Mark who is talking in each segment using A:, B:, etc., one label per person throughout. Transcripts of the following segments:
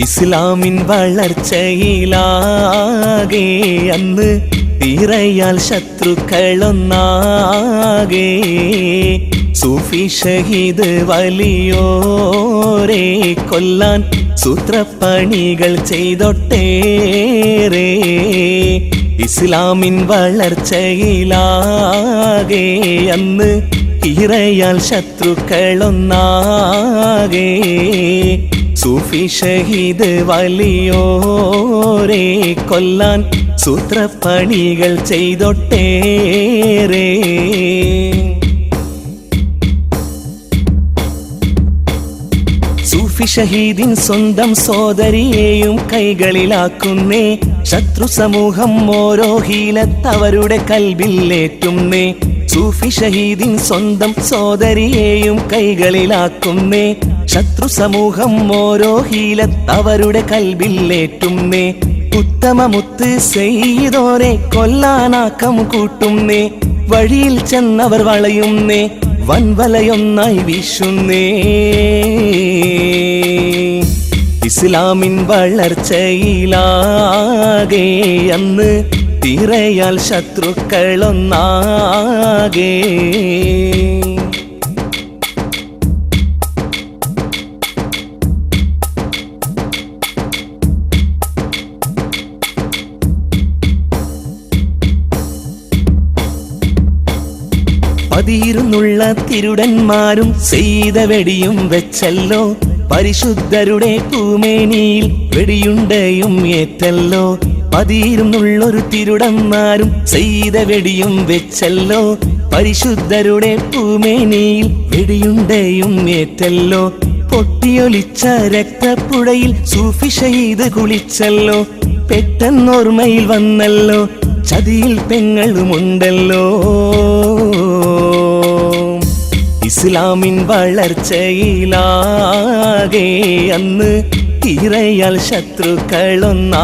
A: ഇസ്ലാമിൻ വളർച്ചയിലാകെ അന്ന് തിരയാൽ ശത്രുക്കളൊന്നാകെ. സൂഫി ഷഹീദ് വലിയോരെ കൊല്ലാൻ സൂത്രപ്പണികൾ ചെയ്തൊട്ടേറെ. ഇസ്ലാമിൻ വളർച്ചയിലാകെ അന്ന് തിരയാൽ ശത്രുക്കളൊന്നാകെ. സൂഫി ഷഹീദ് വലിയോരെ കൊല്ലാൻ സൂത്രപ്പണികൾ ചെയ്തൊട്ടേറെ. സൂഫി ഷഹീദിൻ സ്വന്തം സോദരിയെയും കൈകളിലാക്കുന്നേ. ശത്രു സമൂഹം ഓരോ ഹീലത്തവരുടെ കൽബിലേറ്റുന്നേ. സൂഫി ഷഹീദിൻ സ്വന്തം സോദരിയെയും കൈകളിലാക്കുന്നേ. ശത്രു സമൂഹം ഓരോ ഹീലത്തവരുടെ കൽബിലേറ്റുന്നേ. ഉത്തമമുത്ത് സെയ്തോരെ കൊല്ലാനാക്കം കൂട്ടുന്നേ. വഴിയിൽ ചെന്നവർ വളയുന്നേ, വൻവലയൊന്നായി വീശുന്നേ. ഇസ്ലാമിൻ വളർച്ചയിലാകെ അന്ന് തിരയാൽ ശത്രുക്കളൊന്നാകെ. പതിയിരുന്നുള്ള തിരുടന്മാരും ചെയ്ത വെടിയും വെച്ചല്ലോ. പരിശുദ്ധരുടെ പൂമേനിയിൽ വെടിയുണ്ടയും ഏറ്റല്ലോ. പതിയിരുന്നുള്ളൊരു തിരുടന്മാരും ചെയ്ത വെടിയും വെച്ചല്ലോ. പരിശുദ്ധരുടെ പൂമേനിയിൽ വെടിയുണ്ടയും ഏറ്റല്ലോ. പൊട്ടിയൊലിച്ച രക്തപ്പുഴയിൽ സൂഫി ഷഹീദ് കുളിച്ചല്ലോ. പെട്ടെന്നോർമ്മയിൽ വന്നല്ലോ, ചതിയിൽ പെങ്ങളുമുണ്ടല്ലോ. ഇസ്ലാമിൻ വളർച്ചയിലാകെ അന്ന് തിരയാൽ ശത്രുക്കളൊന്നാകെ.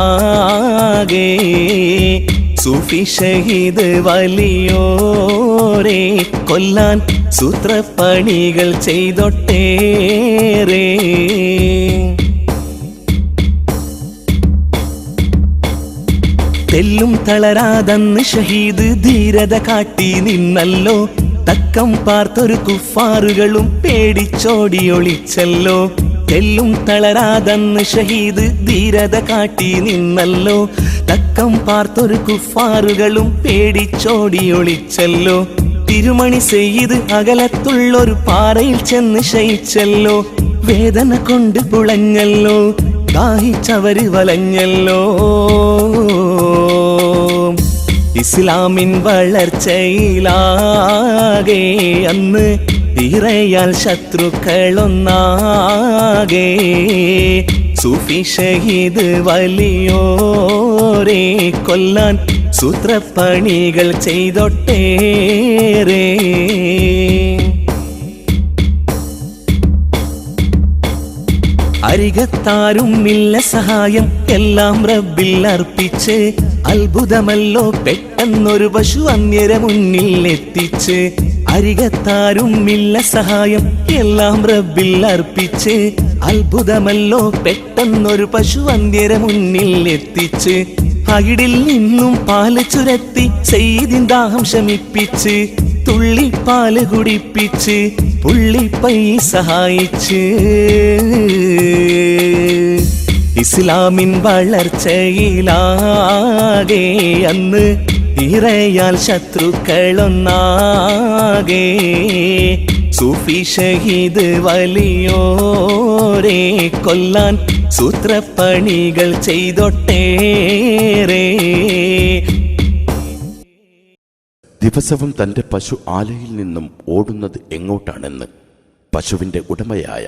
A: സൂഫി ഷഹീദ് വലിയോരെ കൊല്ലാൻ സൂത്രപ്പണികൾ ചെയ്തൊട്ടേറെ. തെല്ലും തളരാതന്ന് ഷഹീദ് ധീരത കാട്ടി നിന്നല്ലോ. തക്കം പാർത്തൊരു കുഫാറുകളും പേടിച്ചോടി ഒളിച്ചല്ലോ. തെല്ലും തളരാതന്ന് ഷഹീദ് ധീരത കാട്ടി നിന്നല്ലോ. തക്കം പാർത്തൊരു കുഫാറുകളും പേടിച്ചോടി ഒളിച്ചല്ലോ. തിരുമണി സെയ്ത് അകലത്തുള്ളൊരു പാറയിൽ ചെന്ന് ശയിച്ചല്ലോ. വേദന കൊണ്ട് പുളഞ്ഞല്ലോ, ദാഹിച്ചവര് വലഞ്ഞല്ലോ. ഇസ്ലാമിൻ വളർച്ചയിലാകെ അന്ന് തിരയാൽ ശത്രുക്കളൊന്നാകെ. സൂഫി ഷഹീദ് വലിയോരെ കൊല്ലാൻ സൂത്രപ്പണികൾ ചെയ്തൊട്ടേറെ. അരികത്താരും ഇല്ല സഹായം, എല്ലാം റബ്ബിൽ അർപ്പിച്ച്. അത്ഭുതമല്ലോ പെട്ടെന്നൊരു പശു അന്യരെ മുന്നിൽ എത്തിച്ച്. അരികത്താരും ഇല്ല സഹായം, എല്ലാം റബ്ബിൽ അർപ്പിച്ച്. അത്ഭുതമല്ലോ പെട്ടെന്നൊരു പശു അന്യരെ മുന്നിൽ എത്തിച്ച്. അകിടിൽ നിന്നും പാല് ചുരത്തി സെയ്തിൻ ദാഹം ശമിപ്പിച്ച്. തുള്ളിപ്പാല് കുടിപ്പിച്ച് പുള്ളിപ്പൈ സഹായിച്ച്. ഇസ്ലാമിൻ വളർച്ചയിലാകെ അന്ന് തിരയാൽ ശത്രുക്കളൊന്നാകെ. സൂഫി ഷഹീദ് വലിയോരെ കൊല്ലാൻ സൂത്രപ്പണികൾ ചെയ്തൊട്ടേറെ.
B: ദിവസവും തൻ്റെ പശു ആലയിൽ നിന്നും ഓടുന്നത് എങ്ങോട്ടാണെന്ന് പശുവിൻ്റെ ഉടമയായ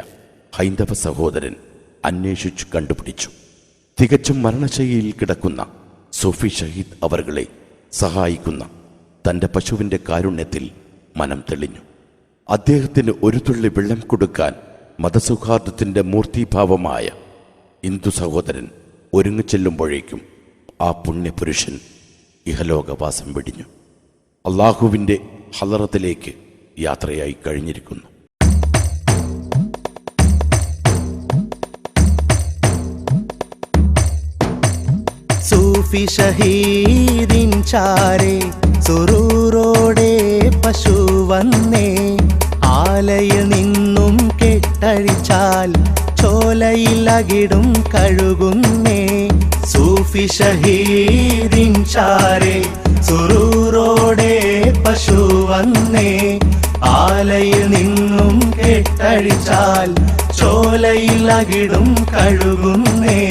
B: ഹൈന്ദവ സഹോദരൻ അന്വേഷിച്ചു കണ്ടുപിടിച്ചു. തികച്ചും മരണശൈലിയിൽ കിടക്കുന്ന സൂഫി ഷഹീദ് അവർകളെ സഹായിക്കുന്ന തൻ്റെ പശുവിൻ്റെ കാരുണ്യത്തിൽ മനം തെളിഞ്ഞു. അദ്ദേഹത്തിന് ഒരു തുള്ളി വെള്ളം കൊടുക്കാൻ മതസൗഹാർദ്ദത്തിൻ്റെ മൂർത്തിഭാവമായ ഹിന്ദു സഹോദരൻ ഒരുങ്ങിച്ചെല്ലുമ്പോഴേക്കും ആ പുണ്യപുരുഷൻ ഇഹലോകവാസം വെടിഞ്ഞു. അള്ളാഹുവിൻ്റെ ഹളറത്തിലേക്ക് യാത്രയായി കഴിഞ്ഞിരിക്കുന്നു.
A: സൂഫി ഷഹീദിൻ ചാരെ സുറൂറോടെ പശു വന്നേ. ആലയിൽ നിന്നും കെട്ടഴിച്ചാൽ ചോലയിലകിടും കഴുകുന്നേ. സൂഫി ഷഹീദിൻ ചാരെ സുറൂറോടെ പശു വന്നേ. ആലയിൽ നിന്നും കെട്ടഴിച്ചാൽ ചോലയിലകിടും കഴുകുന്നേ.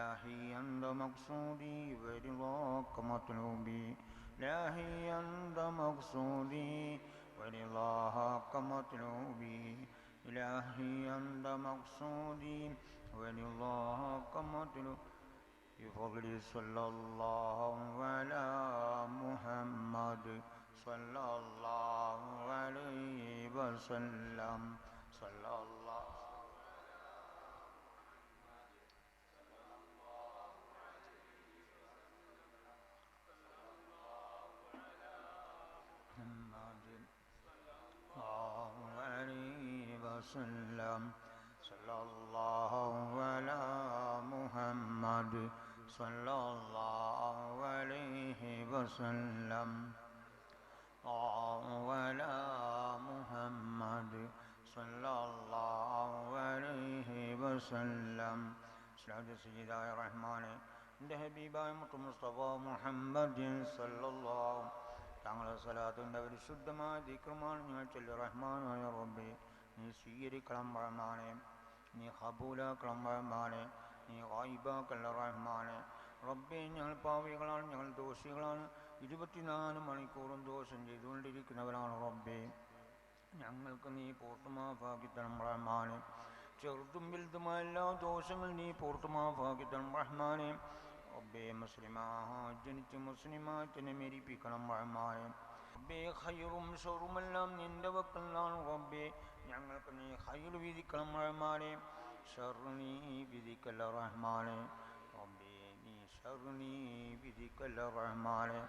C: إلهي أنت مقصودي ورضاك مطلوبي إلهي أنت مقصودي ورضاك مطلوبي إلهي أنت مقصودي ورضاك مطلوبي بفضل صلى الله على محمد صلى الله عليه وسلم صلى الله وسلم صلى الله على محمد صلى الله عليه وسلم على محمد صلى الله عليه وسلم سلام سيدنا الرحمن എൻ്റെ ഹബീബായ മുസ്തഫ മുഹമ്മദ് സല്ലല്ലാഹു തങ്ങളുടെ സ്വലാത്തിൻ്റെ പരിശുദ്ധമായ ദിക്റുമാണ് ഞങ്ങൾ ചൊല്ലി. റഹ്മാനായ റബ്ബേ, നീ സ്വീകരിക്കണം റഹ്മാനെ, നീ ഖബൂലാക്കണം റഹ്മാനെ, നീ ഗായിബാക്കല്ല റഹ്മാനെ. റബ്ബേ, ഞങ്ങൾ പാവികളാണ്, ഞങ്ങൾ ദോഷികളാണ്, 24 മണിക്കൂറും ദോഷം ചെയ്തുകൊണ്ടിരിക്കുന്നവരാണ്. റബ്ബേ, ഞങ്ങൾക്ക് നീ പൂർത്തുമാഫാക്കിത്തണം റഹ്മാനെ. ചെറുതും വലുതുമായ എല്ലാ ദോഷങ്ങൾ നീ പൂർത്തുമാഫാക്കിത്തണം റഹ്മാനെ. റബ്ബേ, മുസ്ലിമായി ജനിച്ച് മുസ്ലിമായി തന്നെ മരിപ്പിക്കണം റഹ്മാനെ. റബ്ബേ, ഖൈറും ഷറുമെല്ലാം നിന്റെ വക്കലാണ്. റബ്ബേ, ഞങ്ങൾക്ക് നീ ഖൈർ വിധിക്കണം റഹ്മാനെ, ഷർ നീ വിധിക്കല്ല റഹ്മാനെ. റബ്ബേ, നീ ഷർ നീ വിധിക്കല്ല റഹ്മാനെ.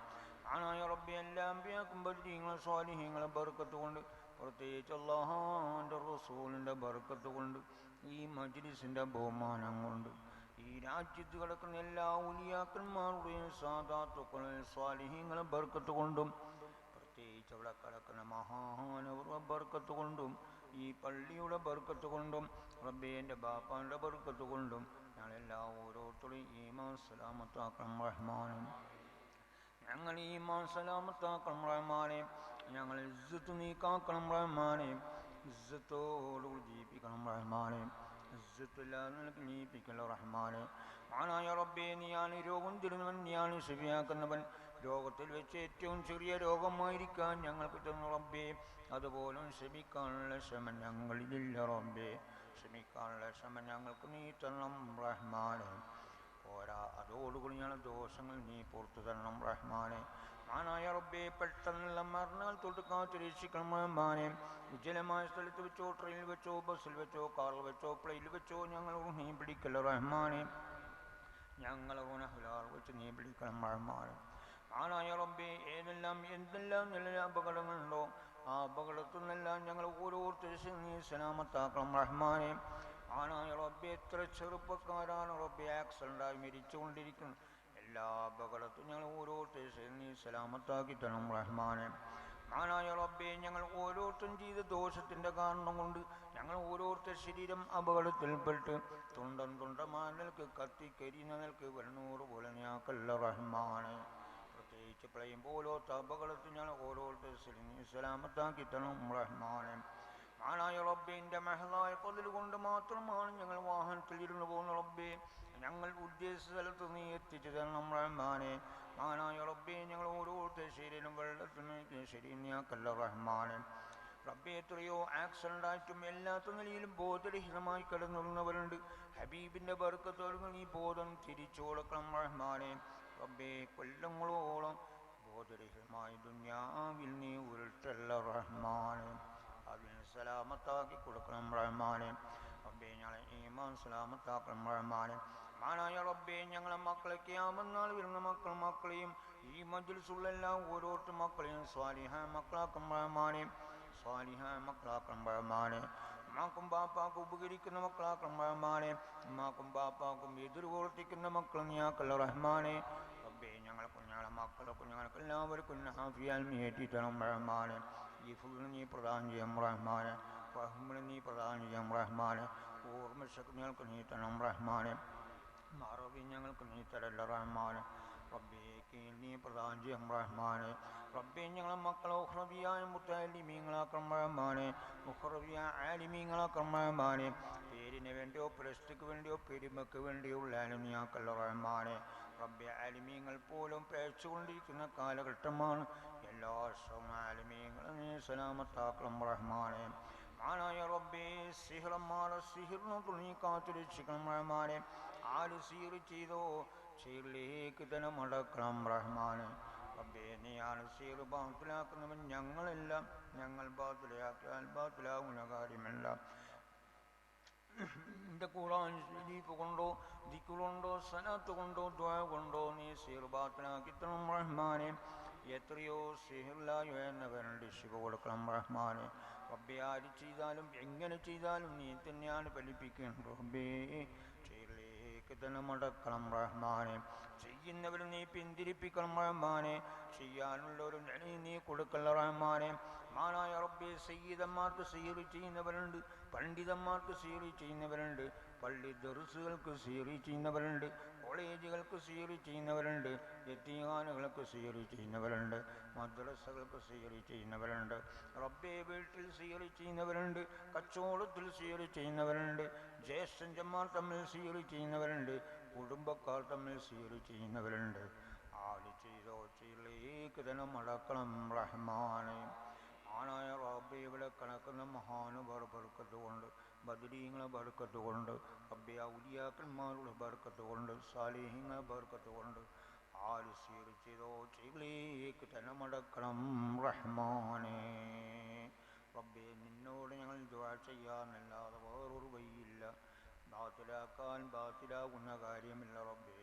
C: ആനായ റബ്ബേ, എല്ലാ അമ്പിയാക്കും ബദരീങ്ങളെ സ്വാലിഹീങ്ങളെ ബർക്കത്ത് കൊണ്ട്, പ്രത്യേകിച്ച് അല്ലാഹുവിൻ്റെ റസൂലിൻ്റെ ബർക്കത്ത് കൊണ്ട്, ഈ മജ്ലിസിൻ്റെ ബഹുമാനം കൊണ്ട്, ഈ രാജ്യത്ത് കിടക്കുന്ന എല്ലാ ഔലിയാക്കന്മാരുടെയും സാദാത്തുക്കളെയും സ്വാലിഹീങ്ങളെ ബർക്കത്ത് കൊണ്ടും, പ്രത്യേകിച്ച് അവിടെ കിടക്കുന്ന മഹാനവരുടെ ബർക്കത്ത് കൊണ്ടും, ഈ പള്ളിയുടെ ബർക്കത്ത് കൊണ്ടും, റബ്ബേ എൻ്റെ ബാപ്പാൻ്റെ ബർക്കത്ത് കൊണ്ടും ഞങ്ങളെല്ലാ ഓരോരുത്തരും ഈമാൻ സലാമത്താക്കണം റഹ്മാനെ. ഞങ്ങൾ ഈമാൻ സലാമത്താക്കണം റഹ്മാനെ. ഞങ്ങൾ ഇസ്സത്ത് നീക്കാക്കണം റഹ്മാനെ. ഇസ്സത്തോടുകൂടി ജീവിപ്പിക്കണം റഹ്മാനെ. ഇസ്സത്തില്ലാതെ നിനക്ക് ജീവിപ്പിക്കല റഹ്മാനെ. ആനായ റബ്ബേ, നീയാണ് രോഗം തരുന്നവൻ, നീയാണ് ശിഫിയാക്കുന്നവൻ. രോഗത്തിൽ വെച്ച് ഏറ്റവും ചെറിയ രോഗമായിരിക്കാൻ ഞങ്ങൾക്ക് തന്നു റബ്ബേ. അതുപോലെ ക്ഷമിക്കാനുള്ള ക്ഷമ ഞങ്ങളിലില്ല റബ്ബേ. ക്ഷമിക്കാനുള്ള ക്ഷമ ഞങ്ങൾക്ക് നീ തരണം റഹ്മാനെ. പോരാ, അതോടുകൂടി ഞങ്ങളുടെ ദോഷങ്ങൾ നീ പുറത്തു തരണം റഹ്മാനെ. ആനായ റബ്ബേ, പെട്ടെന്നുള്ള മരണങ്ങൾ തൊട്ട് കാത്തു രക്ഷിക്കണം റഹ്മാനെ. വിജലമായ സ്ഥലത്ത് വെച്ചോ, ട്രെയിനിൽ വെച്ചോ, ബസ്സിൽ വെച്ചോ, കാറിൽ വെച്ചോ, പ്ലെയിനിൽ വെച്ചോ ഞങ്ങൾ നീ പിടിക്കല്ല റഹ്മാനെ. ഞങ്ങൾ ഹലാൽ വെച്ച് നീ പിടിക്കണം റഹ്മാനെ. ആനായ റബ്ബേ, എന്തെല്ലാം നല്ല അപകടങ്ങളുണ്ടോ ആ അപകടത്തിൽ നിന്നെല്ലാം ഞങ്ങൾ ഓരോരുത്തരും നീ സലാമത്താക്കണം റഹ്മാനെ. ആനായ റബ്ബേ, എത്ര ചെറുപ്പക്കാരാണ് റബ്ബേ ആക്സിഡൻ്റായി മരിച്ചുകൊണ്ടിരിക്കുന്നത്. എല്ലാ അപകടത്തും ഞങ്ങൾ ഓരോരുത്തരും നീ സലാമത്താക്കി തരണം റഹ്മാനെ. ആനായ റബ്ബേ, ഞങ്ങൾ ഓരോരുത്തരും ചെയ്ത ദോഷത്തിൻ്റെ കാരണം കൊണ്ട് ഞങ്ങൾ ഓരോരുത്തർ ശരീരം അപകടത്തിൽപ്പെട്ട് തുണ്ടമായ നിലക്ക് കത്തിക്കരിയുന്ന നിലക്ക് 100 പോലെ ഞാക്കല്ല റഹ്മാനെ. പ്രത്യേകിച്ച് തെറ്റിക്കളയും ഓരോരുത്ത അപകടത്തിൽ ഞങ്ങൾ ഓരോരുത്തർ നീ സലാമത്താക്കി തരണം റഹ്മാനെ. ആനായ റബ്ബിൻ്റെ മെഹലായ പതിൽ കൊണ്ട് മാത്രമാണ് ഞങ്ങൾ വാഹനത്തിൽ ഇരുന്ന് പോകുന്ന റബ്ബേ. ഞങ്ങൾ ഉദ്ദേശിച്ച സ്ഥലത്ത് നീ എത്തിച്ചു തരണം റഹ്മാനെ. ആനായ റബ്ബേ, ഞങ്ങൾ ഓരോരുത്തർ ശരീരം വെള്ളത്തിന് ശരീരക്കല്ല റഹ്മാനെ. റബ്ബേ, എത്രയോ ആക്സിഡൻ്റായിട്ടും എല്ലാത്ത നിലയിലും ബോധരഹിതമായി കിടന്നുള്ളവരുണ്ട്. ഹബീബിൻ്റെ ബർക്കത്തോടുകൾ നീ ബോധം തിരിച്ചു കൊടുക്കണം റഹ്മാനെ. റബ്ബേ, കൊല്ലങ്ങളോളം ബോധരഹിതമായി ദുനിയാവിൽ നീ ഉരുട്ടല്ല റഹ്മാനെ. അതിന് സലാമത്താക്കി കൊടുക്കണം റഹ്മാനെ. റബ്ബേ, ഞങ്ങളെ ഈമാൻ സലാമത്താക്കണം റഹ്മാനെ. മാനായ റബ്ബേ, ഞങ്ങളെ മക്കളെ ഖിയാമത്ത് വരുന്ന മക്കളെയും ഈ മജ്ലിസുള്ള എല്ലാ ഓരോരുത്തർ മക്കളെയും സ്വാലിഹായ മക്കളാക്കണം റഹ്മാനെ. സ്വാലിഹായ മക്കളാക്കണം റഹ്മാനെ. ഉമ്മാക്കും ബാപ്പാക്കും ഉപകരിക്കുന്ന മക്കളാക്കണം റഹ്മാനെ. ഉമ്മാക്കും ബാപ്പാക്കും എതിർ പ്രവർത്തിക്കുന്ന മക്കൾ നീയാക്കല്ല റഹ്മാനെ. റബ്ബേ, ഞങ്ങളെ മക്കളെ കുഞ്ഞുങ്ങൾക്ക് എല്ലാവർക്കും ഹാഫിയാൽ നീ ഏറ്റിത്തണം റഹ്മാനെ. ഈ ഫുള്ള് നീ പ്രദാനം ചെയ്യാം റഹ്മാനെ. റഹ്മിന് നീ പ്രദാനം ചെയ്യാം റഹ്മാനെ. ഓർമ്മശക്തി ഞങ്ങൾക്ക് നീ തരണം റഹ്മാനെ. മറവി ഞങ്ങൾക്ക് നീ തരല്ല റഹ്മാനെ. റബ്ബേ, നീ പ്രദാനം ചെയ്യാം റഹ്മാനെ. റബ്ബേ, ഞങ്ങളെ മക്കളെ ഉഖ്റവിയായ മുത്തഅല്ലിമീങ്ങളാക്കണം റഹ്മാനെ. ഉഖ്റവിയായ ആലിമീങ്ങളാക്കണം റഹ്മാനെ. പേരിന് വേണ്ടിയോ പ്രശസ്തിക്ക് വേണ്ടിയോ പെരുമയ്ക്ക് വേണ്ടിയോ ഉള്ളാലും നീയാക്കല്ല റഹ്മാനെ. റബ്ബേ, ആലിമീങ്ങൾ പോലും പേച്ചുകൊണ്ടിരിക്കുന്ന കാലഘട്ടമാണ്. എല്ലാ ആലിമീങ്ങളും നീ സലാമത്താക്കണം റഹ്മാനെ. മാനായ റബ്ബേ, സിഹ്റന്മാരെ സിഹിറിന് നീ കാത്തുരക്ഷിക്കണം റഹ്മാനെ. ആര് സിഹിർ ചെയ്തോ സിഹിറിലേക്ക് തന്നെ മടക്കണം റഹ്മാനെ. റബ്ബേ, നീയാണ് സിഹിർ ബാത്തിലാക്കുന്നവൻ. ഞങ്ങളെല്ലാം ഞങ്ങൾ ബാത്തിലാക്കിയാൽ ബാത്തിലാകുന്ന കാര്യമല്ല. നിന്റെ ഖുർആൻ ശരീഫ് കൊണ്ടോ ദിക്റുകൊണ്ടോ സലാത്ത് കൊണ്ടോ ദുആ കൊണ്ടോ നീ സിഹിർ ബാത്തിലാക്കി തരണം റഹ്മാനെ. എത്രയോ സിഹിറിലായോ എന്നവരുടെ ശിവ കൊടുക്കണം റഹ്മാനെ. റബ്ബേ, ആര് ചെയ്താലും എങ്ങനെ ചെയ്താലും നീ തന്നെയാണ് ഫലിപ്പിക്കുന്നത് റബ്ബേ. സിഹിറിലേക്ക് തന്നെ മടക്കണം റഹ്മാനെ. ചെയ്യുന്നവർ നീ പിന്തിരിപ്പിക്കണം റഹ്മാനെ. ചെയ്യാനുള്ളവരും നീ കൊടുക്കല്ല റഹ്മാനെ. മാനായ റബ്ബേ, സയ്യിദന്മാർക്ക് സിഹിർ ചെയ്യുന്നവരുണ്ട്, പണ്ഡിതന്മാർക്ക് സിഹിർ ചെയ്യുന്നവരുണ്ട്, പള്ളി ദർസുകൾക്ക് സിഹിർ ചെയ്യുന്നവരുണ്ട്, കോളേജുകൾക്ക് സിഹിർ ചെയ്യുന്നവരുണ്ട്, യതീംഖാനകൾക്ക് സിഹിർ ചെയ്യുന്നവരുണ്ട്, മദ്രസകൾക്ക് സിഹിർ ചെയ്യുന്നവരുണ്ട്. റബ്ബേ, വീട്ടിൽ സിഹിർ ചെയ്യുന്നവരുണ്ട്, കച്ചവടത്തിൽ സിഹിർ ചെയ്യുന്നവരുണ്ട്, ജ്യേഷ്ഠന്മാർ തമ്മിൽ സിഹിർ ചെയ്യുന്നവരുണ്ട്, കുടുംബക്കാർ തമ്മിൽ സിഹിർ ചെയ്യുന്നവരുണ്ട്. ആര് ചെയ്തോ ചെയ്യിലേക്ക് തന്നെ മടക്കണം റഹ്മാനെ. ആനായ റബ്ബേ, ഇവിടെ കിടക്കുന്ന മഹാനുഭാവ ബർക്കത്ത് കൊണ്ട്, ബദരീങ്ങളെ ബർക്കത്ത് കൊണ്ട്, റബ്ബേ, ഔലിയാക്കന്മാരുടെ ബർക്കത്ത് കൊണ്ട്, സാലിഹീങ്ങളെ ബർക്കത്ത് കൊണ്ട് ആര് സിഹിർ ചെയ്തോ ചെയ്യിലേക്ക് തന്നെ മടക്കണം റഹ്മാനെ. റബ്ബേ, നിന്നോട് ഞങ്ങൾ ദുആ ചെയ്യാന്നല്ലാതെ വേറൊരു വഴിയില്ല. ബാത്തിലാക്കാൻ ബാത്തിലാകുന്ന കാര്യമില്ല റബ്ബേ.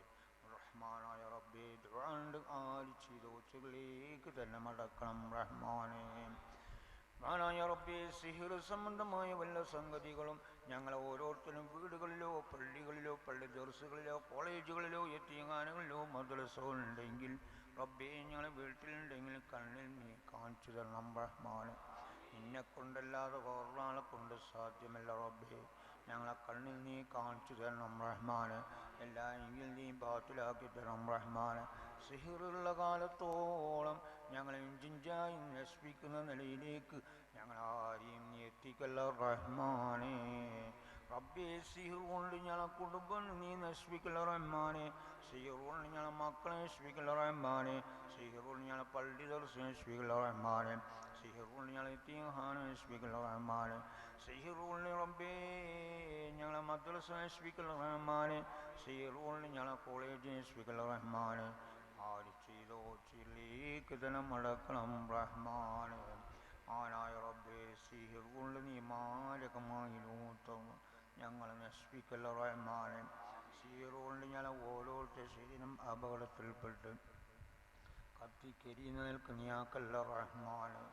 C: റഹ്മാനായ റബ്ബേ, ദുആണ്ട് ആര് ചെയ്തോ ചെയ്യിലേക്ക് തന്നെ മടക്കണം റഹ്മാനെ. മാനായ റബ്ബേ, സിഹിർ സംബന്ധമായ വല്ല സംഗതികളും ഞങ്ങളെ ഓരോരുത്തരും വീടുകളിലോ പള്ളികളിലോ പള്ളി ദർസുകളിലോ കോളേജുകളിലോ യതീംഖാനകളിലോ മദ്രസകളുണ്ടെങ്കിൽ റബ്ബേ, ഞങ്ങളെ വീട്ടിലുണ്ടെങ്കിൽ കണ്ണിൽ നീ കാണിച്ചു തരണം റഹ്മാനെ. നിന്നെക്കൊണ്ടല്ലാതെ വേറൊരാളെ കൊണ്ട് സാധ്യമല്ല റബ്ബേ. ഞങ്ങളെ കണ്ണിൽ നീ കാണിച്ചു തരണം റഹ്മാനെ. എല്ലാമെങ്കിൽ നീ ബാത്തിലാക്കി തരണം റഹ്മാനെ. സിഹിറുള്ള കാലത്തോളം ഞങ്ങളെ ജിഞ്ചായി നശിപ്പിക്കുന്ന നിലയിലേക്ക് ഞങ്ങളാരെയും നീ എത്തിക്കല്ല റഹ്മാനെ. റബ്ബേ, സിഹിർ കൊണ്ട് ഞങ്ങളെ കുടുംബം നീ നശിപ്പിക്കല്ല റഹ്മാനെ. സിഹിർ കൊണ്ട് ഞങ്ങളെ മക്കളെ നശിപ്പിക്കല്ല റഹ്മാനെ. സിഹിർ കൊണ്ട് ഞങ്ങളെ പള്ളി ദർസ് നശിപ്പിക്കല്ല റഹ്മാനെ. സിഹിർ കൊണ്ട് ഞങ്ങളെ യതീംഖാന നശിപ്പിക്കല്ല റഹ്മാനെ. സിഹിർ കൊണ്ട് റബ്ബേ ഞങ്ങളെ മദ്രസ നശിപ്പിക്കല്ല റഹ്മാനെ. സിഹിർ കൊണ്ട് ഞങ്ങളെ കോളേജ് നശിപ്പിക്കല്ല റഹ്മാനെ. ആര് ചെയ്തോ ചെയ്യിലേക്ക് തന്നെ മടക്കണം റഹ്മാനെ. ആനായ റബ്ബേ, സിഹിർ കൊണ്ട് നീ മാരകമായി ഞങ്ങളെ നശിപ്പിക്കല്ല റഹ്മാനെ. സിഹിർ കൊണ്ട് ഞങ്ങളെ ഓരോരുത്തർ ശരീരം അപകടത്തിൽപ്പെട്ട് കത്തിക്കരിയുന്ന നിൽക്ക് നീയാക്കല്ല റഹ്മാനെ.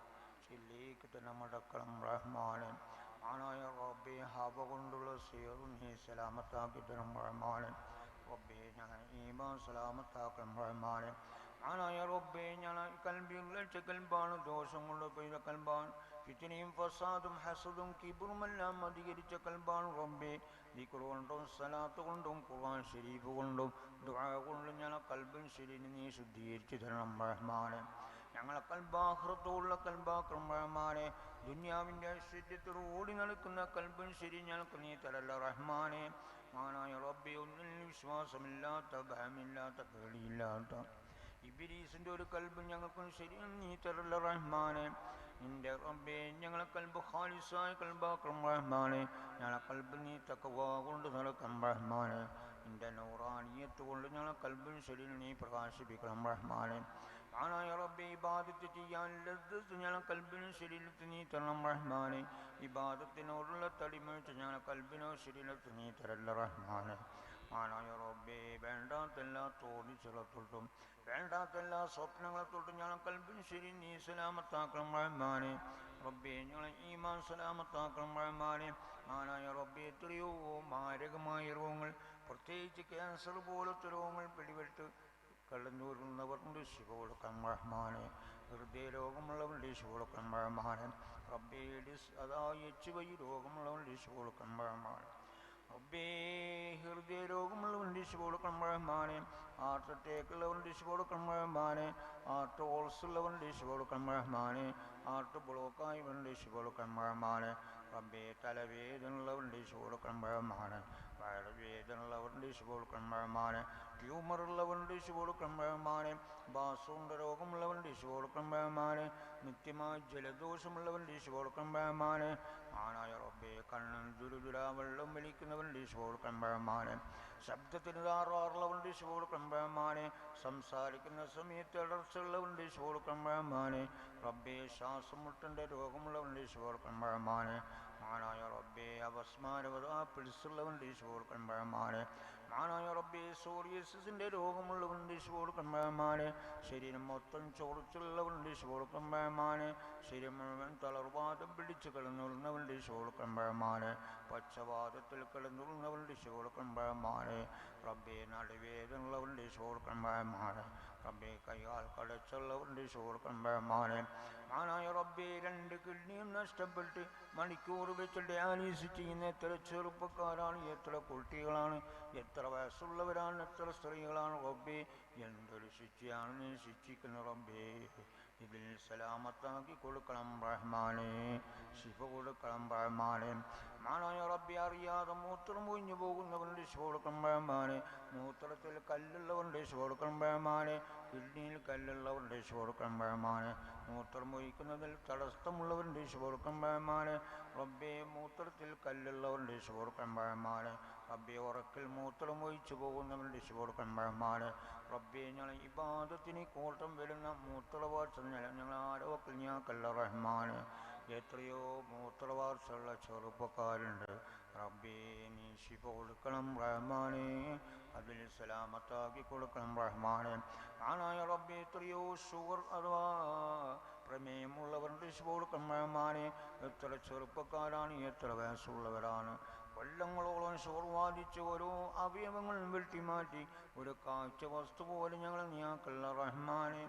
C: ചില്ലേക്ക് തന്നെ മടക്കണം റഹ്മാനെ. ആനായ റബ്ബേ, ഹവ കൊണ്ടുള്ള സിഹിർ നീ സലാമത്താക്കി തരണം റഹ്മാനെ. റബ്ബേ, ഞങ്ങൾ ഈമാൻ സലാമത്താക്കണം റഹ്മാനെ. ആനായ റബ്ബേ, ഞങ്ങൾ കൽബികളിച്ച കൽബാണ്, ദോഷം കൊണ്ട് പെയ്ത കൽബാണ്, ഫിത്നയും ഫസാദും ഹസദും കിബറുമെല്ലാം അധികരിച്ച കൽബാണ് റബ്ബേ. ദിക്ർ കൊണ്ടും സലാത്ത് കൊണ്ടും ഖുർആൻ ഷരീഫ് കൊണ്ടും ദുആ കൊണ്ടും ഞങ്ങളെ കൽബും ശരീരം നീ ശുദ്ധീകരിച്ച് തരണം റഹ്മാനെ. ഞങ്ങളെ കൽബാഹ്റത്തോടുള്ള കൽബാക്രം റഹ്മാനെ. ദുനിയാവിൻ്റെ ഐശ്വര്യത്തോട് ഓടി നടക്കുന്ന കൽബും ശരി ഞങ്ങൾക്ക് നീ തരല്ല റഹ്മാനെ. മാനായ റബ്ബി, ഒന്നിൽ വിശ്വാസമില്ലാത്ത, ഭയമില്ലാത്ത, പേടിയില്ലാത്ത ഇബ്ലീസിൻ്റെ ഒരു കൽബ് ഞങ്ങൾക്കും ശരിയും നീ തരല്ല റഹ്മാനെ. നിന്റെ റബ്ബേ, ഞങ്ങളെ കൽബ് ഖാലിസായ കൽബാക്രം റഹ്മാനെ. ഞങ്ങളെ കൽബ് നീ തഖ്വ കൊണ്ട് നടക്കണം റഹ്മാനെ. നിന്റെ നൂറാനിയത്ത് കൊണ്ട് ഞങ്ങളെ കൽബും ശരീരം നീ പ്രകാശിപ്പിക്കണം റഹ്മാനെ. മാനായ റബ്ബേ, ഇബാദത്ത് ചെയ്യാൻ ലദ്ദത്ത് ഞങ്ങളെ കൽബിനും ശരീരത്തിന് നീ തരണം റഹ്മാനെ. ഇബാദത്തിനോടുള്ള തടിമേറ്റ് ഞങ്ങളെ കൽബിനോ ശരീരത്തിന് നീ തരല്ല റഹ്മാനെ. മാനായ റബ്ബേ, വേണ്ടാത്തെല്ലാ തോന്നിച്ചുളത്തൊട്ടും വേണ്ടാത്തെല്ലാ സ്വപ്നങ്ങളെ തൊട്ടും ഞങ്ങളെ കൽബിന് ശരി നീ സലാമത്താക്കണം റഹ്മാനെ. റബ്ബേ, ഞങ്ങളെ ഈമാൻ സലാമത്താക്കണം റഹ്മാനെ. മാനായ റബ്ബേ, എത്രയോ മാരകമായ രോഗങ്ങൾ, പ്രത്യേകിച്ച് ക്യാൻസർ പോലത്തെ രോഗങ്ങൾ പിടിപെട്ട് കടന്നൂരുന്നവരുടെ ശിവ കൊടുക്കണം റഹ്മാനെ. ഹൃദയ രോഗമുള്ളവരുടെ ശിവ കൊടുക്കണം റഹ്മാനെ. റബ്ബേ, അതാ HIV രോഗമുള്ളവരുടെ ശിവ കൊടുക്കണം റഹ്മാനെ. റബ്ബേ, ഹൃദയ രോഗമുള്ളവരുടെ ശിവ കൊടുക്കണം റഹ്മാനെ. ഹാർട്ട് അറ്റാക്ക് ഉള്ളവരുടെ ശിവ കൊടുക്കണം റഹ്മാനെ. ഹാർട്ട് ഹോൾസ് ഉള്ളവരുടെ ശിവ കൊടുക്കണം റഹ്മാനെ. ഹാർട്ട് ബ്ലോക്കായവരുടെ ശിവ കൊടുക്കണം റഹ്മാനെ. റബ്ബേ, തലവേദന ഉള്ളവരുടെ ശിവ കൊടുക്കണം റഹ്മാനെ. വയറുവേദന ഉള്ളവരുടെ ശിവ കൊടുക്കണം റഹ്മാനെ. ട്യൂമർ ഉള്ളവരുടെ ശിവ കൊടുക്കണം റഹ്മാനെ. ബാസുണ്ട രോഗമുള്ളവരുടെ ശിവ കൊടുക്കണം റഹ്മാനെ. നിത്യമായ ജലദോഷമുള്ളവരുടെ ശിവ കൊടുക്കണം റഹ്മാനെ. ആനായ റബ്ബേ, കണ്ണൻ ദുരുദുരാ വെള്ളം വലിക്കുന്നവരുടെ ശിവ കൊടുക്കണം റഹ്മാനെ. ശബ്ദത്തിന് താറാറുള്ളവരുടെ ശിവ കൊടുക്കണം റഹ്മാനെ. സംസാരിക്കുന്ന സമയത്ത് അടർച്ചയുള്ളവരുടെ ശിവ കൊടുക്കണം റഹ്മാനെ. റബ്ബേ, ശ്വാസം മുട്ടൻ്റെ രോഗമുള്ളവരുടെ ശിവ കൊടുക്കണം റഹ്മാനെ. മാനായ റബ്ബേ, അപസ്മാരവതാ പിടിച്ചുള്ളവരുടെ ശിവ കൊടുക്കണം റഹ്മാനെ. മാനായ റബ്ബേ, സോറിയസിൻ്റെ രോഗമുള്ളവരുടെ ശിവ കൊടുക്കണം റഹ്മാനെ. ശരീരം മൊത്തം ചോർച്ചുള്ളവരുടെ ശിവ കൊടുക്കണം റഹ്മാനെ. ശരീരം മുഴുവൻ തളർവാദം പിടിച്ച് കിടന്നുള്ളവരുടെ ശിവ കൊടുക്കണം റഹ്മാനെ. പക്ഷവാദത്തിൽ കിടന്നുള്ളവരുടെ ശിവ കൊടുക്കണം റഹ്മാനെ. റബ്ബേ, നടുവേദനയുള്ളവരുടെ ശിവ കൊടുക്കണം റഹ്മാനെ. റബ്ബേ, കൈകാൽ കടച്ചുള്ളവരുടെ ശിവ കൊടുക്കണം റഹ്മാനെ. മാനായ റബ്ബേ, 2 കിഡ്നിയും നഷ്ടപ്പെട്ട് മണിക്കൂർ വെച്ച് ഡയാലിസിസ് ചെയ്യുന്ന എത്ര ചെറുപ്പക്കാരാണ്, എത്ര കുട്ടികളാണ്, എത്ര വയസ്സുള്ളവരാണ്, എത്ര സ്ത്രീകളാണ്. റബ്ബേ, എന്തൊരു ശിക്ഷയാണ് നീ ശിക്ഷിക്കുന്ന റബ്ബേ. ഇതിൽ സലാമത്താക്കി കൊടുക്കണം റഹ്മാനെ. ശിഫ കൊടുക്കണം റഹ്മാനെ. മാനായ റബ്ബേ, അറിയാതെ മൂത്രം ഒഴിഞ്ഞു പോകുന്നവരുടെ ശിഫ കൊടുക്കണം റഹ്മാനെ. മൂത്രത്തിൽ കല്ലുള്ളവരുടെ ശിഫ കൊടുക്കണം റഹ്മാനെ. കിഡ്നിയിൽ കല്ലുള്ളവരുടെ ശിഫ കൊടുക്കണം റഹ്മാനെ. മൂത്രം ഒഴിക്കുന്നതിൽ തടസ്സമുള്ളവരുടെ ശിഫ കൊടുക്കണം റഹ്മാനെ. റബ്ബേ, മൂത്രത്തിൽ കല്ലുള്ളവരുടെ ശിഫ കൊടുക്കണം റഹ്മാനെ. റബ്ബേ, ഉറക്കിൽ മൂത്രം ഒഴിച്ചു പോകുന്നവരുടെ ശിഫ കൊടുക്കണം റഹ്മാനെ. റബ്ബേ, ഞങ്ങൾ ഇബാദത്തിന് കോട്ടം വരുന്ന മൂത്രവാർച്ച ഞങ്ങൾ ആരോഗ്യം ഞാക്കല്ല റഹ്മാനെ. എത്രയോ മൂത്രവാർച്ചയുള്ള ചെറുപ്പക്കാരുണ്ട്. റബ്ബേ, നീ ശിഫ കൊടുക്കണം റഹ്മാനെ. അതിൽ സലാമത്താക്കി കൊടുക്കണം റഹ്മാനെ. ആനായ റബ്ബേ, എത്രയോ ഷുഗർ അഥവാ പ്രമേയമുള്ളവരുടെ ശിഫ കൊടുക്കണം റഹ്മാനെ. എത്ര ചെറുപ്പക്കാരാണ്, എത്ര വയസ്സുള്ളവരാണ്. കൊല്ലങ്ങളോളം ഷുഗർ ബാധിച്ച് ഓരോ അവയവങ്ങളും വെട്ടിമാറ്റി ഒരു കാഴ്ച വസ്തു പോലെ ഞങ്ങൾ നീയാക്കല്ല റഹ്മാനെ.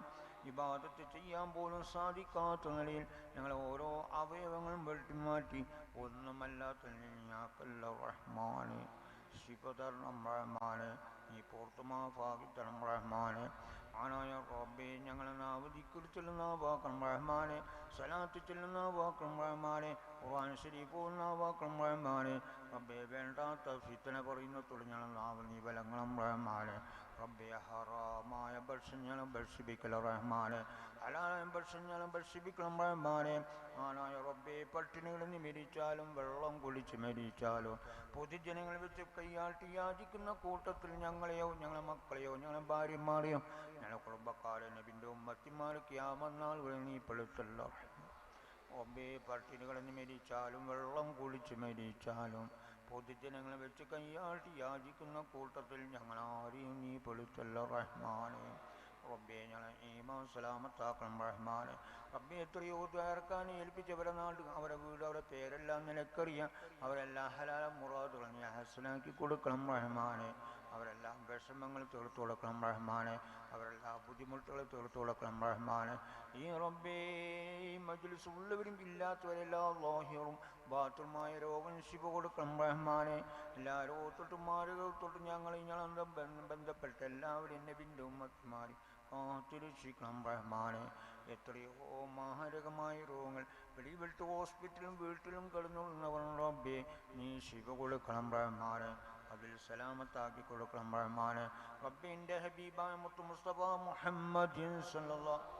C: ഇബാദത്ത് ചെയ്യാൻ പോലും സാധിക്കാത്ത നിലയിൽ ഞങ്ങൾ ഓരോ അവയവങ്ങളും വെട്ടിമാറ്റി ഒന്നുമല്ലാത്ത നീയാക്കല്ല റഹ്മാനെ. ശിഫ തരണം റഹ്മാനെ. നീ പുറത്തുമാഫാക്കി തരണം റഹ്മാനെ. ആനായ റബ്ബേ, ഞങ്ങളെ നാവതിക്കുറി ചെല്ലുന്നാവാക്കണം റഹ്മാനെ. സലാത്ത് ചെല്ലുന്നാവാക്കണം റഹ്മാനെ. ഖുർആൻ ശരീഫ് ഓതുന്നാവാക്കണം റഹ്മാനെ. റബ്ബേ, വേണ്ടാത്ത ഫിത്ന പറയുന്നതോട് ഞങ്ങൾ നാവ് നീ ബലങ്ങളും റഹ്മാനെ. റബ്ബേ, ഹറാമായ ഭക്ഷണം ഭക്ഷിപ്പിക്കല റഹ്മാനെ. ഹലാലായ ഭക്ഷണം ഭക്ഷിപ്പിക്കണം റഹ്മാനെ. ആനായ റബ്ബേ, പട്ടിണികൾ മരിച്ചാലും വെള്ളം കുളിച്ച് മരിച്ചാലും പൊതുജനങ്ങൾ വെച്ച് കൈയാട്ടി യാചിക്കുന്ന കൂട്ടത്തിൽ ഞങ്ങളെയോ ഞങ്ങളെ മക്കളെയോ ഞങ്ങളെ ഭാര്യമാരെയോ ഞങ്ങളെ കുടുംബക്കാരെ നബിൻ്റെ ഉമ്മത്തിമാരെ ഖിയാമത്ത് വരെ നീ പെടുത്തല്ല റബ്ബേ. പട്ടിണികൾ മരിച്ചാലും വെള്ളം കുളിച്ച് മരിച്ചാലും പൊതുജനങ്ങളെ വെച്ച് കൈയാട്ടി യാചിക്കുന്ന കൂട്ടത്തിൽ ഞങ്ങളാരെയും നീ പെടുത്തല്ല റഹ്മാനെ. റബ്ബേ, ഞങ്ങളെ ഈമാൻ സലാമത്താക്കണം റഹ്മാനെ. റബ്ബേ, എത്രയോ ദ്വാരക്കാനെ ഏൽപ്പിച്ചവരെ നാട്, അവരെ വീട്, അവരെ പേരെല്ലാം നിനക്കറിയാം. അവരെല്ലാം ഹലാല മുറാദുകൾ നീ ഹസനാക്കി കൊടുക്കണം റഹ്മാനെ. അവരെല്ലാം വിഷമങ്ങൾ തീർത്തു കൊടുക്കണം റഹ്മാനെ, അവരെല്ലാം ബുദ്ധിമുട്ടുകൾ തീർത്തു കൊടുക്കണം റഹ്മാനെ. ഈ റബ്ബേ ഈ മജ്ലിസ് ഉള്ളവരും ഇല്ലാത്തവരെല്ലാം ലാഹിറും ബാത്തുമായ രോഗം ശിവ കൊടുക്കണം റഹ്മാനെ. എല്ലാ രോഗത്തൊട്ടും മാറുകത്തൊട്ടും ഞങ്ങളെ ബന്ധപ്പെട്ട എല്ലാവരും നബിൻ്റെ ഉമ്മത്തിമാരി കാത്തിരക്ഷിക്കണം റഹ്മാനെ. എത്രയോ മാരകമായ രോഗങ്ങൾ വെളിവിട്ട് ഹോസ്പിറ്റലും വീട്ടിലും കിടന്നുള്ളവർ റബ്ബേ നീ ശിവ കൊടുക്കണം റഹ്മാനെ, അതിൽ സലാമത്താക്കി കൊടുക്കണം റഹ്മാനെ. റബ്ബിൻ്റെ ഹബീബായ മുത്തു മുസ്തഫ മുഹമ്മദ് സല്ലല്ലാഹു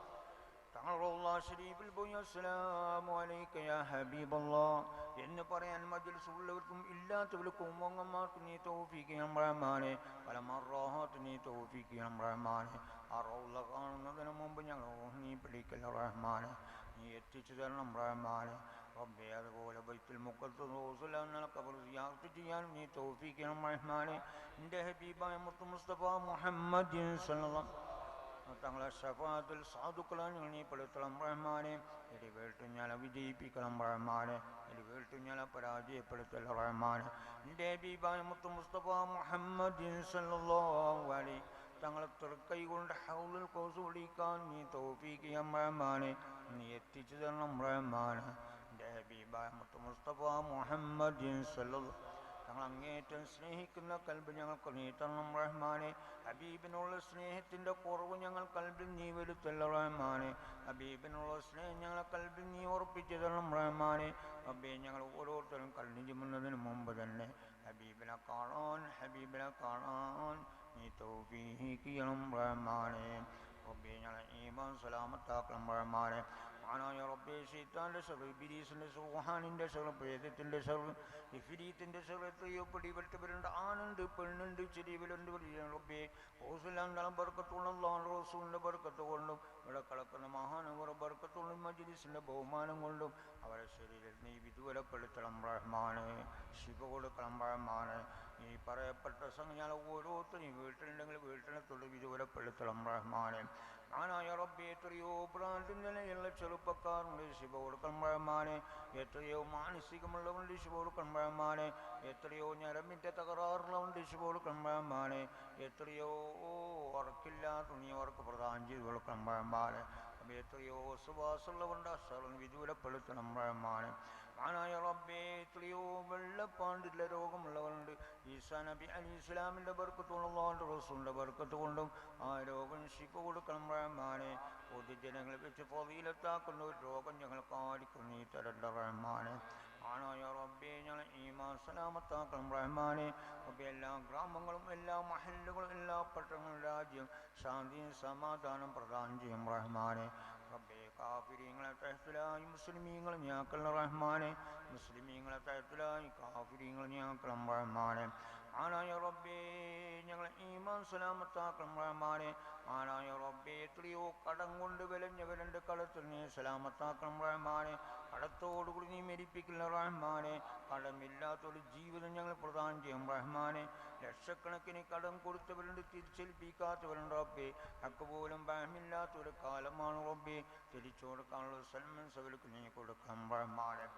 C: തആല ശരീഫിൽ പോയി അസ്സലാമു അലൈക യാ ഹബീബല്ലാഹ് എന്ന് പറയാൻ മജ്ലിസ് ഉള്ളവർക്കും ഇല്ലാത്തവർക്കും മോങ്ങന്മാർക്ക് നീ തൗഫീഖ് ചെയ്യണം റഹ്മാനെ, പല മർറാഹത്ത് നീ തൗഫീഖ് ചെയ്യണം റഹ്മാനെ. ആ റൗള കാണുന്നതിന് മുമ്പ് ഞങ്ങൾ നീ പിടിക്കല്ല റഹ്മാനെ, നീ എത്തിച്ചു തരണം റഹ്മാനെ. റബ്ബേ അതുപോലെ ബൈത്തുൽ മുഖദ്ദസ് ഖബർ സിയാറത്ത് ചെയ്യാനും നീ തൗഫീഖ് ചെയ്യണം റഹ്മാനെ. എൻ്റെ ഹബീബായ മുത്തു മുസ്തഫ മുഹമ്മദ് സല്ലല്ലാഹു തങ്ങളെ ശഫാഅത്തുൽ സാദുക്കളാൻ നീ പെടുത്തണം റഹ്മാനെ. ഇടിവേട്ട് ഞാൻ വിജയിപ്പിക്കണം റഹ്മാനെ, ഇടിവേട്ട് ഞാൻ പരാജയപ്പെടുത്തൽ റഹ്മാനെ. എൻ്റെ ഹബീബായ മുത്തു മുസ്തഫ മുഹമ്മദ് സല്ലല്ലാഹു അലൈഹി തങ്ങളെ തൃക്കൈ കൊണ്ട് ഹൗലുൽ കൗസ് കുടിക്കാൻ നീ തൗഫീഖ് ചെയ്യണം റഹ്മാനെ, നീ എത്തിച്ചു തരണം റഹ്മാനെ. എൻ്റെ ഹബീബായ മുത്തു മുസ്തഫ മുഹമ്മദ് സല്ലല്ലാഹു ഞങ്ങൾ അങ്ങേറ്റം സ്നേഹിക്കുന്ന കൽബ് ഞങ്ങൾക്ക് നീ തരണം റഹ്മാനെ. ഹബീബിനുള്ള സ്നേഹത്തിൻ്റെ കുറവ് ഞങ്ങൾ കൽബിൽ നീ വരുത്തല്ല റഹ്മാനെ. ഹബീബിനുള്ള സ്നേഹം ഞങ്ങളെ കൽബിൽ നീ ഉറപ്പിച്ചു തരണം റഹ്മാനെ. റബ്ബേ ഞങ്ങൾ ഓരോരുത്തരും കണ്ണു ചിമ്മുന്നതിന് മുമ്പ് തന്നെ ഹബീബിനെ കാണാൻ നീ തൗഫീഖ് ചെയ്യണം റഹ്മാനെ. റബ്ബേ ഞങ്ങളെ ഈമാൻ സലാമത്താക്കണം റഹ്മാനെ. ആനായ റബ്ബേ ശൈത്താൻ്റെ ശർ, ഇബ്ലീസിൻ്റെ ശർ, റുഹാനിൻ്റെ ശർ, പ്രേതത്തിൻ്റെ ശർ, ഇഫ്രീത്തിൻ്റെ ശർ എത്രയോ പിടിപെട്ടവരുണ്ട്. ആണുണ്ട്, പെണ്ണുണ്ട്, ചെറിയവരുണ്ട്. റബ്ബേ ഹൗസുലാന്തളം ബർക്കത്തുള്ള അല്ലാഹു റസൂലിൻ്റെ ബർക്കത്ത് കൊണ്ടും ഇവിടെ കിടക്കുന്ന മഹാനവർ ബർക്കത്തുള്ള മജ്ലിസിൻ്റെ ബഹുമാനം കൊണ്ടും അവരെ ശരീരത്തിൽ നീ വിദൂരപ്പെടുത്തണം റഹ്മാനെ, ശിവ കൊടുക്കണം റഹ്മാനെ. ഈ പറയപ്പെട്ട സംഖ്യ ഓരോരുത്തരും വീട്ടിലുണ്ടെങ്കിൽ വീട്ടിനെ തൊട്ട് വിദൂരപ്പെടുത്തണം റഹ്മാനെ. ആനായ റബ്ബേ എത്രയോ പ്രാന്തിൽ നിലയുള്ള ചെറുപ്പക്കാരുണ്ട്, ശിവ കൊടുക്കണം റഹ്മാനെ. എത്രയോ മാനസികമുള്ളവരുണ്ട്, ശിവ കൊടുക്കണം റഹ്മാനെ. എത്രയോ ഞരമ്പിൻ്റെ തകരാറുള്ളവരുണ്ട്, ശിവ കൊടുക്കണം റഹ്മാനെ. എത്രയോ ഉറക്കില്ലാത്ത നീ ഉറക്ക് പ്രദാനം ചെയ്ത് കൊടുക്കണം റഹ്മാനെ. അപ്പം എത്രയോ സുവാസമുള്ളവരുണ്ട്, അസറിന് വിദൂരപ്പെടുത്തണം റഹ്മാനെ. ആനായ റബ്ബേ എത്രയോ വെള്ളപ്പാണ്ടില്ല രോഗമുള്ളവരുണ്ട്, ഈസാ നബി അലൈഹി ഇസ്ലാമിൻ്റെ ബർക്കത്തുള്ള അല്ലാഹുവിൻ്റെ റസൂലിൻ്റെ ബർക്കത്ത് കൊണ്ടും ആ രോഗം ശിഫ കൊടുക്കണം റഹ്മാനെ. പൊതുജനങ്ങളെ വെച്ച് ഫളീലത്താക്കുന്ന ഒരു രോഗം ഞങ്ങൾക്ക് ആർക്കും നീ തരണ്ട റഹ്മാനെ. ആനായ റബ്ബേ ഞങ്ങൾ ഈമാൻ സലാമത്താക്കണം റഹ്മാനെ. റബ്ബേ എല്ലാ ഗ്രാമങ്ങളും എല്ലാ മഹല്ലുകളും എല്ലാ പട്ടണങ്ങളും രാജ്യം ശാന്തിയും സമാധാനം പ്രദാനം ചെയ്യും റഹ്മാനെ. റബ്ബേ കാഫിരീങ്ങളെ തഹ്തിലായി മുസ്ലിമീങ്ങൾ ഞാക്കണം റഹ്മാനെ, മുസ്ലിമീങ്ങളെ തഹ്തിലായി കാഫിരീങ്ങൾ ഞാക്കണം റഹ്മാനെ. ആനായ റബ്ബേ ഞങ്ങളെ ഈമാൻ സലാമത്താക്കണം റഹ്മാനെ. ആനായ റബ്ബേ എത്രയോ കടം കൊണ്ട് വിലഞ്ഞവരുണ്ട്, കടത്തിൽ നീ സലാമത്താക്കണം റഹ്മാനെ. കടത്തോടുകൂടി നീ മരിപ്പിക്കില്ല റഹ്മാനെ. കടമില്ലാത്തൊരു ജീവിതം ഞങ്ങൾ പ്രദാനം ചെയ്യും റഹ്മാനെ. ലക്ഷക്കണക്കിന് കടം കൊടുത്തവരുണ്ട്, തിരിച്ചേൽപ്പിക്കാത്തവരുണ്ട് റബ്ബേ. അക്ക് പോലും ഭയമില്ലാത്തൊരു കാലമാണ് റബ്ബേ. തിരിച്ചു കൊടുക്കാനുള്ള സൽമൻ സവർക്ക് നീ കൊടുക്കണം റഹ്മാനെ.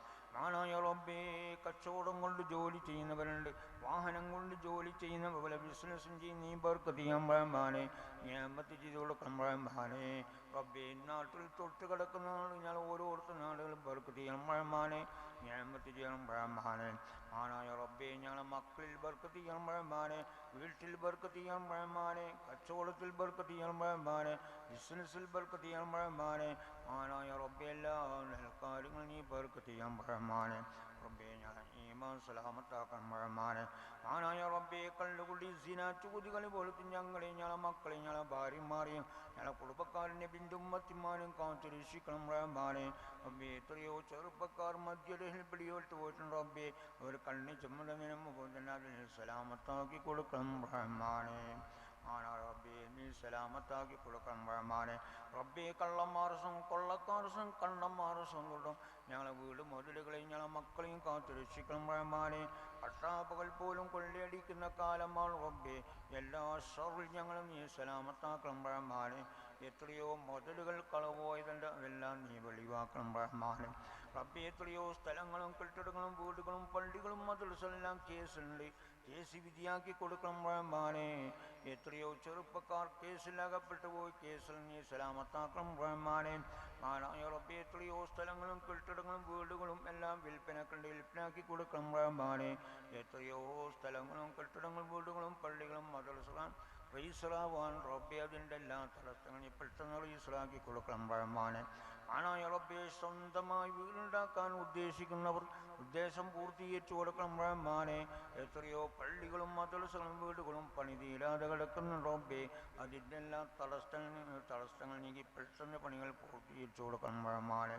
C: ആനായ റബ്ബേ കച്ചവടം കൊണ്ട് ജോലി ചെയ്യുന്നവരുണ്ട്, വാഹനം കൊണ്ട് ജോലി ചെയ്യുന്നവർ പോലെ ബിസിനസ്സും ചെയ്യും നീ ബർക്കത്ത് ചെയ്യാൻ റഹ്മാനെ. നിഅമത്ത് ചെയ്ത് കൊടുക്കണം റഹ്മാനെ. റബ്ബേ നാട്ടിൽ തൊട്ട് കിടക്കുന്ന ഞാൻ ഓരോരുത്തർ നാടുകൾ ബർക്കത്ത് ചെയ്യണം റഹ്മാനെ, നിഅമത്ത് ചെയ്യണം റഹ്മാനെ. ആനായ റബ്ബേ ഞങ്ങളെ മക്കളിൽ ബർക്കത്ത് ചെയ്യണം റഹ്മാനെ, വീട്ടിൽ ബർക്കത്ത് ചെയ്യണം റഹ്മാനെ, കച്ചവടത്തിൽ ബർക്കത്ത് ചെയ്യണം റഹ്മാനെ, ബിസിനസ്സിൽ ബർക്കത്ത് ചെയ്യണം റഹ്മാനെ. ആനായ റബ്ബേ എല്ലാ കാര്യങ്ങളും നീ ബർക്കത്ത് ചെയ്യാൻ റഹ്മാനെ. റബ്ബേ ഞാൻ ഈമാൻ സലാമത്താക്കണം റഹ്മാനെ. ആനായ റബ്ബേ കള്ളുകുടി സിന ചൂതുകളി പോലത്തെ ഞങ്ങളെ ഞങ്ങളെ മക്കളെ ഞങ്ങളെ ഭാര്യമാരെയും ഞങ്ങളെ കുടുംബക്കാരനെ ബിന്ദു ഉമ്മത്തിമാരും കാത്തുരക്ഷിക്കണം റഹ്മാനെ. റബ്ബേ എത്രയോ ചെറുപ്പക്കാർ മദ്യലഹരിൽ പിടിയോട്ട് പോയിട്ടുണ്ട് റബ്ബേ, അവർ കണ്ണി ചുമടുന്നതിന് മുമ്പ് തന്നെ അതിന് സലാമത്താക്കി കൊടുക്കണം റഹ്മാനെ. ആനാ റബ്ബേ നീ സലാമത്താക്കി കൊടുക്കണം റഹ്മാനെ. റബ്ബേ കള്ളന്മാരസം കൊള്ളക്കാരസം കണ്ണന്മാരസം കൊണ്ടും ഞങ്ങളെ വീട് മുതലുകളെയും ഞങ്ങളെ മക്കളെയും കാത്തു രക്ഷിക്കണം റഹ്മാനെ. പട്ടാപ്പകൽ പോലും കൊള്ളയടിക്കുന്ന കാലമാണ് റബ്ബേ, എല്ലാ ഷർറിൽ ഞങ്ങളും നീ സലാമത്താക്കണം റഹ്മാനെ. എത്രയോ മുതലുകൾ കളവുപോയതുണ്ട്, അതെല്ലാം നീ വെളിവാക്കണം റഹ്മാനെ. റബ്ബേ എത്രയോ സ്ഥലങ്ങളും കെട്ടിടങ്ങളും വീടുകളും പള്ളികളും മദ്രസയെല്ലാം കേസുണ്ട്, കേസ് വിധിയാക്കി കൊടുക്കണം റഹ്മാനെ. എത്രയോ ചെറുപ്പക്കാർ കേസിലകപ്പെട്ടു പോയി, കേസിൽ നീ സലാമത്താക്കണം റഹ്മാനെ. മാനായ റബ്ബേ, എത്രയോ സ്ഥലങ്ങളും കെട്ടിടങ്ങളും വീടുകളും എല്ലാം വിൽപ്പനാക്കി കൊടുക്കണം റഹ്മാനെ. എത്രയോ സ്ഥലങ്ങളും കെട്ടിടങ്ങളും വീടുകളും പള്ളികളും മദ്രസകളും റീസറാവാൻ റബ്ബെ, അതിൻ്റെ എല്ലാ തടസ്സങ്ങളും പെട്ടെന്ന് റീസറാക്കി കൊടുക്കണം റഹ്മാനെ. ആനായ റബ്ബെ, സ്വന്തമായി വീടുണ്ടാക്കാൻ ഉദ്ദേശിക്കുന്നവർ ഉദ്ദേശം പൂർത്തീകരിച്ചു കൊടുക്കണം റഹ്മാനെ. എത്രയോ പള്ളികളും മദ്രസകളും വീടുകളും പണി തീരാതെ കിടക്കുന്ന റബ്ബെ, അതിൻ്റെ എല്ലാ തടസ്സങ്ങൾ നീക്കി പെട്ടെന്ന് പണികൾ പൂർത്തീകരിച്ചു കൊടുക്കണം റഹ്മാനെ.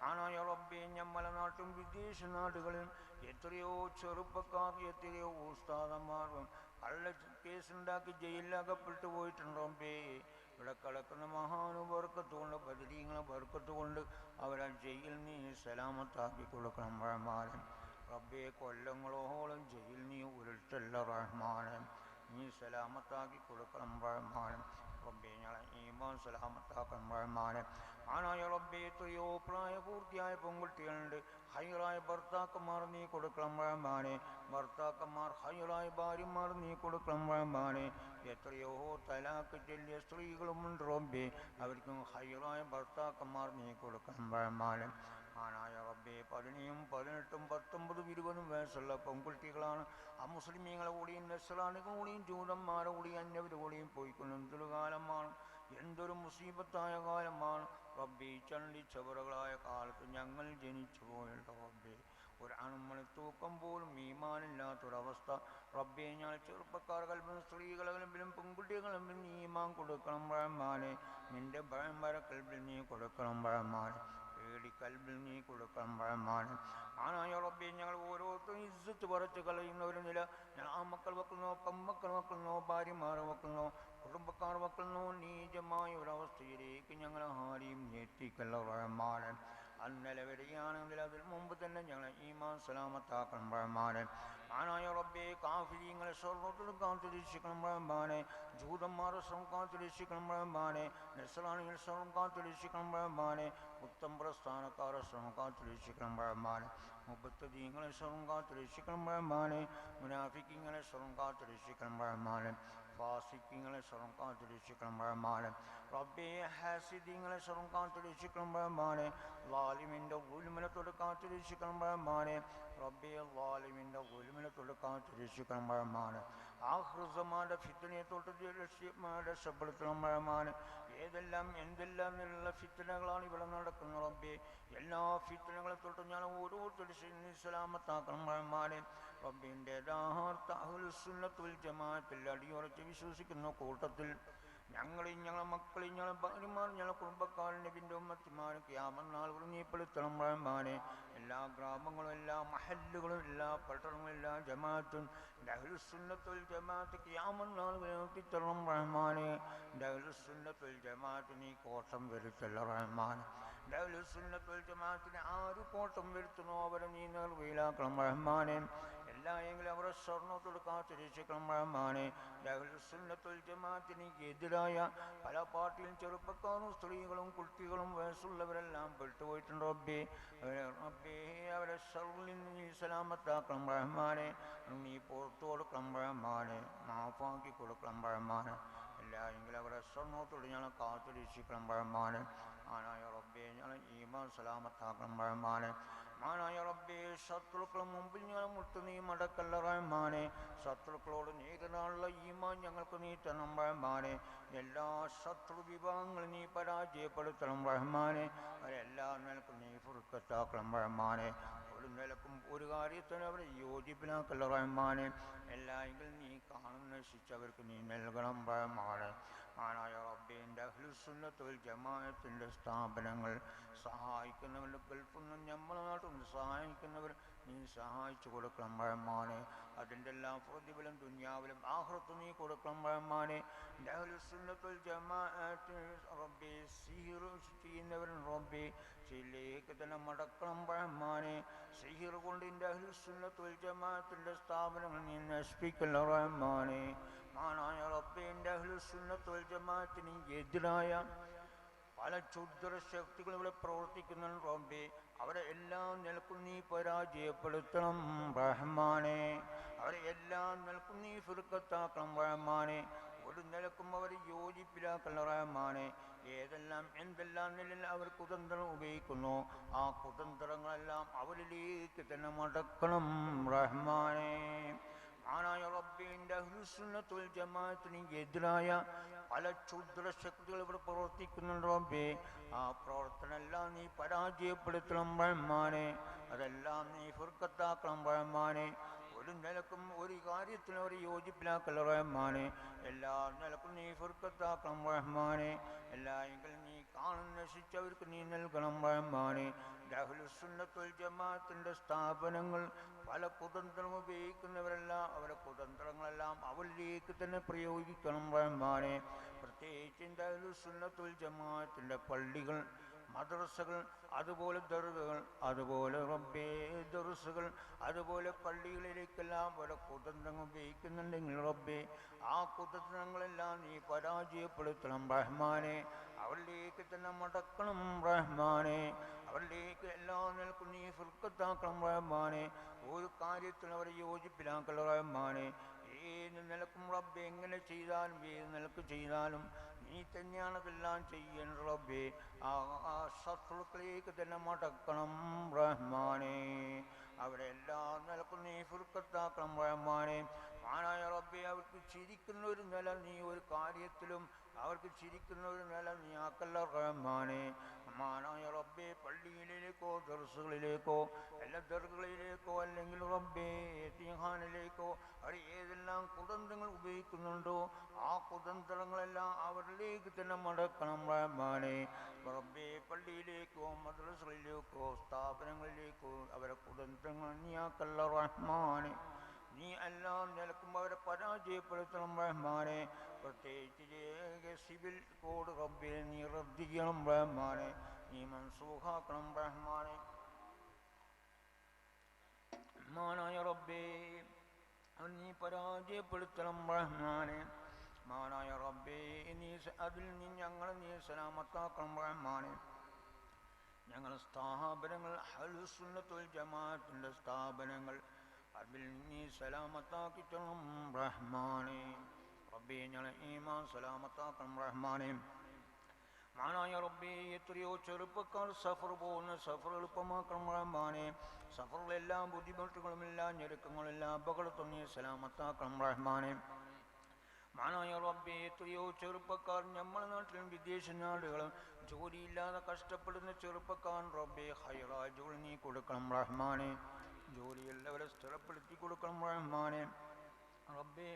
C: ആനായ റബ്ബെ, ഞമ്മല നാട്ടും വിദേശ നാടുകളിൽ എത്രയോ ചെറുപ്പക്കാർ, എത്രയോ ഉസ്താദന്മാരും കള്ള കേസുണ്ടാക്കി ജയിലിലകപ്പെട്ടു പോയിട്ടുണ്ട് റബ്ബേ. ഇവിടെ കിടക്കുന്ന മഹാനുബർക്കത്ത് കൊണ്ട്, ബദരീങ്ങളെ ബർക്കത്ത് കൊണ്ട് അവരെ ജയിൽ നീ സലാമത്താക്കി കൊടുക്കണം റഹ്മാനെ. റബ്ബേ, കൊല്ലങ്ങളോളം ജയിൽ നീ ഉരുട്ടല്ല റഹ്മാനെ, നീ സലാമത്താക്കി കൊടുക്കണം റഹ്മാനെ. റബ്ബേ, ഞങ്ങളെ ഈമാൻ സലാമത്താക്കണം റഹ്മാനെ. ആനായ റബ്ബേ, എത്രയോ പ്രായപൂർത്തിയായ പെൺകുട്ടികളുണ്ട്, ഹൈറായ ഭർത്താക്കന്മാർ നീ കൊടുക്കണം റഹ്മാനെ. ഭർത്താക്കന്മാർ ഹൈറായ ഭാര്യമാർ നീ കൊടുക്കണം റഹ്മാനെ. എത്രയോ തലാക്ക് ചൊല്ലിയ സ്ത്രീകളുമുണ്ട് റബ്ബേ, അവർക്കും ഹൈറായ ഭർത്താക്കന്മാർ നീ കൊടുക്കണം റഹ്മാനെ. ആനായ റബ്ബേ, 17, 18, 19, 20 വയസ്സുള്ള പെൺകുട്ടികളാണ് അമുസ്ലിമീങ്ങളെ കൂടിയും നസ്രാണികളുടെ കൂടിയും ജൂതന്മാരുടെ കൂടിയും അന്യവരുടെ കൂടിയും പോയിക്കൊണ്ട് എന്തൊരു കാലമാണ്, എന്തൊരു മുസീബത്തായ കാലമാണ് റബ്ബേ. ചണ്ടി ചവറുകളായ കാലത്ത് ഞങ്ങൾ ജനിച്ചു പോയുള്ള റബ്ബേ, ഒരാണുമണി തൂക്കം പോലും ഈമാനില്ലാത്തൊരവസ്ഥ റബ്ബേ. ഞാൻ ചെറുപ്പക്കാർ കൽബിലും സ്ത്രീകളെ കൽബിലും പെൺകുട്ടികളുടെ കൽബിലും നീ ഈമാൻ കൊടുക്കണം റഹ്മാനെ. നിന്റെ ഭയംവര കൽബിൽ നീ കൊടുക്കണം റഹ്മാനെ. പേടി കൽബിൽ നീ കൊടുക്കണം റഹ്മാനെ. ആനായ റബ്ബേ, ഞങ്ങൾ ഓരോരുത്തരും ഇസ്സത്ത് പറിച്ച് കളയുന്ന ഒരു നില, ഞാൻ ആ മക്കൾ വെക്കുന്നോ, പെമ്മക്കൾ വെക്കുന്നോ, ഭാര്യമാർ വെക്കുന്നോ, കുടുംബക്കാർ വെക്കുന്നോ, നീചമായ ഒരവസ്ഥയിലേക്ക് ഞങ്ങൾ ആരെയും എത്തിക്കല്ല റഹ്മാനെ. അന്നലെ വരികയാണെങ്കിൽ അതിന് മുമ്പ് തന്നെ ഞങ്ങളെ ഈമാൻ സലാമത്താക്കണം റഹ്മാനെ. ആനായ റബ്ബേ, കാഫിരീങ്ങളെ സ്വർണ്ണത്തിൽ കാത്തുരക്ഷിക്കണം റഹ്മാനെ. ജൂതന്മാരെ സ്വർണ്ണം കാത്തുരക്ഷിക്കണം റഹ്മാനെ. നസ്രാണികളെ സ്വർണ്ണം കാത്തുരക്ഷിക്കണം റഹ്മാനെ. ഉത്തം പ്രസ്ഥാനക്കാരെ സ്വർണ്ണം കാത്തുരക്ഷിക്കണം റഹ്മാനെ. മുബത്തദീങ്ങളെ സ്വർണ്ണം കാത്തുരക്ഷിക്കണം റഹ്മാനെ. മുനാഫിക്കീങ്ങളെ സ്വർണ്ണം കാത്തുരക്ഷിക്കണം റഹ്മാനെ. ഫാസിഖീങ്ങളെ സ്വർണ്ണം കാത്തുരക്ഷിക്കണം റഹ്മാനെ. റബ്ബേ, ഹാസിദീങ്ങളെ സ്വർണ്ണം കാത്തുരക്ഷിക്കണം റഹ്മാനെ. ളാലിമിൻ്റെ ഉൽമിനത്തോട് കാത്തുരക്ഷിക്കണം റഹ്മാനെ. റബ്ബേ, ളാലിമിൻ്റെ ഉൽമിനത്തോട് കാത്തുരക്ഷിക്കണം റഹ്മാനെ. ആഖിറുസമാന്റെ ഫിത്നയെ തൊട്ട് രക്ഷപ്പെടുത്തണം റഹ്മാനെ. ഏതെല്ലാം എന്തെല്ലാം നിന്നുള്ള ഫിത്നകളാണ് ഇവിടെ നടക്കുന്നത് റബ്ബേ, എല്ലാ ഫിത്നകളെ തൊട്ടും ഞാൻ ഓരോരുത്തരും സലാമത്താക്കണം റഹ്മാനെ. റബ്ബിൻ്റെ യഥാർത്ഥ അഹ്ലുസുന്നത്തുൽ ജമാഅത്തിൽ അടിയുറച്ച് വിശ്വസിക്കുന്ന കൂട്ടത്തിൽ ഞങ്ങളെയും ഞങ്ങളെ മക്കളെയും ഞങ്ങളെ ഭാര്യമാർ ഞങ്ങളെ കുടുംബക്കാരും നബിൻ്റെ ഉമ്മത്തിമാരും ഖിയാമത്ത് നാൾ നീപ്പെടുത്തണം റഹ്മാനെ. എല്ലാ ഗ്രാമങ്ങളും എല്ലാ മഹല്ലുകളും എല്ലാ പട്ടണങ്ങളും എല്ലാ ജമാഅത്തും അഹ്ലുസുന്നത്തുൽ ജമാഅത്ത് ഖിയാമത്ത് നാൾ നിലനിർത്തിത്തരണം റഹ്മാനെ. അഹ്ലുസുന്നത്തുൽ ജമാഅത്ത് നീ കോട്ടം വരുത്തല്ല റഹ്മാനെ. അഹ്ലുസുന്നത്തുൽ ജമാഅത്തിന് ആര് കോട്ടം വരുത്തുന്നോ അവരെ നീ നിർവീലാക്കണം റഹ്മാനെ. എല്ലായെങ്കിലും അവരെ സ്വർണ്ണത്തോട് കാത്തുരക്ഷിക്കണം റഹ്മാനെ. അഹ്ലുസുന്നത്തുൽ ജമാഅത്തിന് എതിരായ പല പാർട്ടിയിലും ചെറുപ്പക്കാരും സ്ത്രീകളും കുട്ടികളും വയസ്സുള്ളവരെല്ലാം പെട്ടുപോയിട്ടുണ്ട് റബ്ബേ. റബ്ബേ, അവരെ ശർറിൽ നിന്ന് നീ സലാമത്താക്കണം റഹ്മാനെ. നീ പുറത്തു കൊടുക്കണം റഹ്മാനെ, മാഫാക്കി കൊടുക്കണം റഹ്മാനെ. എല്ലായെങ്കിലും അവരെ സ്വർണ്ണത്തോട് ഞങ്ങൾ കാത്തുരക്ഷിക്കണം റഹ്മാനെ. ആനായ റബ്ബേ, ഞങ്ങൾ ഈമാൻ സലാമത്താക്കണം റഹ്മാനെ. മാനായ റബ്ബേ, ശത്രുക്കളെ മുമ്പിൽ ഞങ്ങൾ മുട്ടു നീ മടക്കല്ല റഹ്മാനെ. ശത്രുക്കളോട് നേരിടാനുള്ള ഈമാൻ ഞങ്ങൾക്ക് നീ തരണം റഹ്മാനെ. എല്ലാ ശത്രു വിഭാഗങ്ങളും നീ പരാജയപ്പെടുത്തണം റഹ്മാനെ. അവരെല്ലാ നിലക്കും നീ ഫുർക്കത്താക്കണം റഹ്മാനെ. ഒരു നിലക്കും ഒരു കാര്യത്തിനും അവരെ യോജിപ്പിനാക്കല്ല റഹ്മാനെ. എല്ലായെങ്കിലും നീ കാണും നശിച്ചവർക്ക് നീ നൽകണം റഹ്മാനെ. ആനായ റബ്ബിൻ്റെ അഹ്ലുസുന്നത്തുൽ ജമാഅത്തിൻ്റെ സ്ഥാപനങ്ങൾ സഹായിക്കുന്നവരുടെ ഗൾഫിൽ നിന്നും നമ്മുടെ നാട്ടിൽ നിന്ന് സഹായിക്കുന്നവർ നീ സഹായിച്ചു കൊടുക്കണം റഹ്മാനെ. അതിൻ്റെ എല്ലാം പ്രതിഫലം ദുനിയാവിലും ആഖിറത്തും നീ കൊടുക്കണം റഹ്മാനെ. അഹ്ലുസുന്നത്തുൽ ജമാഅത്ത് റബ്ബി സിഹിർ ചെയ്യുന്നവരും റബ്ബി ശരിയിലേക്ക് തന്നെ മടക്കണം റഹ്മാനെ. സിഹിർ കൊണ്ട് അഹ്ലുസുന്നത്തുൽ ജമാഅത്തിൻ്റെ സ്ഥാപനങ്ങൾ നീ നശിപ്പിക്കല്ല റഹ്മാനെ. മാനായ റബ്ബിൻ്റെ അഹ്ലുസുന്നത്തുൽ ജമാഅത്തിന് എതിരായ പല ക്ഷുദ്ര ശക്തികൾ ഇവിടെ പ്രവർത്തിക്കുന്നുണ്ട് റബ്ബേ. അവരെ എല്ലാം നിലക്കും നീ പരാജയപ്പെടുത്തണം റഹ്മാനെ. അവരെ എല്ലാം നിലക്കും നീ ഫിർക്കത്താക്കണം റഹ്മാനെ. ഒരു നിലക്കും അവർ യോജിപ്പിലാക്കല്ല റഹ്മാനെ. ഏതെല്ലാം എന്തെല്ലാം നിലയിൽ അവർ കുതന്ത്രം ഉപയോഗിക്കുന്നു, ആ കുതന്ത്രങ്ങളെല്ലാം അവരിലേക്ക് തന്നെ മടക്കണം റഹ്മാനെ. ആനായ റബ്ബിൻ്റെ അഹ്ലുസുന്നത്തുൽ ജമാഅത്തിന് എതിരായ പല ക്ഷുദ്രശക്തികൾ ഇവിടെ പ്രവർത്തിക്കുന്നുണ്ട് റബ്ബേ. ആ പ്രവർത്തനമെല്ലാം നീ പരാജയപ്പെടുത്തണം റഹ്മാനെ. അതെല്ലാം നീ ഫിർക്കത്താക്കണം റഹ്മാനെ. ഒരു നിലക്കും ഒരു കാര്യത്തിനും അവർ യോജിപ്പിലാക്കല്ല റഹ്മാനെ. എല്ലാ നിലക്കും നീ ഫിർക്കത്താക്കണം റഹ്മാനെ. എല്ലായെങ്കിലും നീ നശിച്ചവർക്ക് നീ നൽകണം റഹ്മാനെ. അഹ്ലുസുന്നത്തുൽ ജമാഅത്തിൻ്റെ സ്ഥാപനങ്ങൾ പല കുതന്ത്രം ഉപയോഗിക്കുന്നവരെല്ലാം അവരുടെ കുതന്ത്രങ്ങളെല്ലാം അവരിലേക്ക് തന്നെ പ്രയോഗിക്കണം റഹ്മാനെ. പ്രത്യേകിച്ച് അഹ്ലുസുന്നത്തുൽ ജമാഅത്തിൻ്റെ പള്ളികൾ, മദ്രസകൾ, അതുപോലെ ദർഗകൾ, അതുപോലെ റബ്ബേ ദർസുകൾ, അതുപോലെ പള്ളികളിലേക്കെല്ലാം അവരുടെ കുതന്ത്രങ്ങൾ ഉപയോഗിക്കുന്നുണ്ടെങ്കിൽ റബ്ബേ ആ കുതന്ത്രങ്ങളെല്ലാം നീ പരാജയപ്പെടുത്തണം റഹ്മാനെ. അവരിലേക്ക് തന്നെ മടക്കണം റഹ്മാനെ. അവരിലേക്ക് എല്ലാ നിലക്കും നീ ഫിർക്കത്താക്കണം റഹ്മാനെ. ഒരു കാര്യത്തിൽ അവരെ യോജിപ്പിലാക്കൽ റഹ്മാനെ. ഏത് നിലക്കും റബ്ബെ എങ്ങനെ ചെയ്താലും ഏത് നിലക്ക് ചെയ്താലും നീ തന്നെയാണ് അതെല്ലാം ചെയ്യേണ്ട റബ്ബെ. ആ ശത്രുക്കളിലേക്ക് തന്നെ മടക്കണം റഹ്മാനെ. അവരെ എല്ലാ നിലക്കും നീ ഫിർക്കത്താക്കണം റഹ്മാനെ. മാനായ റബ്ബെ അവർക്ക് ചിരിക്കുന്ന ഒരു നില നീ ഒരു കാര്യത്തിലും അവർക്ക് ചിരിക്കുന്ന ഒരു നില നീ ആക്കല്ല റഹ്മാനെ. മാനായ റബ്ബെ പള്ളിയിലേക്കോ ദർസുകളിലേക്കോ എല്ലാ ദർഗകളിലേക്കോ അല്ലെങ്കിൽ റബ്ബെ യതീംഖാനിലേക്കോ അവർ ഏതെല്ലാം കുതന്ത്രങ്ങൾ ഉപയോഗിക്കുന്നുണ്ടോ ആ കുതന്ത്രങ്ങളെല്ലാം അവരിലേക്ക് തന്നെ മടക്കണം റഹ്മാനെ. റബ്ബെ പള്ളിയിലേക്കോ മദ്രസകളിലേക്കോ സ്ഥാപനങ്ങളിലേക്കോ അവരെ കുതന്ത്രങ്ങൾ നീ ആക്കല്ല റഹ്മാനെ. നീ എല്ലാം നിലക്കും അവരെ പരാജയപ്പെടുത്തണം റഹ്മാനെ. പ്രത്യേകിച്ച് സിവിൽ കോഡ് റബ്ബെ നീ റദ്ദ് ചെയ്യണം റഹ്മാനെ. നീ മൻസൂഖാക്കണം റഹ്മാനെ. മാനായ റബ്ബെ നീ പരാജയപ്പെടുത്തണം റഹ്മാനെ. മാനായ റബ്ബെ നീ അതിൽ നീ ഞങ്ങളെ നീ സലാമത്താക്കണം റഹ്മാനെ. ഞങ്ങളുടെ സ്ഥാപനങ്ങൾ അഹ്ലുസുന്നത്തുൽ ജമാഅത്തിൻ്റെ സ്ഥാപനങ്ങൾ അതിൽ നീ സലാമത്താക്കിത്തണം റഹ്മാനെ. റബ്ബേ ഞങ്ങളെ ഈമാൻ സലാമത്താക്കണം റഹ്മാനെ. മാനായ റബ്ബേ എത്രയോ ചെറുപ്പക്കാർ സഫർ പോകുന്ന സഫർ എളുപ്പമാക്കണം റഹ്മാനെ. സഫറിലെല്ലാം ബുദ്ധിമുട്ടുകളുമെല്ലാം ഞെരുക്കങ്ങളെല്ലാം അപകടത്തും നീ സലാമത്താക്കണം റഹ്മാനെ. മാനായ റബ്ബേ എത്രയോ ചെറുപ്പക്കാർ നമ്മുടെ നാട്ടിലും വിദേശ നാടുകളും ജോലിയില്ലാതെ കഷ്ടപ്പെടുന്ന ചെറുപ്പക്കാർ റബ്ബേ ഹൈറായ ജോലി നീ കൊടുക്കണം റഹ്മാനെ. ജോലിയുള്ളവരെ സ്ഥിരപ്പെടുത്തി കൊടുക്കണം റഹ്മാനെ. റബ്ബേ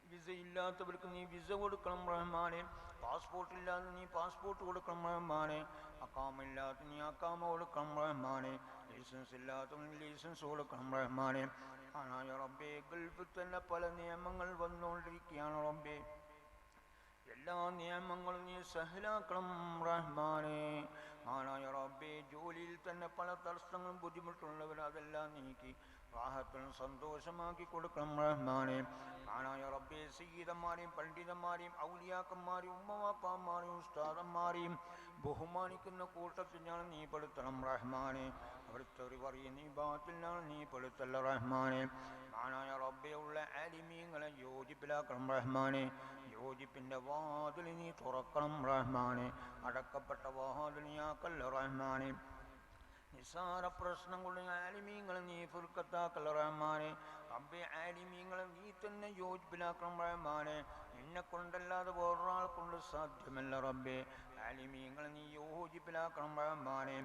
C: വിസ ഇല്ലാത്തവർക്ക് നീ വിസ കൊടുക്കണം റഹ്മാനെ. പാസ്പോർട്ട് ഇല്ലാതെ നീ പാസ്പോർട്ട് കൊടുക്കണം റഹ്മാനെ. അക്കാമില്ലാത്ത നീ അക്കാമ കൊടുക്കണം റഹ്മാനെ. ലൈസൻസ് ഇല്ലാത്തവന് ലൈസൻസ് കൊടുക്കണം റഹ്മാനെ. ആനായ റബ്ബേ ഗൾഫിൽ തന്നെ പല നിയമങ്ങൾ വന്നുകൊണ്ടിരിക്കുകയാണ് റബ്ബേ. എല്ലാ നിയമങ്ങളും നീ സഹലാക്കണം റഹ്മാനെ. ആനായ റബ്ബേ ജോലിയിൽ തന്നെ പല തടസ്സങ്ങളും ബുദ്ധിമുട്ടുള്ളവർ അതെല്ലാം നീക്കി റാഹത്തും സന്തോഷമാക്കി കൊടുക്കണം റഹ്മാനെ. ആനായ റബ്ബേ സയ്യിദന്മാരെയും പണ്ഡിതന്മാരെയും ഔലിയാക്കന്മാരെയും ഉമ്മവാപ്പാന്മാരെയും ഉസ്താദന്മാരെയും ബഹുമാനിക്കുന്ന കൂട്ടത്തിൽ ഞാൻ നീ പെടുത്തണം റഹ്മാനെ. അവിടുത്തെ ഒരു പറയും നീ ബാത്തിലാണ് നീ പെടുത്തല്ല റഹ്മാനെ. ആനായ റബ്ബേ ഉള്ള ആലിമീങ്ങളെ യോജിപ്പിലാക്കണം റഹ്മാനെ. യോജിപ്പിൻ്റെ വാതിൽ നീ തുറക്കണം റഹ്മാനെ. അടക്കപ്പെട്ട വാതിൽ നീ ആക്കല്ല റഹ്മാനെ. നിസ്സാര പ്രശ്നം കൊണ്ട് ആലിമീങ്ങളെ നീ ഫിർക്കത്താക്കല്ല റഹ്മാനെ. റബ്ബേ ആലിമീങ്ങളെ നീ തന്നെ യോജിപ്പിലാക്കണം റഹ്മാനെ. നിന്നെ കൊണ്ടല്ലാതെ വേറൊരാൾ കൊണ്ട് സാധ്യമല്ല റബ്ബേ. ആലിമീങ്ങളെ നീ യോജിപ്പിലാക്കണം റഹ്മാനെ.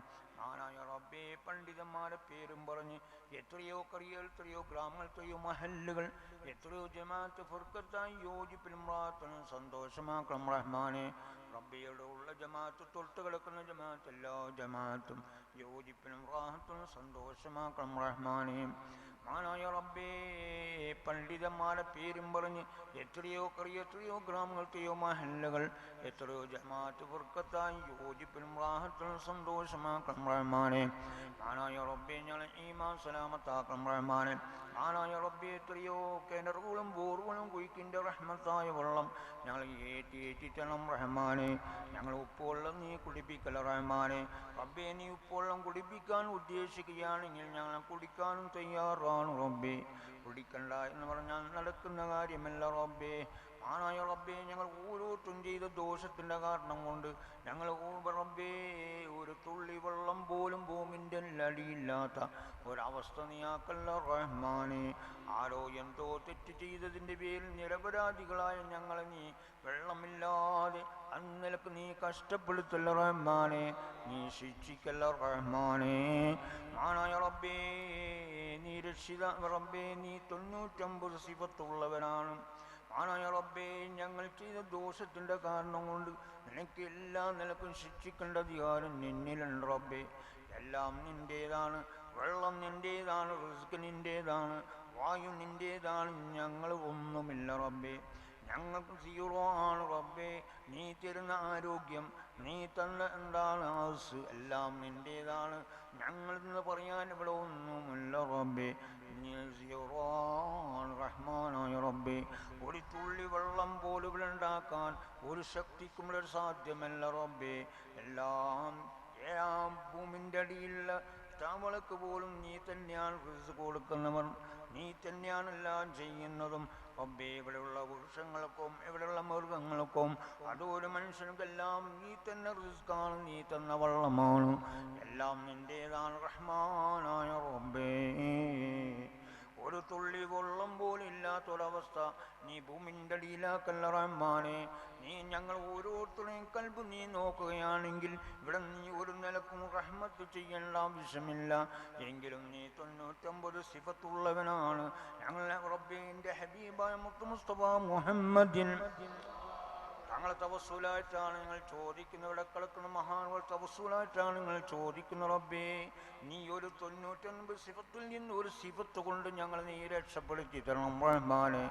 C: ആനായ റബ്ബേ പണ്ഡിതന്മാരെ പേരും പറഞ്ഞ് എത്രയോ കറികൾ എത്രയോ ഗ്രാമങ്ങൾ എത്രയോ മഹല്ലുകൾ എത്രയോ ജമാഅത്ത് ഫിർക്കത്തായി യോജിപ്പിലും റാഹത്തും സന്തോഷമാക്കണം റഹ്മാനെ. റബ്ബിയുടെ ഉള്ള ജമാഅത്ത് തൊട്ട് കിടക്കുന്ന ജമാഅത്ത് എല്ലാ ജമാഅത്തും യോജിപ്പിനും റാഹത്തും സന്തോഷമാക്കണം റഹ്മാനെ. മാനായ റബ്ബേ പണ്ഡിതന്മാരെ പേരും പറഞ്ഞ് എത്രയോ കറിയോ എത്രയോ ഗ്രാമങ്ങൾ എത്രയോ മഹല്ലുകൾ എത്രയോ ജമാഅത്ത് ഫിർക്കത്തായി യോജിപ്പിനും റാഹത്തും സന്തോഷമാക്കണം റഹ്മാനെ. മാനായ റബ്ബേ ഞങ്ങളെ ഈമാൻ സലാമത്താക്കണം റഹ്മാനെ. ആനായ റബ്ബേ എത്രയോ കിണറുകളും ബോറുകളും കുയിക്കിൻ്റെ റഹ്മത്തായ വെള്ളം ഞങ്ങൾ ഏറ്റിത്തണം റഹ്മാനെ. ഞങ്ങൾ ഉപ്പുവെള്ളം നീ കുടിപ്പിക്കല റഹ്മാനെ. റബ്ബേ നീ ഉപ്പുവെള്ളം കുടിപ്പിക്കാൻ ഉദ്ദേശിക്കുകയാണെങ്കിൽ ഞങ്ങൾ കുടിക്കാനും തയ്യാറാണ് റബ്ബേ. കുടിക്കണ്ട എന്ന് പറഞ്ഞാൽ നടക്കുന്ന കാര്യമല്ല റബ്ബേ. ആനായ റബ്ബേ ഞങ്ങൾ ഓരോരുത്തരും ചെയ്ത ദോഷത്തിൻ്റെ കാരണം കൊണ്ട് ഞങ്ങൾ റബ്ബേ ഒരു തുള്ളി വെള്ളം പോലും ഭൂമിൻ്റെ അടിയില്ലാത്ത ഒരവസ്ഥ നീയാക്കല്ല റഹ്മാനെ. ആരോ എന്തോ തെറ്റ് ചെയ്തതിൻ്റെ പേരിൽ നിരപരാധികളായ ഞങ്ങളെ നീ വെള്ളമില്ലാതെ അന്നലക്ക് നീ കഷ്ടപ്പെടുത്തല്ല റഹ്മാനെ. നീ ശിക്ഷിക്കല്ല റഹ്മാനെ. ആനായ റബ്ബേ നീ രക്ഷിത റബ്ബേ നീ 99 സിഫത്തുള്ളവനാണ്. ആനായ റബ്ബേ ഞങ്ങൾ ചെയ്ത ദോഷത്തിൻ്റെ കാരണം കൊണ്ട് നിനക്ക് എല്ലാ നിലക്കും ശിക്ഷിക്കേണ്ട അധികാരം നിന്നിലുണ്ട് റബ്ബേ. എല്ലാം നിൻ്റേതാണ്. വെള്ളം നിൻ്റേതാണ്, റിസ്ക് നിൻ്റേതാണ്, വായു നിൻ്റേതാണ്. ഞങ്ങൾ ഒന്നുമില്ല റബ്ബേ. ഞങ്ങൾക്ക് 0 ആണ് റബ്ബേ. നീ തരുന്ന ആരോഗ്യം, നീ തന്ന എന്താണ് ആയുസ്, എല്ലാം നിൻ്റേതാണ്. ഞങ്ങളെന്ന് പറയാൻ ഇവിടെ ഒന്നുമില്ല റബ്ബേ. നീ 0 ആണ് റഹ്മാനായ റബ്ബേ. ഒരു തുള്ളി വെള്ളം പോലും ഇവിടെ ഉണ്ടാക്കാൻ ഒരു ശക്തിക്കും ഇവിടെ സാധ്യമല്ല റബ്ബേ. എല്ലാം ഭൂമിൻ്റെ അടിയിലുള്ള താവളക്ക് പോലും നീ തന്നെയാണ് റിസ്ക് കൊടുക്കുന്നവൻ. നീ തന്നെയാണ് എല്ലാം ചെയ്യുന്നതും റബ്ബേ. ഇവിടെയുള്ള വൃക്ഷങ്ങൾക്കും ഇവിടെയുള്ള മൃഗങ്ങൾക്കും അതൊരു മനുഷ്യർക്കെല്ലാം നീ തന്നെ റിസ്ക്കാണ്, നീ തന്ന വെള്ളമാണ്. എല്ലാം നിൻ്റേതാണ് റഹ്മാനായ റബ്ബേ. ഒരു തുള്ളി വെള്ളം പോലും ഇല്ലാത്തൊരവസ്ഥ നീ ഭൂമിൻ്റെ അടിയിലാക്കല്ല റഹ്മാനെ. നീ ഞങ്ങൾ ഓരോരുത്തരുടെയും കൽബ് നീ നോക്കുകയാണെങ്കിൽ ഇവിടെ നീ ഒരു നിലക്കും റഹ്മത്ത് ചെയ്യേണ്ട ആവശ്യമില്ല. എങ്കിലും നീ 99 സിഫത്തുള്ളവനാണ്. ഞങ്ങൾ റബ്ബിൻ്റെ ഹബീബായ മുത്ത് മുസ്തഫ മുഹമ്മദിൻ തങ്ങളെ തവസ്സുലായിട്ടാണ് നിങ്ങൾ ചോദിക്കുന്നത്. ഇവിടെ കിടക്കുന്ന മഹാനുകൾ തവസ്സുലായിട്ടാണ് നിങ്ങൾ ചോദിക്കുന്നത് റബ്ബേ. നീ ഒരു 99 സിഫത്തിൽ നിന്ന് ഒരു സിഫത്ത് കൊണ്ട് ഞങ്ങൾ നീ രക്ഷപ്പെടുത്തി തരണം റഹ്മാനെ.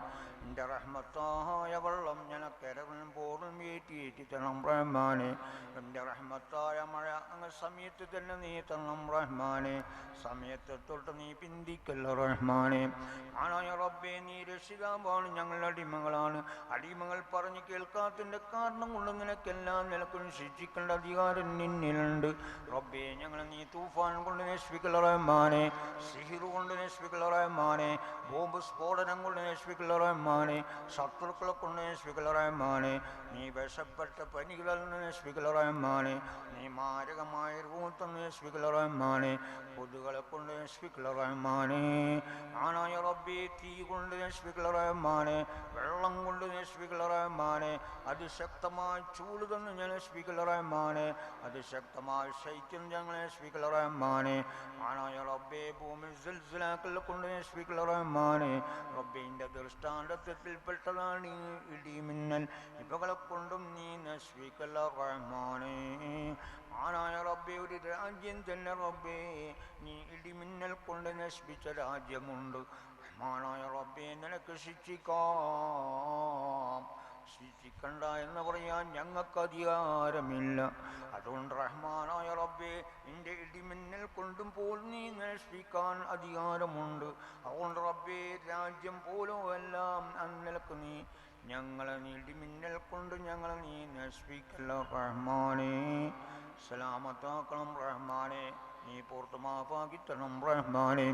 C: എൻ്റെ റഹ്മത്തായ വെള്ളം ഞനക്കരകളും പോറും ഏറ്റി തരണം റഹ്മാനെ. എൻ്റെ റഹ്മത്തായ മഴ അങ്ങ് സമയത്ത് തന്നെ നീ തരണം റഹ്മാനെ. സമയത്തെ തൊട്ട് നീ പിന്തിക്കല്ല റഹ്മാനെ. ആനായ റബ്ബേ നീ രക്ഷിതാവാണ്, ഞങ്ങൾ അടിമകളാണ്. അടിമകൾ പറഞ്ഞ് കേൾക്കാത്ത കാരണം കൊണ്ട് നിനക്കെല്ലാം നിലക്കും ശിക്ഷിക്കേണ്ട അധികാരം നിന്നിലുണ്ട് റബ്ബേ. ഞങ്ങൾ നീ തൂഫാൻ കൊണ്ട് നശിപ്പിക്കൽ റഹ്മാനെ, സിഹിർ കൊണ്ട് നശിപ്പിക്കൽ റഹ്മാനെ, ബോംബ് സ്ഫോടനം കൊണ്ട് നശിപ്പിക്കൽ റഹ്മാനെ, ശത്രുക്കളെ കൊണ്ട് നശിപ്പിക്കൽ റഹ്മാനെ, നീ വിഷപ്പെട്ട പനികളിൽ നിന്ന് നശിപ്പിക്കൽ റഹ്മാനെ, നീ മാരകമായ രൂപത്തിൽ നശിപ്പിക്കൽ റഹ്മാനെ, കൊതുകളെ കൊണ്ട് നശിപ്പിക്കൽ റഹ്മാനെ. ആനായ റബ്ബേ തീ കൊണ്ട് നശിപ്പിക്കൽ റഹ്മാനെ, വെള്ളം കൊണ്ട് നശിപ്പിക്കൽ റഹ്മാനെ, അതിശക്തമായ ചൂട് തന്നെ ഞാൻ നശിപ്പിക്കൽ റഹ്മാനെ, അതിശക്തമായ ശൈത്യം ഞങ്ങളെ നശിപ്പിക്കൽ റഹ്മാനെ. ആനായ റബ്ബേ ഭൂമി സിൽസിലാക്കളെ കൊണ്ട് നശിപ്പിക്കൽ റഹ്മാനെ. റബ്ബിൻ്റെ ദൃഷ്ടാന്തത്തിൽപ്പെട്ടതാണ് ഇടിമിന്നൽ, ഇവകളെ കൊണ്ടും നീ നശിപ്പിക്കൽ റഹ്മാനെ. ആനായ റബ്ബേ ഒരു രാജ്യം തന്നെ റബ്ബേ നീ ഇടിമിന്നൽ കൊണ്ട് നശിപ്പിച്ച രാജ്യമുണ്ട്. റഹ്മാനായ റബ്ബേ നിനക്ക് ശിക്ഷിക്കണ്ട എന്ന് പറയാൻ ഞങ്ങൾക്ക് അധികാരമില്ല. അതുകൊണ്ട് റഹ്മാനായ റബ്ബേ നിന്റെ ഇടിമിന്നൽ കൊണ്ടും പോലും നീ നശിപ്പിക്കാൻ അധികാരമുണ്ട്. അതുകൊണ്ട് റബ്ബേ രാജ്യം പോലും എല്ലാം അന്നലക്ക് നീ ഞങ്ങളെ നീ ഇടിമിന്നൽ കൊണ്ട് ഞങ്ങളെ നീ നശിപ്പിക്കല്ല റഹ്മാനെ. സലാമത്താക്കണം റഹ്മാനെ. നീ പുറത്ത് മാഫാക്കി തരണം റഹ്മാനെ.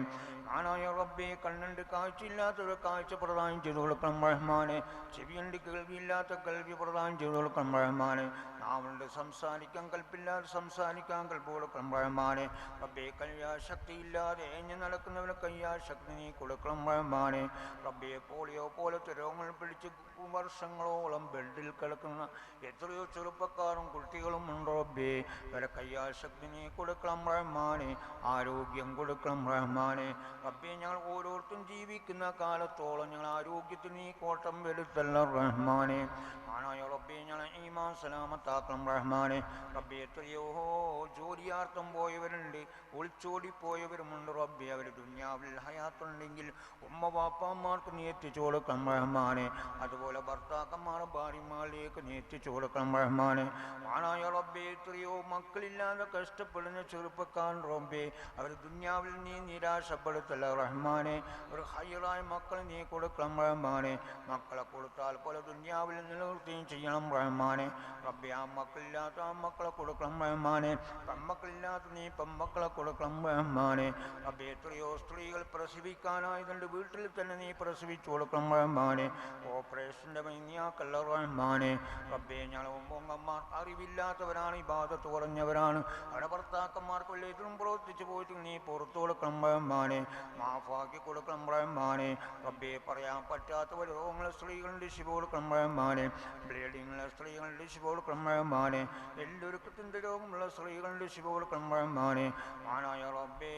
C: ആനായ റബ്ബേ കണ്ണുണ്ട് കാഴ്ചയില്ലാത്തവരെ കാഴ്ച പ്രദാനം ചെയ്തു കൊടുക്കണം റഹ്മാനെ. ചെവിയുണ്ട് കേൾവിയില്ലാത്ത കേൾവി പ്രദാനം ചെയ്തു കൊടുക്കണം റഹ്മാനെ. നാവുണ്ട് സംസാരിക്കാൻ കൽപ്പില്ലാതെ സംസാരിക്കാൻ കൽപ്പ് കൊടുക്കണം റഹ്മാനെ. റബ്ബേ കയ്യാശക്തിയില്ലാതെ എഞ്ഞ് നടക്കുന്നവരെ കയ്യാശക്തി നീ കൊടുക്കണം റഹ്മാനെ. റബ്ബേ പോളിയോ പോലത്തെ രോഗങ്ങൾ പിടിച്ച് വർഷങ്ങളോളം ബെഡിൽ കിടക്കുന്ന എത്രയോ ചെറുപ്പക്കാരും കുട്ടികളും ഉണ്ട് റബ്ബേ. അവരെ കയ്യാശക്തി നീ കൊടുക്കണം റഹ്മാനെ. ആരോഗ്യം കൊടുക്കണം റഹ്മാനെ. റബ്ബേ ഞങ്ങൾ ഓരോരുത്തരും ജീവിക്കുന്ന കാലത്തോളം ഞങ്ങൾ ആരോഗ്യത്തിന് നീ കോട്ടം വരുത്തല്ല റഹ്മാനെ. ആനായ റബ്ബേ ഞങ്ങൾ ഈമാൻ സലാമത്താക്കണം റഹ്മാനെ. റബ്ബേ എത്രയോ ജോലിയാർത്ഥം പോയവരുണ്ട്, ഒളിച്ചോടിപ്പോയവരുമുണ്ട് റബ്ബേ. അവർ ദുനിയാവിൽ ഹയാത്തുണ്ടെങ്കിൽ ഉമ്മ വാപ്പാമാർക്ക് നീ എത്തിച്ചു കൊടുക്കണം റഹ്മാനെ. അതുപോലെ ഭർത്താക്കന്മാരെ ഭാര്യമാരിലേക്ക് നീ എത്തിച്ചു കൊടുക്കണം റഹ്മാനെ. ആനായ റബ്ബേ എത്രയോ മക്കളില്ലാതെ കഷ്ടപ്പെടുന്ന ചെറുപ്പക്കാർ കൊടുക്കാൻ റബ്ബേ അവർ ദുനിയാവിൽ നീ നിരാശപ്പെടുത്തല്ല റഹ്മാനെ. ഒരു ഹൈറായ മക്കൾ നീ കൊടുക്കണം റഹ്മാനെ. മക്കളെ കൊടുത്താൽ പോലെ ദുനിയാവിൽ നിലനിർത്തുകയും ചെയ്യണം റഹ്മാനെ. റബ്ബേ ആ മക്കളില്ലാത്ത ആ മക്കളെ കൊടുക്കണം റഹ്മാനെ. പെമ്മക്കളില്ലാത്ത നീ പെമ്മക്കളെ കൊടുക്കണം റഹ്മാനെ. റബ്ബേ എത്രയോ സ്ത്രീകൾ പ്രസവിക്കാനായതുകൊണ്ട് വീട്ടിൽ തന്നെ നീ പ്രസവിച്ചു കൊടുക്കണം റഹ്മാനെ. ഓപ്പറേഷൻ്റെ മൈനിയാക്കല്ല റഹ്മാനെ. റബ്ബേ ഞങ്ങൾ പൊങ്ങന്മാർ അറിവില്ലാത്തവരാണ്, ഇബാദത്ത് കുറഞ്ഞവരാണ്. അവിടെ ഭർത്താക്കന്മാർക്ക് വലിയ ഇതിലും പ്രവർത്തിച്ചു പോയിട്ട് നീ പുറത്തു കൊടുക്കണം റഹ്മാനെ. മാഫാക്കി കൊടുക്കണം റഹ്മാനെ. റബ്ബേ പറയാൻ പറ്റാത്ത രോഗങ്ങളെ സ്ത്രീകളുടെ ശിവ കൊടുക്കണം റഹ്മാനെ. ബ്ലീഡിങ്ങുള്ള സ്ത്രീകളുടെ ശിവ കൊടുക്കണം റഹ്മാനെ. എല്ലൊരുക്കത്തിൻ്റെ രോഗമുള്ള സ്ത്രീകളുടെ ശിവ കൊടുക്കണം റഹ്മാനെ. ആനായ റബ്ബേ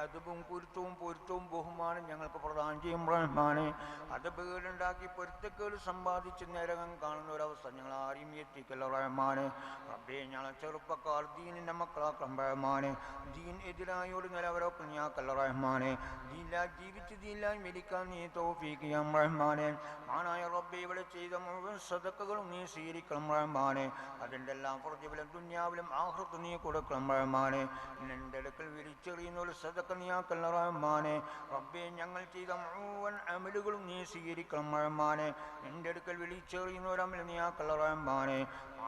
C: അതും കുരുത്തവും പൊരുത്തവും ബഹുമാനം ഞങ്ങൾക്ക് പ്രദാനം ചെയ്യും റഹ്മാനെ. അത് വീടുണ്ടാക്കി പൊരുത്തക്കേട് സമ്പാദിച്ച് നരകം കാണുന്ന ഒരവസ്ഥ ഞങ്ങൾ ആരെയും എത്തിക്കല്ല റഹ്മാനെ. റബ്ബേ ഞങ്ങളെ ചെറുപ്പക്കാർ ദീനിൻ്റെ മക്കളാക്കണം റഹ്മാനെ. ദീൻ എതിരായോട് നിലവരൊക്കെ ഞാക്കല്ല റഹ്മാനെ. ദീനിലായി ജീവിച്ച് ദീനിലായി മരിക്കാൻ നീ തൗഫീഖ് ചെയ്യാം റഹ്മാനെ. ആനായ റബ്ബേ ഇവിടെ ചെയ്ത മുഴുവൻ സദക്കകളും നീ സ്വീകരിക്കണം റഹ്മാനെ. അതിൻ്റെ എല്ലാം പ്രതിഫലം ദുനിയാവിലും ആഖിറത്തും നീ കൊടുക്കണം റഹ്മാനെ. നിന്റെ അടുക്കൽ വിളിച്ചെറിയുന്ന ഒരു സദക്ക നീയാക്കല്ല റഹ്മാനെ. റബ്ബേ ഞങ്ങൾ ചെയ്ത മുഴുവൻ അമലുകളും നീ സ്വീകരിക്കണം റഹ്മാനെ. നിന്റെ അടുക്കൽ വിളിച്ചെറിയുന്ന ഒരു അമൽ നീയാക്കല്ല റഹ്മാനെ.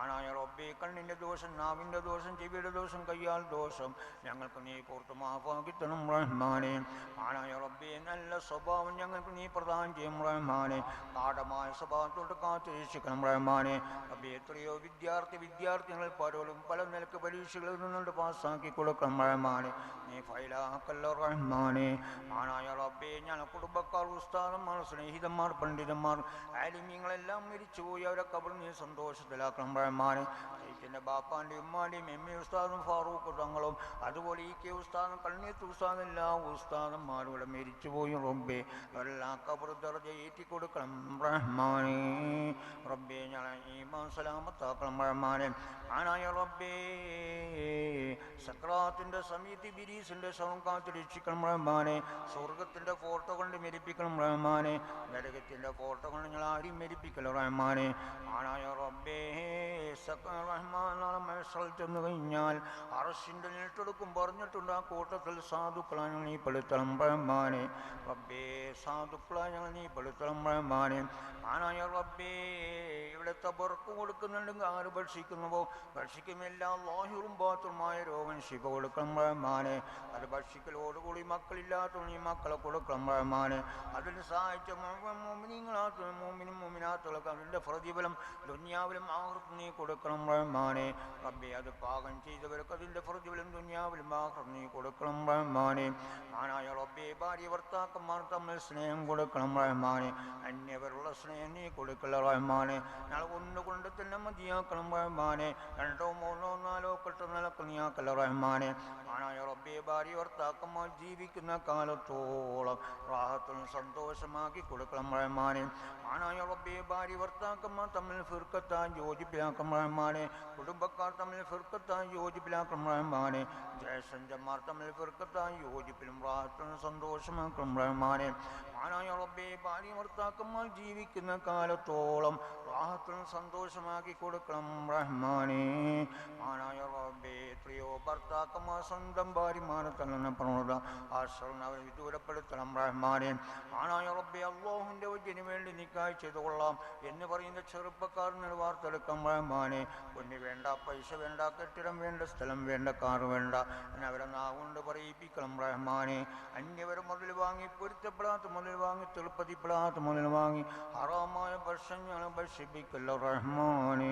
C: ആനായ റബ്ബേ കണ്ണിൻ്റെ ദോഷം, നാവിൻ്റെ ദോഷം, ചെവിയുടെ ദോഷം, കയ്യാൽ ദോഷം ഞങ്ങൾക്ക് നീ പുറത്ത് മാഫാക്കി തരണം റഹ്മാനെ. ആനായ റബ്ബേ നല്ല സ്വഭാവം ഞങ്ങൾക്ക് നീ പ്രദാനം ചെയ്യും റഹ്മാനെ. പാഠമായ സ്വഭാവത്തോട്ട് കാത്തുരക്ഷിക്കണം റഹ്മാനെ. റബ്ബേ എത്രയോ വിദ്യാർത്ഥികൾ പലരും പല നിലക്ക് പരീക്ഷകൾ നിന്നുകൊണ്ട് പാസ്സാക്കി കൊടുക്കണം റഹ്മാനെ. നീ ഫൈലാക്കല്ല റഹ്മാനെ. ആനായ റബ്ബേ ഞങ്ങൾ കുടുംബക്കാർ, ഉസ്താദന്മാർ, സ്നേഹിതന്മാർ, പണ്ഡിതന്മാർ, ആലിമീങ്ങളെല്ലാം മരിച്ചുപോയി അവരെ കബർ നീ സന്തോഷത്തിലാക്കണം റഹ്മാനെ. ഇതിൻ്റെ ബാപ്പാൻ്റെയും ഉമ്മാൻ്റെയും എമ്മി ഉസ്താദും ഫാറൂഖ് തങ്ങളും അതുപോലെ ഈ കെ ഉസ്താദും കണ്ണീത്ത് ഉസ്താദും എല്ലാ ഉസ്താദന്മാരുടെ മരിച്ചുപോയി റബ്ബേ അവരെല്ലാം കബർ ദർജ ഏറ്റിക്കൊടുക്കണം റഹ്മാനെ. റബ്ബേ ഞങ്ങളെ ഈമാൻ സലാമത്താക്കണം റഹ്മാനെ. ആനായ റബ്ബേ സക്രാത്തിൻ്റെ സമയത്ത് ബിരീസിൻ്റെ ശവം കാത്ത് രക്ഷിക്കണം റഹ്മാനെ. സ്വർഗത്തിൻ്റെ ഫോട്ടോ കൊണ്ട് മരിപ്പിക്കണം റഹ്മാനെ. നരകത്തിൻ്റെ ഫോട്ടോ കൊണ്ട് ഞങ്ങൾ ആരും മരിപ്പിക്കല റഹ്മാനെ. ആനായ റബ്ബേ ചെന്നു കഴിഞ്ഞാൽ അറശിൻ്റെ നീട്ടെടുക്കും പറഞ്ഞിട്ടുണ്ട്. ആ കൂട്ടത്തിൽ സാധുക്കളാ ഞങ്ങൾ നീ പെടുത്തണം റഹ്മാനെ. റബ്ബേ സാധുക്കളാ ഞങ്ങൾ നീ പെടുത്തണം റഹ്മാനെ. ആനായ റബ്ബേ ഇവിടുത്തെ ബർക്ക് കൊടുക്കുന്നുണ്ടെങ്കിൽ ആര് ഭക്ഷിക്കുന്നുവോ ഭക്ഷിക്കുമെല്ലാ ലാഹിറും ബാത്തുമായ രോഗം ശിവ കൊടുക്കണം റഹ്മാനെ. അത് ഭക്ഷിക്കലോടുകൂടി മക്കളില്ലാത്ത നീ മക്കളെ കൊടുക്കണം റഹ്മാനെ. അതിന് സഹായിച്ച മുഴുവൻ മോമിനും മോമിനാത്തുകൾക്ക് അതിൻ്റെ പ്രതിഫലം ദുനിയാവിലും ആഖിറത്തും നീ കൊടുക്കണം റഹ്മാനെ. റബ്ബേ അത് പാകം ചെയ്തവർക്ക് അതിൻ്റെ പ്രതിഫലം ദുനിയാവിലും ആഖിറത്തും നീ കൊടുക്കണം റഹ്മാനെ. ആനായ റബ്ബേ ഭാര്യ ഭർത്താക്കന്മാർ തമ്മിൽ സ്നേഹം കൊടുക്കണം റഹ്മാനെ. അന്യവരുള്ള സ്നേഹം നീ കൊടുക്കല റഹ്മാനെ. ഞങ്ങൾ ഒന്നുകൊണ്ട് തന്നെ മതിയാക്കണം റഹ്മാനെ. 2 3 4 8 നിലക്ക് നീയാക്കല റഹ്മാനെ. ആനായ റബ്ബേ ഭാര്യ ഭർത്താക്കന്മാർ ജീവിക്കുന്ന കാലത്തോളം റാഹത്തും സന്തോഷമാക്കി കൊടുക്കണം റഹ്മാനെ. ആനായ റബ്ബേ ഭാര്യ ഭർത്താക്കന്മാർ തമ്മിൽ ഫിർക്കത്തായി യോജിപ്പിലാക്കണം റഹ്മാനെ. കുടുംബക്കാർ തമ്മിൽ ഫിർക്കത്തായി യോജിപ്പിലാക്കണം റഹ്മാനെ. ജ്യേഷ്ഠന്മാർ തമ്മിൽ ഫിർക്കത്തായി യോജിപ്പിലും റാഹത്തും സന്തോഷമാക്കണം റഹ്മാനെ. ആനായ റബ്ബേ ഭാര്യ ഭർത്താക്കന്മാർ ജീവിക്കുന്ന കാലത്തോളം റാഹത്തും സന്തോഷമാക്കി കൊടുക്കണം റഹ്മാനെ. ആനായ റബ്ബേ എത്രയോ ഭർത്താക്കന്മാർ സ്വന്തം ഭാര്യമാരെ തന്നെ പറഞ്ഞ ആശ്രമം അവരെ വിദൂരപ്പെടുത്തണം റഹ്മാനെ. ആനായ റബ്ബേ അല്ലാഹുവിൻ്റെ വജ്ജിന് വേണ്ടി നിക്കാഹ് ചെയ്തു കൊള്ളാം എന്ന് പറയുന്ന ചെറുപ്പക്കാരന് വാർത്തെടുക്കാം റഹ്മാനെ. പൊന്നു വേണ്ട, പൈസ വേണ്ട, കെട്ടിടം വേണ്ട, സ്ഥലം വേണ്ട, കാറ് വേണ്ട എന്ന് അവരെ നാവുകൊണ്ട് പറയിപ്പിക്കണം റഹ്മാനെ. അന്യവരെ മുതൽ വാങ്ങി പൊരുത്തപ്പെടാത്ത മുതൽ വാങ്ങി തെളുപ്പതിപ്പെടാത്ത മുതൽ വാങ്ങി ഹറാമായ ഭക്ഷണങ്ങൾ ഭക്ഷിപ്പിക്കല്ല റഹ്മാനെ.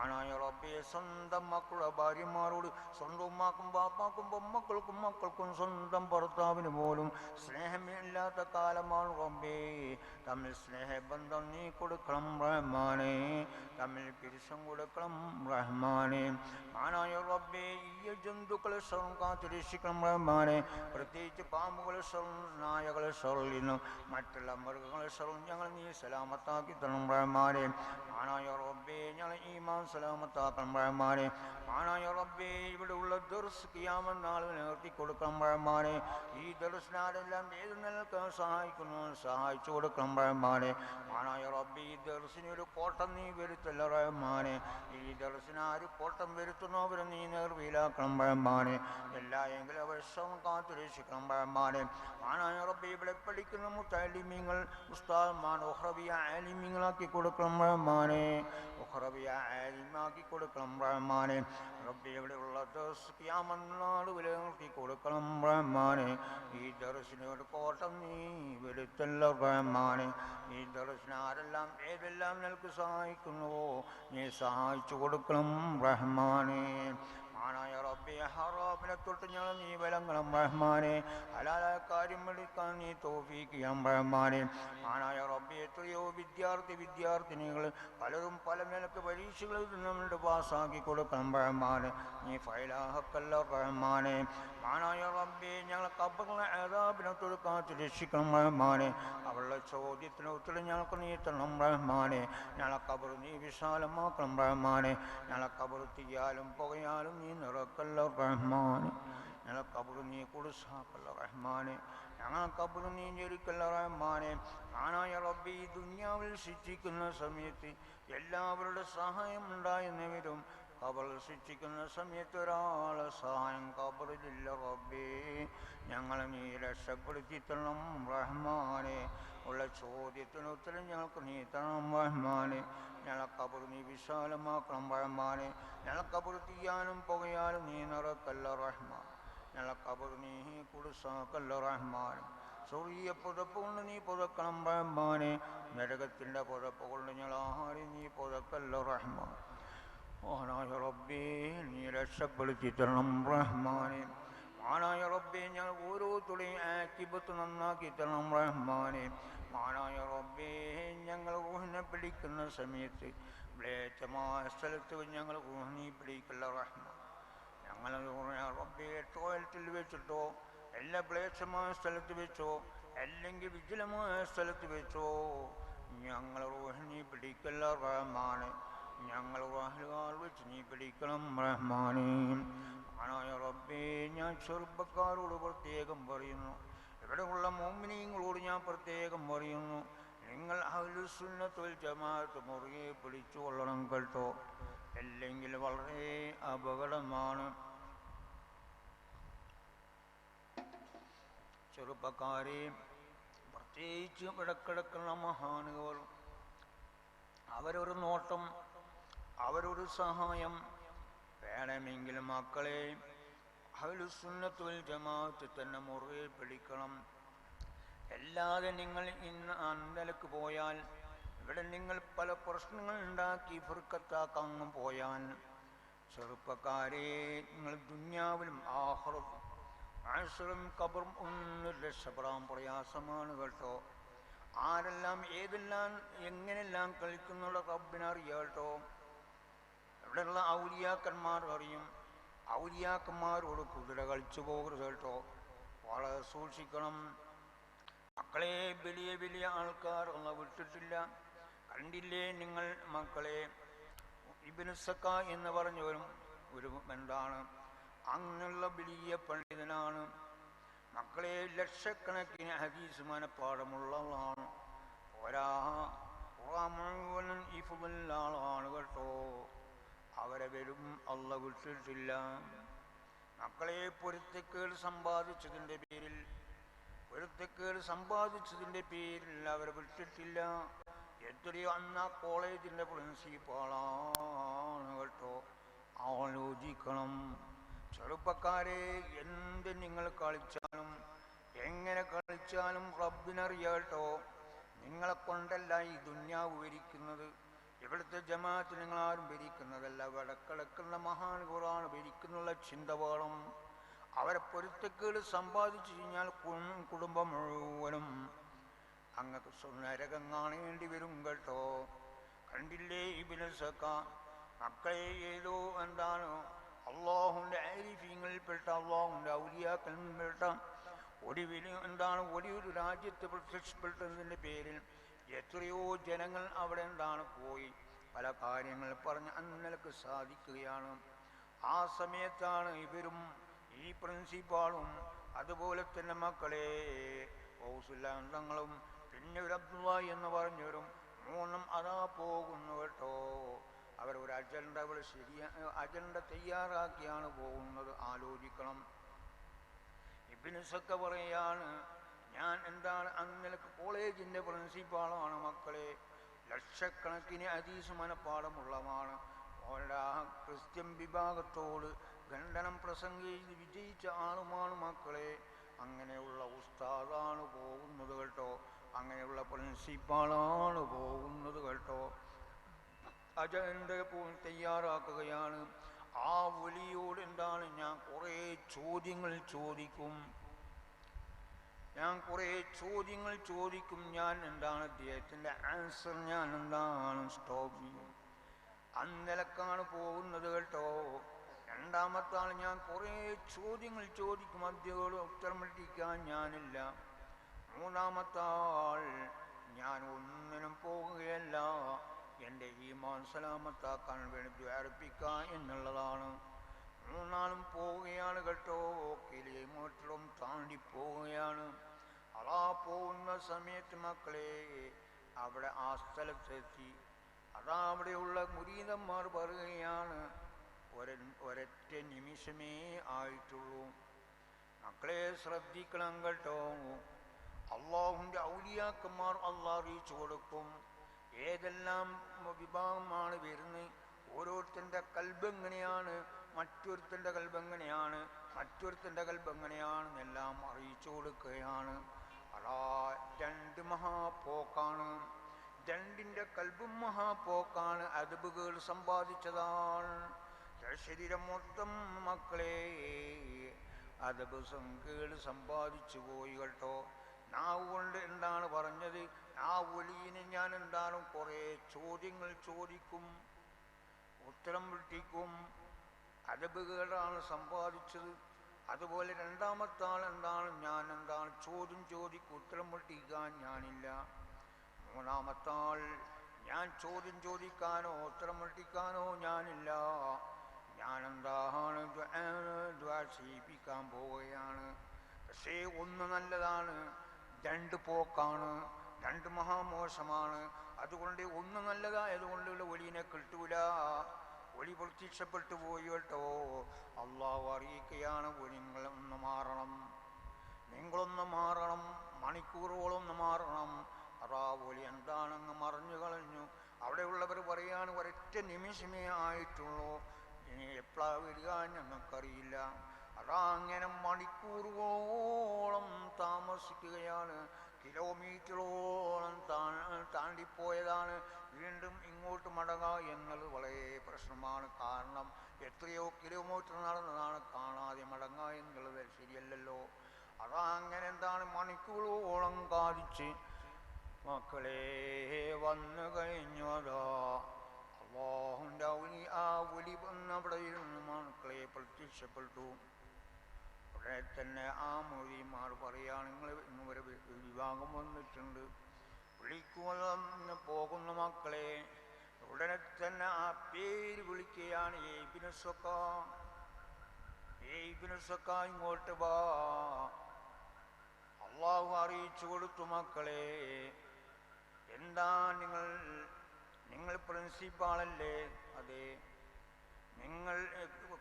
C: ആനായ റബ്ബേ സ്വന്തം മക്കളുടെ ഭാര്യമാരോട് സ്വന്തം ഉമ്മാക്കും ബാപ്പാക്കും മക്കൾക്കും സ്വന്തം ഭർത്താവിന് പോലും സ്നേഹമില്ലാത്ത കാലമാണ് റബ്ബേ. തമ്മിൽ സ്നേഹബന്ധം നീ കൊടുക്കണം റഹ്മാനെ. തമ്മിൽ പിരിശം കൊടുക്കണം റഹ്മാനെ. ആനായ റബ്ബേ ഈ ജന്തുക്കളെ സ്വം കാത്ത് രക്ഷിക്കണം റഹ്മാനെ. പ്രത്യേകിച്ച് പാമ്പുകളെ സ്വം, നായകളെ സ്വറിൽ മറ്റുള്ള മൃഗങ്ങളെ സ്വം ഞങ്ങൾ നീ സലാമത്താക്കി തരണം റഹ്മാനെ. ആനായ റബ്ബേ ഞങ്ങൾ ഈമാൻ സലാമത്താക്കണം റഹ്മാനെ. ആനായ റബ്ബേ ഇവിടെ ഉള്ള ദർസ് ഖിയാമത്ത് നാളിൽ നിർത്തി കൊടുക്കണം റഹ്മാനെ. ഈ ദർസിനാരെല്ലാം ഏത് നിലക്ക് സഹായിക്കുന്നു സഹായിച്ചു കൊടുക്കണം റഹ്മാനെ. ആനായ റബ്ബി ഈ ദർസിന് ഒരു കോട്ടം നീ വരുത്തല്ല റഹ്മാനെ. ഈ ദർസിന് ആര് കോട്ടം വരുത്തുന്നു അവരെ നീ നേർവീലാക്കണം റഹ്മാനെ. എല്ലാ എങ്കിലും അവശ്യം കാത്തുരക്ഷിക്കണം റഹ്മാനെ. ആനായ റബ്ബി ഇവിടെ പഠിക്കുന്ന മുത്തലിമീങ്ങൾ ഉസ്താദ്മാൻ ഉഖ്റവിയ ആലിമീങ്ങളാക്കി കൊടുക്കണം റഹ്മാനെ. ഉഖ്റവിയ ആലിമാക്കി കൊടുക്കണം റഹ്മാനെ. റബ്ബി ഇവിടെയുള്ള ദർസ് ഖിയാമത്ത് നാൾ വിലനിർത്തി കൊടുക്കണം റഹ്മാനെ. ഈ ദർസിന് ഒരു കോട്ടം നീ വരുത്തല്ല റഹ്മാനെ. ഈ ദർസിന് ആരെല്ലാം ഏതെല്ലാം നിനക്ക് സഹായിക്കുന്നുവോ നീ സഹായിച്ചു കൊടുക്കണം റഹ്മാനെ. ആനായ റബ്ബി ഹറാമിനെ തൊട്ട് ഞങ്ങൾ നീ വിലങ്ങണം റഹ്മാനെ. ഹലാലായ കാര്യം എടുക്കാൻ നീ തൗഫീഖ് ചെയ്യണം റഹ്മാനെ. ആനായ റബ്ബി എത്രയോ വിദ്യാർത്ഥിനികൾ പലരും പല നിലക്ക് പരീക്ഷകളിൽ നമ്മളുടെ പാസ്സാക്കി കൊടുക്കണം റഹ്മാനെ. നീ ഫൈലാഹക്കല്ല റഹ്മാനെ. ആനായ റബ്ബി ഞങ്ങൾ ഖബറിലെ അദാബിനെ തൊട്ട് കാത്ത് രക്ഷിക്കണം റഹ്മാനെ. അവളുടെ ചോദ്യത്തിന് ഉത്തരം ഞങ്ങൾക്ക് നീ തരണം റഹ്മാനെ. ഞങ്ങളെ ഖബർ നീ വിശാലമാക്കണം റഹ്മാനെ. ഞങ്ങളെ ഖബർ തീയാലും പുകയാലും നീ നിറക്കല്ല റഹ്മാനെ. ഞങ്ങളെ ഖബർ നീ കുടുസാക്കല്ല റഹ്മാനെ. ഞങ്ങളെ ഖബർ നീ ഞെരുക്കല്ല റഹ്മാനെ. ആനായ റബ്ബി ഈ ദുനിയാവിൽ ശിക്ഷിക്കുന്ന സമയത്ത് എല്ലാവരുടെ സഹായം ഉണ്ടായെന്നവരും ഖബറിൽ ശിക്ഷിക്കുന്ന സമയത്ത് ഒരാളെ സഹായം ഖബറിലില്ല റബ്ബേ. ഞങ്ങളെ നീ രക്ഷപ്പെടുത്തി തരണം റഹ്മാനെ. ഉള്ള ചോദ്യത്തിന് ഉത്തരം ഞങ്ങൾക്ക് നീ തരണം റഹ്മാനെ. ഞങ്ങളെ ഖബർ നീ വിശാലമാക്കണം റഹ്മാനെ. ഞങ്ങളെ ഖബർ തീയാനും പുകയാലും നീ നിറക്കല്ല റഹ്മാൻ. ഞങ്ങളെ ഖബർ നീ കുടുസാക്കല്ല റഹ്മാൻ. സ്വർഗീയ പുതപ്പ് കൊണ്ട് നീ പുതക്കണം റഹ്മാനെ. നരകത്തിൻ്റെ പുതപ്പ് കൊണ്ട് ഞങ്ങളാഹാരി നീ പുതക്കല്ല റഹ്മാൻ. ആനായ റബ്ബേ നീ രക്ഷപ്പെടുത്തി തരണം റഹ്മാനെ. ആനായ റബ്ബേ ഞങ്ങൾ ഓരോരുത്തരുടെയും ആക്കിബത്ത് നന്നാക്കി തരണം റഹ്മാനെ. ആനായ റബ്ബേ ഞങ്ങൾ ഊഹിനെ പിടിക്കുന്ന സമയത്ത് മ്ലേച്ഛമായ സ്ഥലത്ത് ഞങ്ങൾ ഊഹി പിടിക്കല്ല റഹ്മാൻ. ഞങ്ങൾ റബ്ബേ ടോയ്ലറ്റിൽ വെച്ചിട്ടോ എല്ലാ മ്ലേച്ഛമായ സ്ഥലത്ത് വെച്ചോ അല്ലെങ്കിൽ വിജലമായ സ്ഥലത്ത് വെച്ചോ ഞങ്ങൾ ഊഹി പിടിക്കല്ല റഹ്മാനെ. ഞങ്ങൾ വാഹലുകാർ വെച്ച് നീ പിടിക്കണം റഹ്മാനെ. ആനായ റബ്ബേ ഞാൻ ചെറുപ്പക്കാരോട് പ്രത്യേകം പറയുന്നു, ഇവിടെയുള്ള മോമിനീങ്ങളോട് ഞാൻ പ്രത്യേകം പറയുന്നു, നിങ്ങൾ അഹ്ലുസുന്നത്ത് വൽ ജമാഅത്ത് മുറുകെ പിടിച്ചു കൊള്ളണം കേട്ടോ. അല്ലെങ്കിൽ വളരെ അപകടമാണ്. ചെറുപ്പക്കാരെ പ്രത്യേകിച്ച് ഇവിടെ കിടക്കുന്ന മഹാനുകൾ അവരൊരു നോട്ടം അവരൊരു സഹായം വേണമെങ്കിൽ മക്കളെ അഹ്ലുസുന്നത്ത് വൽ ജമാഅത്ത് തന്നെ മുറുകെ പിടിക്കണം. അല്ലാതെ നിങ്ങൾ ഇന്ന് അന്തലക്ക് പോയാൽ ഇവിടെ നിങ്ങൾ പല പ്രശ്നങ്ങൾ ഉണ്ടാക്കി ഫിർഖത്താക്കങ്ങ് പോയാൽ ചെറുപ്പക്കാരെ നിങ്ങൾ ദുനിയാവിലും ആഖിറത്തും ഖബറും ഒന്നും രക്ഷപ്പെടാൻ പ്രയാസമാണ് കേട്ടോ. ആരെല്ലാം ഏതെല്ലാം എങ്ങനെല്ലാം കളിക്കുന്നുള്ള റബ്ബിനറിയാം കേട്ടോ. ഇവിടെയുള്ള ഔലിയാക്കന്മാർ അറിയും. ഔലിയാക്കന്മാരോട് കുതിര കളിച്ചു പോകരുത് കേട്ടോ. വളരെ സൂക്ഷിക്കണം മക്കളെ. വലിയ വലിയ ആൾക്കാർ ഒന്നും വിട്ടിട്ടില്ല. കണ്ടില്ലേ നിങ്ങൾ മക്കളെ, ഇബ്നു സക്ക എന്ന് പറഞ്ഞവരും ഒരു എന്താണ് അങ്ങനെയുള്ള വലിയ പണ്ഡിതനാണ്. മക്കളെ ലക്ഷക്കണക്കിന് ഹദീസ് മനപ്പാടമുള്ളതാണ്. ഒരാ മുഴുവനും ഇഫുള്ള ആളാണ് കേട്ടോ. അവരെ വരും അള്ള വിട്ടിട്ടില്ല. മക്കളെ പൊരുത്തക്കേട് സമ്പാദിച്ചതിൻ്റെ പേരിൽ അവരെ വിട്ടിട്ടില്ല. എത്രയോ അന്ന് ആ കോളേജിൻ്റെ പ്രിൻസിപ്പാളാണ് കേട്ടോ. ആലോചിക്കണം ചെറുപ്പക്കാരെ. എന്ത് നിങ്ങൾ കളിച്ചാലും എങ്ങനെ കളിച്ചാലും റബ്ബിനറിയാം കേട്ടോ. നിങ്ങളെ കൊണ്ടല്ല ഈ ദുന്യാവ് ഭരിക്കുന്നത്. ഇവിടുത്തെ ജമാഅത്ത് നിങ്ങളാരും ഭരിക്കുന്നതല്ല. വടക്കിടക്കുന്ന മഹാനുകളാണ് ഭരിക്കുന്നുള്ള ചിന്ത വേണം. അവരെ പൊരുത്തക്കേട് സമ്പാദിച്ചു കഴിഞ്ഞാൽ കുടുംബം മുഴുവനും അങ്ങ് നരകം കാണേണ്ടി വരും കേട്ടോ. കണ്ടില്ലേ ഇബ്നു സക്ക മക്കളെ ഏതോ എന്താണ് അള്ളാഹുവിൻ്റെ ആരിഫീങ്ങളിൽപ്പെട്ട അള്ളാഹുവിൻ്റെ ഔലിയാക്കളിൽപ്പെട്ട ഒരു രാജ്യത്ത് പ്രത്യക്ഷപ്പെട്ടതിൻ്റെ പേരിൽ എത്രയോ ജനങ്ങൾ അവിടെ എന്താണ് പോയി പല കാര്യങ്ങൾ പറഞ്ഞ് അന്നലക്ക് സാധിക്കുകയാണ്. ആ സമയത്താണ് ഇവരും ഈ പ്രിൻസിപ്പാളും അതുപോലെ തന്നെ മക്കളെ തങ്ങളും പിന്നെ ഒരു അബ്ദുള്ള എന്ന് പറഞ്ഞവരും 3 അതാ പോകുന്നു കേട്ടോ. അവർ ഒരു അജണ്ട അജണ്ട തയ്യാറാക്കിയാണ് പോകുന്നത്. ആലോചിക്കണം. ഇബ്നു സക്ക പറയാണ്, ഞാൻ എന്താണ് അന്നലക്ക് കോളേജിൻ്റെ പ്രിൻസിപ്പാളാണ് മക്കളെ. ലക്ഷക്കണക്കിന് ഹദീസ് മനപ്പാടമുള്ളതാണ്. ക്രിസ്ത്യൻ വിഭാഗത്തോട് ഖണ്ഡനം പ്രസംഗിച്ച് വിജയിച്ച ആളുമാണ് മക്കളെ. അങ്ങനെയുള്ള ഉസ്താദാണ് പോകുന്നത് കേട്ടോ. അങ്ങനെയുള്ള പ്രിൻസിപ്പാളാണ് പോകുന്നത് കേട്ടോ. അജണ്ട തയ്യാറാക്കുകയാണ്. ആ വലിയോട് എന്താണ്, ഞാൻ കുറേ ചോദ്യങ്ങൾ ചോദിക്കും. ഞാൻ എന്താണ് അദ്ദേഹത്തിൻ്റെ ആൻസർ ഞാൻ എന്താണ് സ്റ്റോപ്പ് ചെയ്യും. അന്നലക്കാണ് പോകുന്നത് കേട്ടോ. രണ്ടാമത്തെ ആൾ, ഞാൻ കുറേ ചോദ്യങ്ങൾ ചോദിക്കും, അദ്ദേഹത്തോട് ഉത്തരം മുട്ടിക്കാൻ ഞാനില്ല. മൂന്നാമത്തെ ആൾ, ഞാൻ ഒന്നിനും പോകുകയല്ല, എൻ്റെ ഈമാൻ സലാമത്താക്കാൻ വേണ്ടി ദ്വാരപ്പിക്കാൻ എന്നുള്ളതാണ്. മൂന്നാളും പോവുകയാണ് കേട്ടോ. കിലോമീറ്ററും താണ്ടി പോവുകയാണ്. അതാ പോകുന്ന സമയത്ത് മക്കളെ അവിടെ ആ സ്ഥലത്തെത്തി. അതാ അവിടെയുള്ള മുരീദന്മാർ പറയുകയാണ്, ഒരൊറ്റ നിമിഷമേ ആയിട്ടുള്ളൂ. മക്കളെ ശ്രദ്ധിക്കണം കേട്ടോ. അള്ളാഹുവിൻ്റെ ഔലിയാക്കന്മാർ അള്ളാഹ് അറിയിച്ചു കൊടുക്കും ഏതെല്ലാം വിഭാഗമാണ് വരുന്നത്. ഓരോരുത്തൻ്റെ കൽബ് എങ്ങനെയാണ്, മറ്റൊരുത്തൻ്റെ കൽബ് എങ്ങനെയാണ്, മറ്റൊരുത്തൻ്റെ കൽബ് എങ്ങനെയാണെന്നെല്ലാം അറിയിച്ചു കൊടുക്കുകയാണ്. അതാ 2 മഹാപോക്കാണ്. 2ൻ്റെ കൽബും മഹാപോക്കാണ്. അദബുകൾ സമ്പാദിച്ചതാണ്. ശരീരം മൊത്തം മക്കളെ അദബ് സംഖ്യകൾ സമ്പാദിച്ചു പോയി കേട്ടോ. നാവ് കൊണ്ട് എന്താണ് പറഞ്ഞത്, ആ ഒലിയിന് ഞാൻ എന്താണ് കുറേ ചോദ്യങ്ങൾ ചോദിക്കും, ഉത്തരം വിട്ടിക്കും. അദബുകളാണ് സമ്പാദിച്ചത്. അതുപോലെ രണ്ടാമത്തെ ആൾ എന്താണ്, ഞാൻ എന്താണ് ചോദ്യം ചോദിക്കും, ഉത്തരം വിട്ടിക്കാൻ ഞാനില്ല. മൂന്നാമത്തെ ആൾ, ഞാൻ ചോദ്യം ചോദിക്കാനോ ഉത്തരം വിട്ടിക്കാനോ ഞാനില്ല. ഞാൻ എന്താണ് ചെയ്യിപ്പിക്കാൻ പോവുകയാണ്. പക്ഷേ ഒന്ന് നല്ലതാണ്, 2 പോക്കാണ്. 2 മഹാമോശമാണ്. അതുകൊണ്ട് ഒന്ന് നല്ലതായതുകൊണ്ടുള്ള ഒലിനെ കിട്ടൂല. ഒലി പ്രത്യക്ഷപ്പെട്ടു പോയി കേട്ടോ. അള്ളാഹു അറിയിക്കുകയാണ്, നിങ്ങളൊന്ന് മാറണം, മണിക്കൂറുകളൊന്ന് മാറണം. അതാ ഒലി എന്താണെന്ന് മറിഞ്ഞു കളഞ്ഞു. അവിടെയുള്ളവർ പറയാണ്, ഒരൊറ്റ നിമിഷമേ ആയിട്ടുള്ളൂ, ഇനി എപ്പോഴാണ് വരിക ഞങ്ങൾക്കറിയില്ല. അതാ അങ്ങനെ മണിക്കൂറുകളോളം താമസിക്കുകയാണ്. കിലോമീറ്ററോളം താണ്ടിപ്പോയതാണ്. വീണ്ടും ഇങ്ങോട്ട് മടങ്ങുക എന്നുള്ളത് വളരെ പ്രശ്നമാണ്. കാരണം എത്രയോ കിലോമീറ്റർ നടന്നതാണ്, കാണാതെ മടങ്ങുക എന്നുള്ളത് ശരിയല്ലല്ലോ. അതാ അങ്ങനെ എന്താണ് മണിക്കൂറോളം കാതിച്ച് മക്കളെ വന്നു കഴിഞ്ഞു. അതാ അല്ലാഹുവിൻ്റെ ആ ഒലി വന്നവിടെ ഇരുന്ന് മക്കളെ പ്രത്യക്ഷപ്പെട്ടു. ഉടനെ തന്നെ ആ മൊഴിമാർ പറയാണ്, നിങ്ങൾ ഇന്നൊരു വിവാഹം വന്നിട്ടുണ്ട്, വിളിക്കുമെന്ന് പോകുന്ന മക്കളെ. ഉടനെ തന്നെ ആ പേര് വിളിക്കുകയാണ്, ഇബ്നു സക്ക ഇങ്ങോട്ട് വാ. അള്ളാഹു അറിയിച്ചു കൊടുത്തു മക്കളെ. എന്താ നിങ്ങൾ പ്രിൻസിപ്പാളല്ലേ? അതെ. നിങ്ങൾ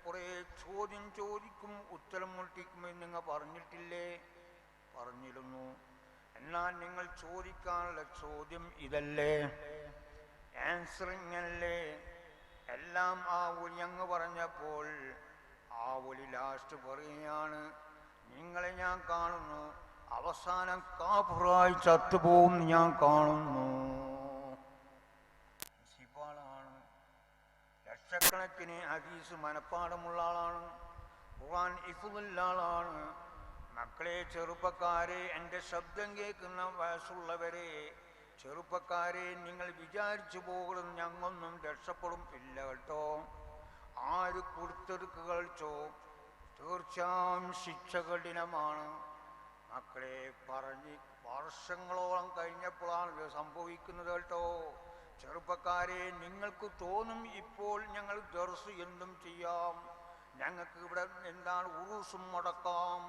C: കുറേ ചോദ്യം ചോദിക്കും, ഉത്തരം മുട്ടിക്കുമെന്ന് നിങ്ങൾ പറഞ്ഞിട്ടില്ലേ? പറഞ്ഞിരുന്നു. എന്നാൽ നിങ്ങൾ ചോദിക്കാനുള്ള ചോദ്യം ഇതല്ലേ, ആൻസർ ഇങ്ങനല്ലേ? എല്ലാം ആ ഒലി അങ്ങ് പറഞ്ഞപ്പോൾ ആ ഒലി ലാസ്റ്റ് പറയുകയാണ്, നിങ്ങളെ ഞാൻ കാണുന്നു, അവസാനം കാഫിറായി ചത്തുപോകും ഞാൻ കാണുന്നു. ലക്ഷക്കണക്കിന് ഹദീസ് മനപ്പാടമുള്ള ആളാണ്, ഖുർആൻ ഹിഫ്ളുള്ള ആളാണ്. മക്കളെ ചെറുപ്പക്കാരെ, എൻ്റെ ശബ്ദം കേൾക്കുന്ന വയസ്സുള്ളവരെ, ചെറുപ്പക്കാരെ, നിങ്ങൾ വിചാരിച്ചു പോകരുത് ഞങ്ങളൊന്നും രക്ഷപ്പെടും ഇല്ല കേട്ടോ. ആര് കൊടുത്തെടുക്കുകൾച്ചോ തീർച്ചയായും ശിക്ഷ കഠിനമാണ്. മക്കളെ പറഞ്ഞ് വർഷങ്ങളോളം കഴിഞ്ഞപ്പോഴാണ് ഇത് സംഭവിക്കുന്നത് കേട്ടോ. ചെറുപ്പക്കാരെ, നിങ്ങൾക്ക് തോന്നും ഇപ്പോൾ ഞങ്ങൾ ദർസ് എന്തും ചെയ്യാം, ഞങ്ങൾക്ക് ഇവിടെ എന്താണ് ഉറൂസും മുടക്കാം.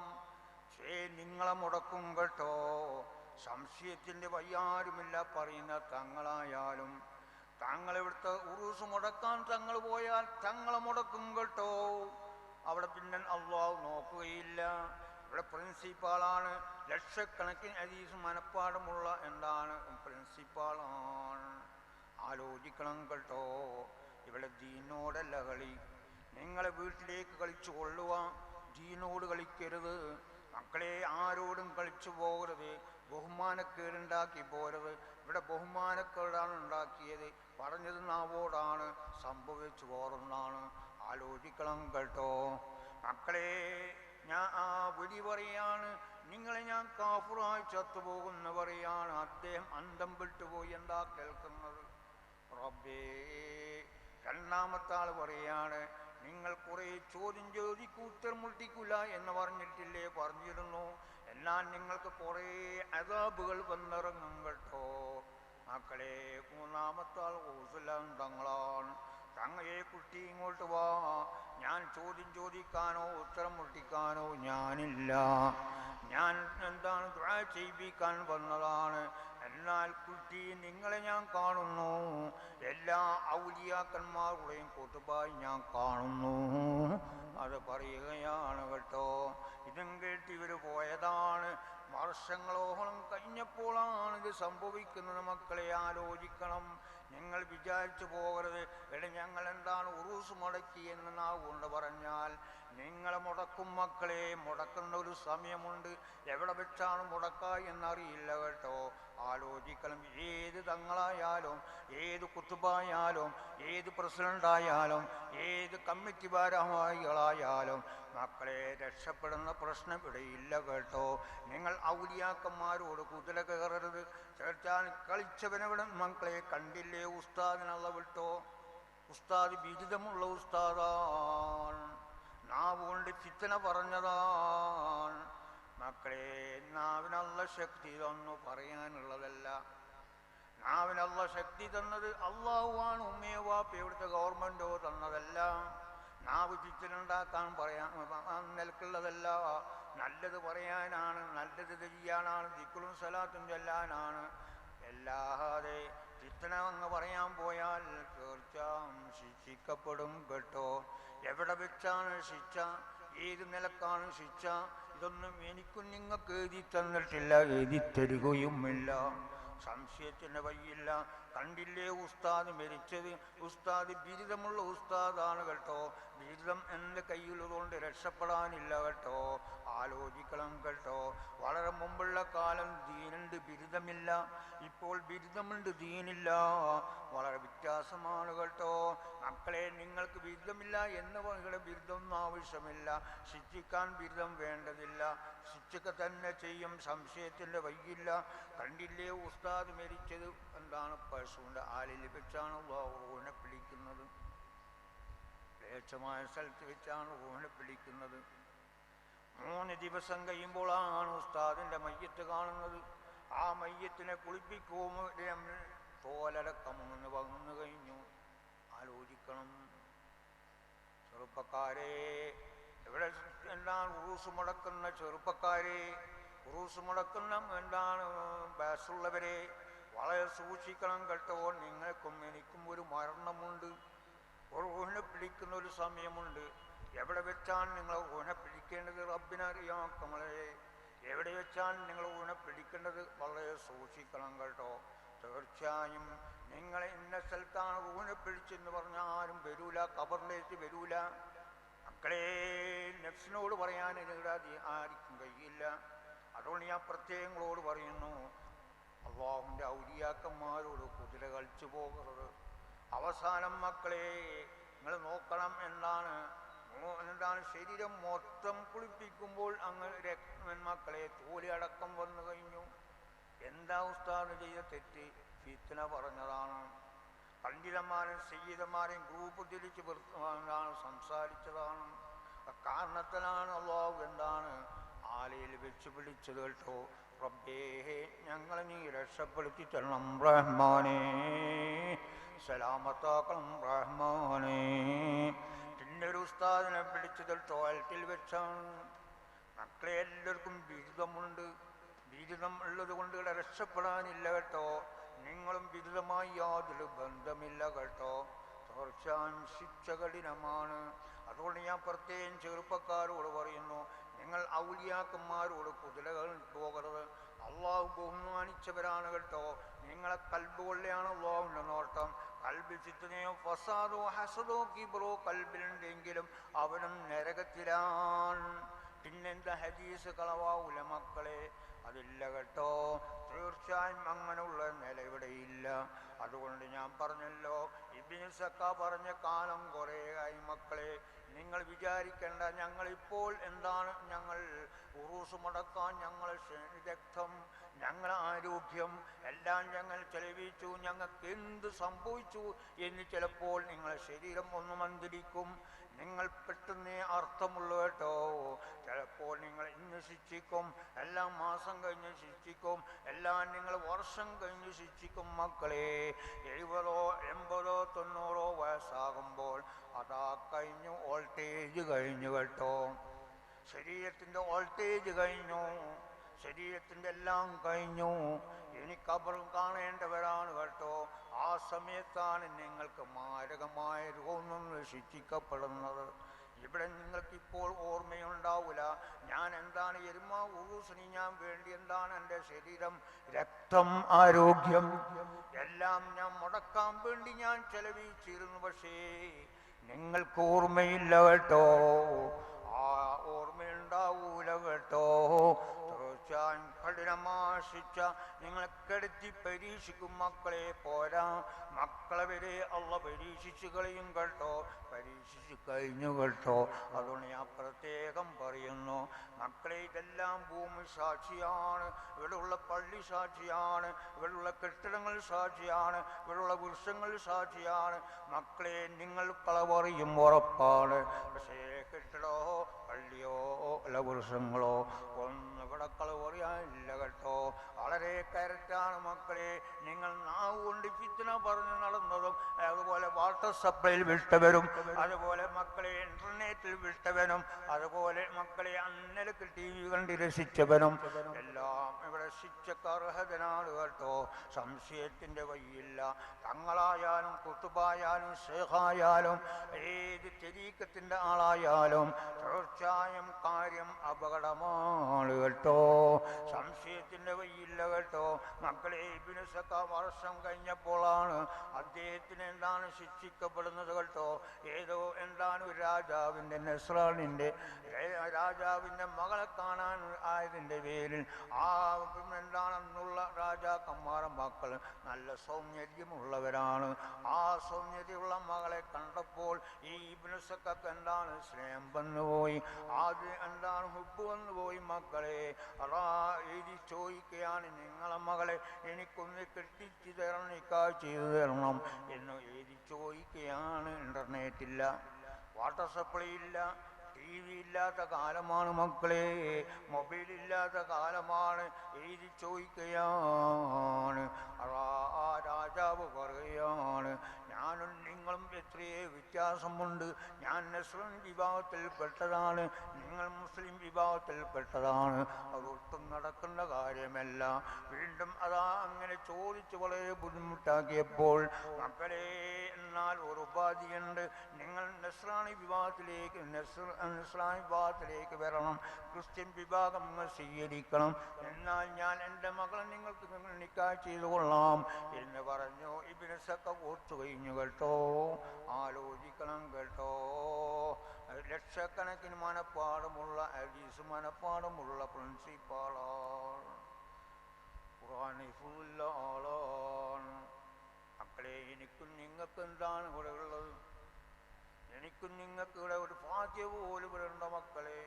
C: പക്ഷേ നിങ്ങളെ മുടക്കും കേട്ടോ. സംശയത്തിൻ്റെ വയ്യാരുമില്ല പറയുന്ന തങ്ങളായാലും തങ്ങളിവിടുത്തെ ഉറൂസ് മുടക്കാൻ തങ്ങൾ പോയാൽ തങ്ങളെ മുടക്കും കേട്ടോ. അവിടെ പിന്നെ അള്ളാഹു നോക്കുകയില്ല. ഇവിടെ പ്രിൻസിപ്പാളാണ്, ലക്ഷക്കണക്കിന് ഹദീസ് മനപ്പാടമുള്ള എന്താണ് പ്രിൻസിപ്പാളാണ്. ആലോചിക്കണം കേട്ടോ. ഇവിടെ ദീനോടല്ല കളി. നിങ്ങളെ വീട്ടിലേക്ക് കളിച്ചു കൊള്ളുക, ദീനോട് കളിക്കരുത്. മക്കളെ ആരോടും കളിച്ചു പോകരുത്, ബഹുമാനക്കേടുണ്ടാക്കി പോരുത്. ഇവിടെ ബഹുമാനക്കേടാണ് ഉണ്ടാക്കിയത്, പറഞ്ഞത് നാവോടാണ്, സംഭവിച്ചു പോറുന്നാണ്. ആലോചിക്കണം കേട്ടോ മക്കളെ. ഞാൻ ആ വിളി പറയാണ്, നിങ്ങളെ ഞാൻ കാഫിറായി ചത്തുപോകുന്ന പറയാണ്. അദ്ദേഹം അന്തം വിട്ടുപോയി. എന്താ കേൾക്കുന്നത്? റബ്ബേ. രണ്ടാമത്തെ ആൾ പറയാണ്, നിങ്ങൾ കുറെ ചോദ്യം ചോദിക്കൂ ഉത്തരം മുട്ടിക്കില്ല എന്ന് പറഞ്ഞിട്ടില്ലേ? പറഞ്ഞിരുന്നു. എന്നാൽ നിങ്ങൾക്ക് കുറേ അദാബുകൾ വന്നിറങ്ങും കേട്ടോ മക്കളെ. മൂന്നാമത്തെ ആൾ ഹൗസുലാം തങ്ങളാണ്. തങ്ങളെ കുട്ടി ഇങ്ങോട്ട് വാ, ഞാൻ ചോദ്യം ചോദിക്കാനോ ഉത്തരം മുട്ടിക്കാനോ ഞാനില്ല, ഞാൻ എന്താണ് ദുആ ചെയ്യിപ്പിക്കാൻ വന്നതാണ്. എന്നാൽ കുട്ടി നിങ്ങളെ ഞാൻ കാണുന്നു, എല്ലാ ഔലിയാക്കന്മാരുടെയും കൂട്ടുപായി ഞാൻ കാണുന്നു. അത് പറയുകയാണ് കേട്ടോ. ഇതും കേട്ട് ഇവർ പോയതാണ്. വർഷങ്ങളോളം കഴിഞ്ഞപ്പോഴാണ് ഇത് സംഭവിക്കുന്നത്. മക്കളെ ആലോചിക്കണം. നിങ്ങൾ വിചാരിച്ചു പോകരുത്, എടെ ഞങ്ങൾ എന്താണ് ഉറൂസ് മുടക്കി എന്ന് നാവ് കൊണ്ട് പറഞ്ഞാൽ നിങ്ങളെ മുടക്കും മക്കളെ. മുടക്കുന്ന ഒരു സമയമുണ്ട്, എവിടെ വെച്ചാണ് മുടക്കുക എന്നറിയില്ല കേട്ടോ. ആലോചിക്കണം. ഏത് തങ്ങളായാലും, ഏത് കുത്തുബായാലും, ഏത് പ്രസിഡൻ്റായാലും, ഏത് കമ്മിറ്റി ഭാരവാഹികളായാലും മക്കളെ രക്ഷപ്പെടുന്ന പ്രശ്നം ഇവിടെ ഇല്ല കേട്ടോ. നിങ്ങൾ ഔലിയാക്കന്മാരോട് കുതിര കയറരുത്. ചേർച്ചാൽ കളിച്ചവനവിടെ മക്കളെ കണ്ടില്ലേ? ഉസ്താദിനുള്ള വിട്ടോ. ഉസ്താദ് ബിരുദമുള്ള ഉസ്താദാണ്, നാവ് കൊണ്ട് ഫിത്ന പറഞ്ഞതാണ് മക്കളെ. നാവിനുള്ള ശക്തി ഇതൊന്നും പറയാനുള്ളതല്ല. നാവിനുള്ള ശക്തി തന്നത് അള്ളാഹുവാണ്. ഉമ്മയോ വാപ്പയോ ഇവിടുത്തെ ഗവൺമെൻറ്റോ തന്നതല്ല. നാവ് ഫിത്ന പറയാൻ നിലക്കുള്ളതല്ല. നല്ലത് പറയാനാണ്, നല്ലത് ചെയ്യാനാണ്, ദിക്റും സലാത്തും ചൊല്ലാനാണ്. അല്ലാതെ ഫിത്ന അങ്ങ് പറയാൻ പോയാൽ തീർച്ചയായും ശിക്ഷിക്കപ്പെടും കേട്ടോ. എവിടെ വെച്ചാണ് ശിക്ഷ, ഏത് നിലക്കാണ് ശിക്ഷ, ഇതൊന്നും എനിക്കും നിങ്ങൾക്ക് എഴുതി തന്നിട്ടില്ല, എഴുതി തരികയുമില്ല. സംശയത്തിന് വഴിയില്ല. കണ്ടില്ലേ ഉസ്താദ് മരിച്ചത്? ഉസ്താദ് ബിരുദമുള്ള ഉസ്താദാണ് കേട്ടോ. ബിരുദം എൻ്റെ കയ്യിലുള്ളതുകൊണ്ട് രക്ഷപ്പെടാനില്ല കേട്ടോ. ആലോചിക്കണം കേട്ടോ. വളരെ മുമ്പുള്ള കാലം ദീനുണ്ട്, ബിരുദമില്ല. ഇപ്പോൾ ബിരുദമുണ്ട്, ദീനില്ല. വളരെ വ്യത്യാസമാണ് കേട്ടോ മക്കളെ. നിങ്ങൾക്ക് ബിരുദമില്ല എന്ന് പറയുന്ന ബിരുദമൊന്നും ആവശ്യമില്ല. ശിക്ഷിക്കാൻ ബിരുദം വേണ്ടതില്ല, ശിക്ഷക തന്നെ ചെയ്യും. സംശയത്തിൻ്റെ വഴിയില്ല. കണ്ടില്ലേ ഉസ്താദ് മരിച്ചത്? എന്താണ് പശുവിൻ്റെ ആലിൽ വെച്ചാണ് റൂഹിനെ പിടിക്കുന്നത്. ലേച്ഛമായ സ്ഥലത്ത് വെച്ചാണ് റൂഹിനെ പിടിക്കുന്നത്. 3 ദിവസം കഴിയുമ്പോഴാണ് ഉസ്താദിൻ്റെ മയ്യത്ത് കാണുന്നത്. ആ മയ്യത്തിനെ കുളിപ്പിക്കുമ്പോൾ തോലടക്കം വന്നു കഴിഞ്ഞു. ആലോചിക്കണം ചെറുപ്പക്കാരെ. ഇവിടെ എന്താണ് ഉറൂസ് മുടക്കുന്ന ചെറുപ്പക്കാരെ, ഉറൂസ് മുടക്കുന്ന എന്താണ് ബാസുള്ളവരെ, വളരെ സൂക്ഷിക്കണം കേട്ടോ. നിങ്ങൾക്കും എനിക്കും ഒരു മരണമുണ്ട്, റൂഹിനെ പിടിക്കുന്ന ഒരു സമയമുണ്ട്. എവിടെ വെച്ചാണ് നിങ്ങൾ റൂഹിനെ പിടിക്കേണ്ടത് റബ്ബിനറിയാം കമലേ. എവിടെ വെച്ചാണ് നിങ്ങൾ റൂഹിനെ പിടിക്കേണ്ടത് വളരെ സൂക്ഷിക്കണം കേട്ടോ. തീർച്ചയായും നിങ്ങളെ ഇന്ന സ്ഥലത്താണ് റൂഹിനെ പിടിച്ചെന്ന് പറഞ്ഞാൽ ആരും വരൂല, ഖബറിലേക്ക് വരൂല. മക്കളെ നഫ്സിനോട് പറയാൻ ഇവിടെ ആർക്കും കഴിയില്ല. അതുകൊണ്ട് ഞാൻ പ്രത്യേകങ്ങളോട് പറയുന്നു, അള്ളാഹുവിൻ്റെ ഔലിയാക്കന്മാരോട് കുതിര കളിച്ചു പോകരുത്. അവസാനം മക്കളെ നിങ്ങൾ നോക്കണം. എന്താണ് ശരീരം മൊത്തം കുളിപ്പിക്കുമ്പോൾ അങ്ങ് മക്കളെ തോലി അടക്കം വന്നു കഴിഞ്ഞു. എന്താ ഉസ്താദ് ചെയ്ത തെറ്റ്? ഫിത്ന പറഞ്ഞതാണ്. പണ്ഡിതന്മാരും സയ്യിദന്മാരെയും ഗ്രൂപ്പ് തിരിച്ച് സംസാരിച്ചതാണ്. കാരണത്തിലാണ് അള്ളാഹു എന്താണ് ആലയിൽ വെച്ച് പിടിച്ചത് കേട്ടോ. റബ്ബേ ഞങ്ങളെ നീ രക്ഷപ്പെടുത്തി തരണം റഹ്മാനേ, സലാമത്താക്കണം റഹ്മാനേ. പിന്നെ ഒരു ഉസ്താദിനെ പിടിച്ചത് ടോയ്ലറ്റിൽ വെച്ചാണ്. മക്കളെ എല്ലാവർക്കും ബിരുദമുണ്ട്, ബിരുദം ഉള്ളത് കൊണ്ട് ഇവിടെ രക്ഷപ്പെടാനില്ല കേട്ടോ. നിങ്ങളും ബിരുദമായി യാതൊരു ബന്ധമില്ല കേട്ടോ. തീർച്ചയായും ശിക്ഷ കഠിനമാണ്. അതുകൊണ്ട് ഞാൻ പ്രത്യേകം ചെറുപ്പക്കാരോട് പറയുന്നു, നിങ്ങൾ ഔലിയാക്കന്മാരോട് കുതിരകൾ പോകരുത്. അള്ളാഹു ബഹുമാനിച്ചവരാണ് കേട്ടോ. നിങ്ങളെ കൽബ് കൊള്ളയാണ് അള്ളാഹുവിൻ്റെ നോട്ടം. കൽബിൽ ചിത്തനെയോ ഫസാദോ ഹസദോ കിബ്രോ കൽബിലുണ്ടെങ്കിലും അവനും നരകത്തിലാണ്. പിന്നെന്താ ഹദീസ് കളവാവൂല മക്കളെ? അതില്ല കേട്ടോ. തീർച്ചയായും അങ്ങനെയുള്ള നില ഇവിടെയില്ല. അതുകൊണ്ട് ഞാൻ പറഞ്ഞല്ലോ, ഇബ്നു സക്ക പറഞ്ഞ കാലം കുറേ ആയി മക്കളെ. നിങ്ങൾ വിചാരിക്കേണ്ട ഞങ്ങളിപ്പോൾ എന്താണ്, ഞങ്ങൾ ഉറൂസ് മുടക്കാൻ ഞങ്ങൾ രക്തം, ഞങ്ങൾ ആരോഗ്യം എല്ലാം ഞങ്ങൾ ചെലവഴിച്ചു, ഞങ്ങൾക്ക് എന്ത് സംഭവിച്ചു എന്ന് ചിലപ്പോൾ നിങ്ങളുടെ ശരീരം ഒന്ന് മന്ദിരിക്കും. നിങ്ങൾ പെട്ടെന്ന് അർത്ഥമുള്ളൂ കേട്ടോ. ചിലപ്പോൾ നിങ്ങൾ ഇന്ന് ശിക്ഷിക്കും, എല്ലാം മാസം കഴിഞ്ഞ് ശിക്ഷിക്കും, എല്ലാം നിങ്ങൾ വർഷം കഴിഞ്ഞ് ശിക്ഷിക്കും മക്കളെ. 70, 80, 90 വയസ്സാകുമ്പോൾ അതാ കഴിഞ്ഞു, വോൾട്ടേജ് കഴിഞ്ഞു കേട്ടോ. ശരീരത്തിൻ്റെ വോൾട്ടേജ് കഴിഞ്ഞു, ശരീരത്തിൻ്റെ എല്ലാം കഴിഞ്ഞു. ഇനി ഖബറും കാണേണ്ടവരാണ് കേട്ടോ. ആ സമയത്താണ് നിങ്ങൾക്ക് മാരകമായ രോഗം ശിക്ഷിക്കപ്പെടുന്നത്. ഇവിടെ നിങ്ങൾക്കിപ്പോൾ ഓർമ്മയുണ്ടാവില്ല, ഞാൻ എന്താണ് എരുമാ ഉറൂസിന് ഞാൻ വേണ്ടി എന്താണ് എൻ്റെ ശരീരം, രക്തം, ആരോഗ്യം എല്ലാം ഞാൻ മുടക്കാൻ വേണ്ടി ഞാൻ ചെലവഴിച്ചിരുന്നു. പക്ഷേ നിങ്ങൾക്ക് ഓർമ്മയില്ല കേട്ടോ. ആ ഓർമ്മയുണ്ടാവൂല കേട്ടോ. തീർച്ചയായും കഠിനമാശിച്ച നിങ്ങളെ കെടുത്തി പരീക്ഷിക്കും മക്കളെ. പോരാ, മക്കളെ വരെ അള്ള പരീക്ഷിച്ച് കളയും കേട്ടോ. പരീക്ഷിച്ച് കഴിഞ്ഞു കേട്ടോ. അതുകൊണ്ട് ഞാൻ പ്രത്യേകം പറയുന്നു മക്കളെ, ഇതെല്ലാം ഭൂമി സാക്ഷിയാണ്, ഇവിടെയുള്ള പള്ളി സാക്ഷിയാണ്, ഇവിടെയുള്ള കെട്ടിടങ്ങൾ സാക്ഷിയാണ്, ഇവിടെയുള്ള വൃക്ഷങ്ങൾ സാക്ഷിയാണ്. മക്കളെ, നിങ്ങൾ കളവറിയും ഉറപ്പാണ്. പക്ഷേ കെട്ടിടോ പള്ളിയോ അല്ല വൃക്ഷങ്ങളോ ഒന്നും ഇവിടെ കളവറിയാനില്ല കേട്ടോ. വളരെ കറക്റ്റാണ് മക്കളെ. നിങ്ങൾ നാവ് കൊണ്ട് ഫിത്ന പറഞ്ഞ് നടന്നതും, അതുപോലെ വാട്ടർ സപ്ലൈയിൽ വിട്ടവരും, അതുപോലെ മക്കളെ ഇന്റർനെറ്റിൽ വിട്ടവനും, അതുപോലെ മക്കളെ അന്നലക്ക് TV കണ്ട് രസിച്ചവനും എല്ലാം ഇവിടെ ശിക്ഷക്ക് അർഹതനാണ് കേട്ടോ. സംശയത്തിൻ്റെ വഴിയില്ല. തങ്ങളായാലും കുത്തുബായാലും ഷേഖായാലും ഏത് തെരീക്കത്തിൻ്റെ ആളായാലും തീർച്ചയായും കാര്യം അപകടമാണ് കേട്ടോ. സംശയത്തിൻ്റെ വഴിയില്ല കേട്ടോ. മക്കളെ, ഇബ്നു സക്ക വർഷം കഴിഞ്ഞപ്പോഴാണ് അദ്ദേഹത്തിന് എന്താണ് ശിക്ഷിക്കപ്പെടുന്നത് കേട്ടോ. ഏതോ എന്താണ് ഒരു രാജാവിൻ്റെ നസ്രാണിൻ്റെ രാജാവിൻ്റെ മകളെ കാണാൻ ആയതിൻ്റെ പേരിൽ ആ എന്താണെന്നുള്ള രാജാക്കന്മാരുടെ മക്കൾ നല്ല സൗന്ദര്യമുള്ളവരാണ്. ആ സൗന്ദര്യമുള്ള മകളെ കണ്ടപ്പോൾ ഈ ഇബ്നു സക്കക്ക് എന്താണ് സ്നേഹം വന്നുപോയി, അത് എന്താണ് ഹുബ്ബ് വന്നുപോയി മക്കളെ. അതാ എഴുതി ചോദിക്കുകയാണ്, നിങ്ങളെ മകളെ എനിക്കൊന്ന് കെട്ടിച്ചു തരണം, നിക്കാഹ് ചെയ്തു തരണം എന്ന് എഴുതി ചോദിക്കുകയാണ്. ഇന്റർനെറ്റില്ല, വാട്ടർ സപ്ലൈ ഇല്ല, TV ഇല്ലാത്ത കാലമാണ് മക്കളെ, മൊബൈൽ ഇല്ലാത്ത കാലമാണ്. എഴുതി ചോദിക്കുകയാണ്. ആ രാജാവ് പറയുകയാണ്, ഞാനും നിങ്ങളും എത്രയേ വ്യത്യാസമുണ്ട്. ഞാൻ നസ്രൻ വിഭാഗത്തിൽപ്പെട്ടതാണ്, നിങ്ങൾ മുസ്ലിം വിഭാഗത്തിൽപ്പെട്ടതാണ്. അതൊട്ടും നടക്കുന്ന കാര്യമല്ല. വീണ്ടും അതാ അങ്ങനെ ചോദിച്ച് വളരെ ബുദ്ധിമുട്ടാക്കിയപ്പോൾ മക്കളെ, എന്നാൽ ഒരു ഉപാധിയുണ്ട്, നിങ്ങൾ നസ്രാണി വിഭാഗത്തിലേക്ക് ഇസ്ലാം വിഭാഗത്തിലേക്ക് വരണം, ക്രിസ്ത്യൻ വിഭാഗം നിങ്ങൾ സ്വീകരിക്കണം, എന്നാൽ ഞാൻ എൻ്റെ മകളെ നിങ്ങൾക്ക് നിക്കാഹ് ചെയ്തു കൊള്ളാം എന്ന് പറഞ്ഞു. ഇബ്നു സക്ക ഓർത്തു കഴിഞ്ഞു കേട്ടോ. ആലോചിക്കണം കേട്ടോ. ലക്ഷക്കണക്കിന് മനപ്പാടമുള്ള ഹദീസ് മനപ്പാടമുള്ള പ്രിൻസിപ്പാളാണ്, ഖുർആനിലുള്ള ആളാണ്. മക്കളെ, എനിക്കും നിങ്ങൾക്ക് എന്താണ് ഇവിടെ ഉള്ളത്? എനിക്കും നിങ്ങൾക്ക് ഇവിടെ ഒരു ഫാത്തിഹ പോലും ഇവിടെ ഉണ്ടോ മക്കളെ?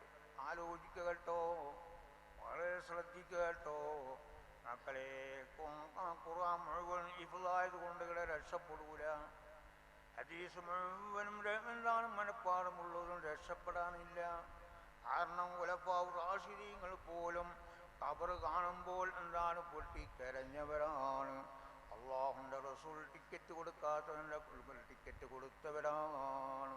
C: ആലോചിക്കുക കേട്ടോ, വളരെ ശ്രദ്ധിക്കുക കേട്ടോ മക്കളെ. ഖുർആൻ മുഴുവൻ ഹിഫ്ളായത് കൊണ്ട് ഇവിടെ രക്ഷപ്പെടൂല. ഹദീസ് മുഴുവനും എന്താണ് മനപ്പാടമുള്ളതും രക്ഷപ്പെടാനില്ല. കാരണം ഖുലഫാഉ റാഷിദീങ്ങൾ പോലും ഖബർ കാണുമ്പോൾ എന്താണ് പൊട്ടിക്കരഞ്ഞവരാണ്. അല്ലാഹുവിൻ്റെ റസൂൽ ടിക്കറ്റ് കൊടുക്കാത്തവൻ്റെ ടിക്കറ്റ് കൊടുത്തവരാണ്.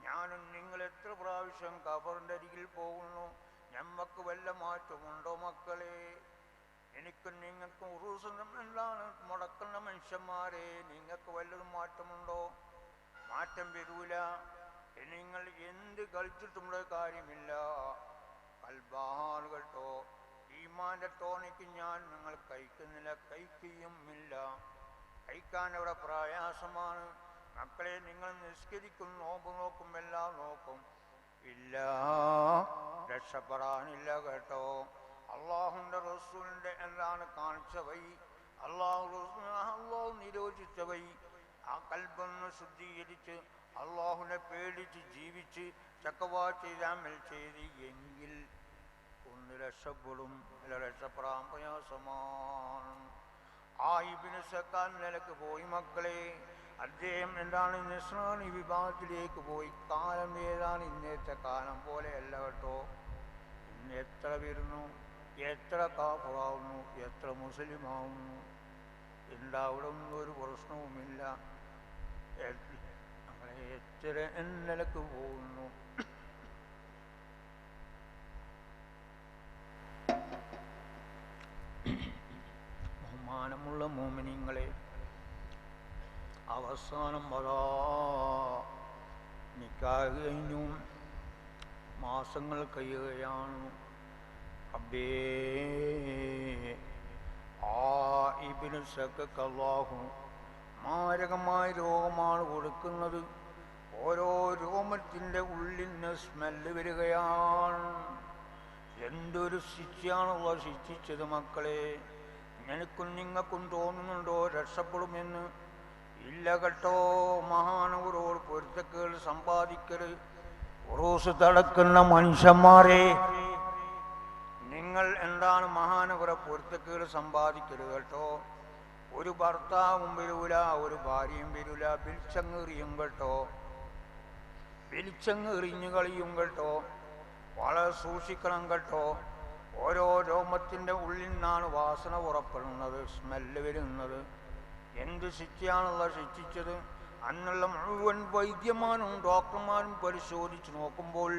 C: ഞാനും നിങ്ങൾ എത്ര പ്രാവശ്യം ഖബറിൻ്റെ അരികിൽ പോകുന്നു? ഞമ്മക്ക് വല്ല മാറ്റമുണ്ടോ മക്കളെ? എനിക്കും നിങ്ങൾക്കും ഉറൂസ് എന്താണ് മുടക്കുന്ന മനുഷ്യന്മാരെ, നിങ്ങൾക്ക് വല്ലതും മാറ്റമുണ്ടോ? മാറ്റം വരൂല. നിങ്ങൾ എന്ത് കളിച്ചിട്ടുള്ള കാര്യമില്ല. കൽബാണ് കേട്ടോ. ഈമാന്റെ തോണിക്ക് ഞാൻ നിങ്ങൾ കഴിക്കുന്നില്ല, കഴിക്കുകയുമില്ല. കഴിക്കാൻ അവിടെ പ്രയാസമാണ് മക്കളെ. നിങ്ങൾ നിസ്കരിക്കും, നോമ്പ് നോക്കും, എല്ലാം നോക്കും, ഇല്ല, രക്ഷപ്പെടാനില്ല കേട്ടോ. അള്ളാഹുന്റെ റസൂലിന്റെ എന്താണ് കാണിച്ച വഴി, അള്ളാഹു നിരോധിച്ച വഴി, ആ കൽബൊന്ന് ശുദ്ധീകരിച്ച് അള്ളാഹുനെ പേടിച്ച് ജീവിച്ച് ചക്കവാ ചെയ്ത് അമൽ ചെയ്ത് എങ്കിൽ ഒന്ന് രക്ഷപ്പെടും. രക്ഷപ്പെടാൻ പ്രയാസമാണ്. ആ ഇബ്നു സക്കാൻ നിലക്ക് പോയി മക്കളെ. അദ്ദേഹം എന്താണ് നസ്രാനി വിഭാഗത്തിലേക്ക് പോയി. കാലം ഏതാണ് ഇന്നത്തെ കാലം പോലെയല്ല കേട്ടോ. ഇന്ന് എത്ര വരുന്നു, എത്ര കാഫറാവുന്നു, എത്ര മുസ്ലിമാവുന്നു. എന്താ അവിടെ ഒന്നും ഒരു പ്രശ്നവുമില്ല. അങ്ങനെ എത്ര നിലക്ക് പോകുന്നു. ബഹുമാനമുള്ള മോമിനിങ്ങളെ, അവസാനം വരാ നിക്കാഹ് കഴിഞ്ഞു, മാസങ്ങൾ കഴിയുകയാണ്. അബ്ബേ ആ ഇബ്നു സക്കക്ക് അല്ലാഹു മാരകമായ രോഗമാണ് കൊടുക്കുന്നത്. ഓരോ രോമത്തിൻ്റെ ഉള്ളിൽ നിന്ന് സ്മെല്ല് വരികയാണ്. എന്തൊരു ശിക്ഷയാണുള്ള ശിക്ഷിച്ചത് മക്കളെ. എനിക്കും നിങ്ങൾക്കും തോന്നുന്നുണ്ടോ രക്ഷപ്പെടുമെന്ന്? ഇല്ല കേട്ടോ. മഹാനവരോട് പൊരുത്തക്കേട് സമ്പാദിക്കരുത്. ഉറൂസ് തടക്കുന്ന മനുഷ്യന്മാരെ, നിങ്ങൾ എന്താണ് മഹാനവരെ പൊരുത്തക്കേട് സമ്പാദിക്കരുത് കേട്ടോ. ഒരു ഭർത്താവും വരൂല, ഒരു ഭാര്യയും വരൂല, വിളിച്ചങ്ങെറിയും കേട്ടോ. വിളിച്ചങ്ങെറിഞ്ഞു കളിയും കേട്ടോ. വളരെ സൂക്ഷിക്കണം കേട്ടോ. ഓരോ രോമത്തിൻ്റെ ഉള്ളിൽ നിന്നാണ് വാസന പുറപ്പെടുന്നത്, സ്മെല്ല് വരുന്നത്. എന്ത് ശിക്ഷയാണുള്ള ശിക്ഷിച്ചത്? അന്നുള്ള മുഴുവൻ വൈദ്യന്മാരും ഡോക്ടർമാരും പരിശോധിച്ച് നോക്കുമ്പോൾ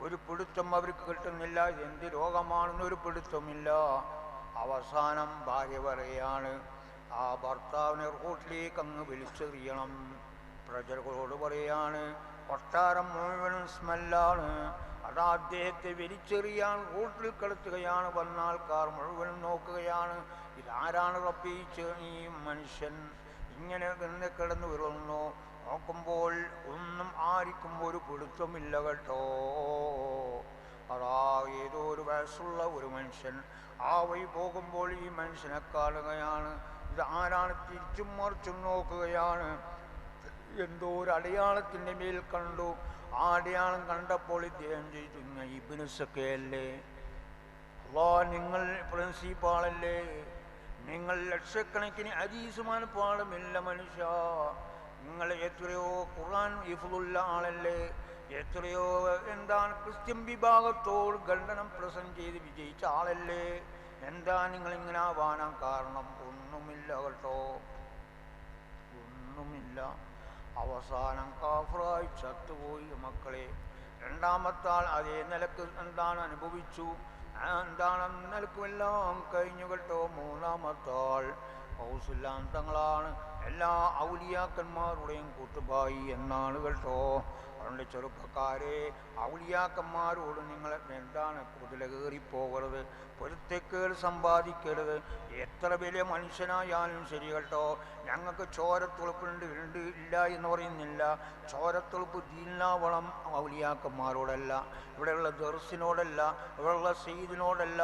C: ഒരു പിടുത്തം അവർക്ക് കിട്ടുന്നില്ല. എന്ത് രോഗമാണെന്നൊരു പിടുത്തമില്ല. അവസാനം ഭാര്യ പറയാണ്, ആ ഭർത്താവിനെ റോട്ടിലേക്ക് അങ്ങ് വിളിച്ചെറിയണം. പ്രജകളോട് പറയാണ്, കൊട്ടാരം മുഴുവനും സ്മെല്ലാണ്, അത് അദ്ദേഹത്തെ വലിച്ചെറിയാൻ റോട്ടിൽ കിടത്തുകയാണ്. വന്ന ആൾക്കാർ മുഴുവനും നോക്കുകയാണ്, ഇതാരാണ് റബ്ബേ ഈ മനുഷ്യൻ ഇങ്ങനെ കിടന്നു വരുന്നു. നോക്കുമ്പോൾ ഒന്നും ആർക്കും ഒരു പിടുത്തമില്ല കേട്ടോ. അതാ ഏതോ ഒരു വയസ്സുള്ള ഒരു മനുഷ്യൻ ആ വഴി പോകുമ്പോൾ ഈ മനുഷ്യനെ കാണുകയാണ്. ഇത് ആരാണ്? തിരിച്ചും മറിച്ചും നോക്കുകയാണ്. എന്തോ ഒരു അടയാളത്തിൻ്റെ മേൽ കണ്ടു. ആ അടയാളം കണ്ടപ്പോൾ ഇദ്ദേഹം ചെയ്തു, ഇബ്നു സക്കയല്ലേ, അല്ലാ നിങ്ങൾ പ്രിൻസിപ്പാളല്ലേ, നിങ്ങൾ ലക്ഷക്കണക്കിന് ഹദീസുമാൻ പാടുമില്ല മനുഷ്യ, നിങ്ങൾ എത്രയോ ഖുർആൻ ഹിഫ്ളുള്ള ആളല്ലേ, എത്രയോ എന്താണ് ക്രിസ്ത്യൻ വിഭാഗത്തോട് ഖണ്ഡനം പ്രസന്റ് ചെയ്ത് വിജയിച്ച ആളല്ലേ, എന്താ നിങ്ങൾ ഇങ്ങനെ ആവാനാൻ കാരണം? ഒന്നുമില്ല കേട്ടോ, ഒന്നുമില്ല. അവസാനം കാഫറായി ചത്തുപോയി മക്കളെ. രണ്ടാമത്തെ ആൾ അതേ നിലക്ക് എന്താണ് അനുഭവിച്ചു, എന്താണ് നിലക്കും എല്ലാം കഴിഞ്ഞു കേട്ടോ. മൂന്നാമത്തെ ആൾ ഹൗസുല്ലാം തങ്ങളാണ്, എല്ലാ ഔലിയാക്കന്മാരുടെയും കൂട്ടുപായി എന്നാണ് കേട്ടോ. അതുകൊണ്ട് ചെറുപ്പക്കാരെ, ഔലിയാക്കന്മാരോട് നിങ്ങൾ എന്താണ് കുതിലകേറിപ്പോകരുത്, പൊരുത്തക്കേട് സമ്പാദിക്കരുത്. എത്ര വലിയ മനുഷ്യനായാലും ശരി കേട്ടോ. ഞങ്ങൾക്ക് ചോരത്തുളുപ്പുണ്ട് ഇല്ല എന്ന് പറയുന്നില്ല. ചോരത്തുളുപ്പ് ദീനാവണം ഔലിയാക്കന്മാരോടല്ല, ഇവിടെയുള്ള ദർസിനോടല്ല, ഇവിടെയുള്ള സയ്യിദിനോടല്ല,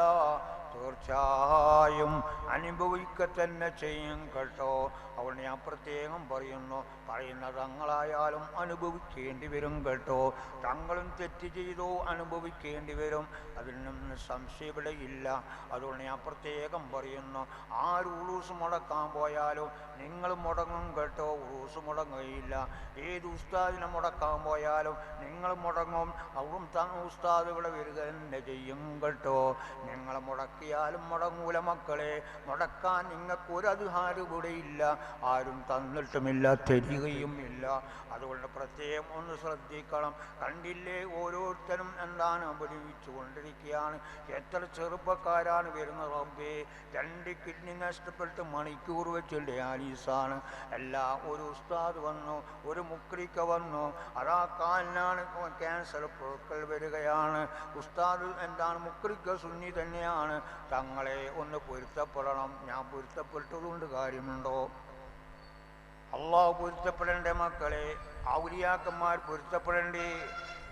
C: തീർച്ചയായും അനുഭവിക്കുക തന്നെ ചെയ്യും കേട്ടോ. അതുകൊണ്ട് ഞാൻ പ്രത്യേകം പറയുന്ന തങ്ങളായാലും അനുഭവിക്കേണ്ടി വരും കേട്ടോ. തങ്ങളും തെറ്റ് ചെയ്തോ അനുഭവിക്കേണ്ടി വരും, അതിനൊന്നും സംശയം ഇവിടെ ഇല്ല. അതുകൊണ്ട് ഞാൻ പ്രത്യേകം പറയുന്നു, ആര് ഉറൂസ് മുടക്കാൻ പോയാലും നിങ്ങൾ മുടങ്ങും കേട്ടോ. ഉറൂസ് ഉറൂസ് മുടങ്ങുകയില്ല. ഏത് ഉസ്താദിനെ മുടക്കാൻ പോയാലും നിങ്ങൾ മുടങ്ങും. അവരും ഉസ്താദ് ഇവിടെ വരിക തന്നെ ചെയ്യും കേട്ടോ. നിങ്ങൾ മുടക്കിയാലും മുടങ്ങൂല മക്കളെ. മുടക്കാൻ നിങ്ങൾക്ക് ഒരു അധികാരം കൂടെ ഇല്ല, ആരും തന്നിട്ടുമില്ല, തരികയും ഇല്ല. അതുകൊണ്ട് പ്രത്യേകം ഒന്ന് ശ്രദ്ധിക്കണം. കണ്ടില്ലേ, ഓരോരുത്തരും എന്താണ് അഭിനയിച്ചു കൊണ്ടിരിക്കുകയാണ്. എത്ര ചെറുപ്പക്കാരാണ് വരുന്നത് റബ്ബേ. 2 കിഡ്നി നഷ്ടപ്പെട്ട് മണിക്കൂർ വെച്ച് ഡയാലിസാണ്. എല്ലാം ഒരു ഉസ്താദ് വന്നു, ഒരു മുക്രിക്ക വന്നു, അതാ കാലിനാണ് ക്യാൻസർ പുഴുക്കൾ വരികയാണ്. ഉസ്താദ് എന്താണ് മുക്രിക്ക സുന്നി തന്നെയാണ്. തങ്ങളെ ഒന്ന് പൊരുത്തപ്പെടണം. ഞാൻ പൊരുത്തപ്പെട്ടതുകൊണ്ട് കാര്യമുണ്ടോ? അള്ളാഹു പൊരുത്തപ്പെടേണ്ടേ മക്കളെ, ഔലിയാക്കന്മാർ പൊരുത്തപ്പെടേണ്ടേ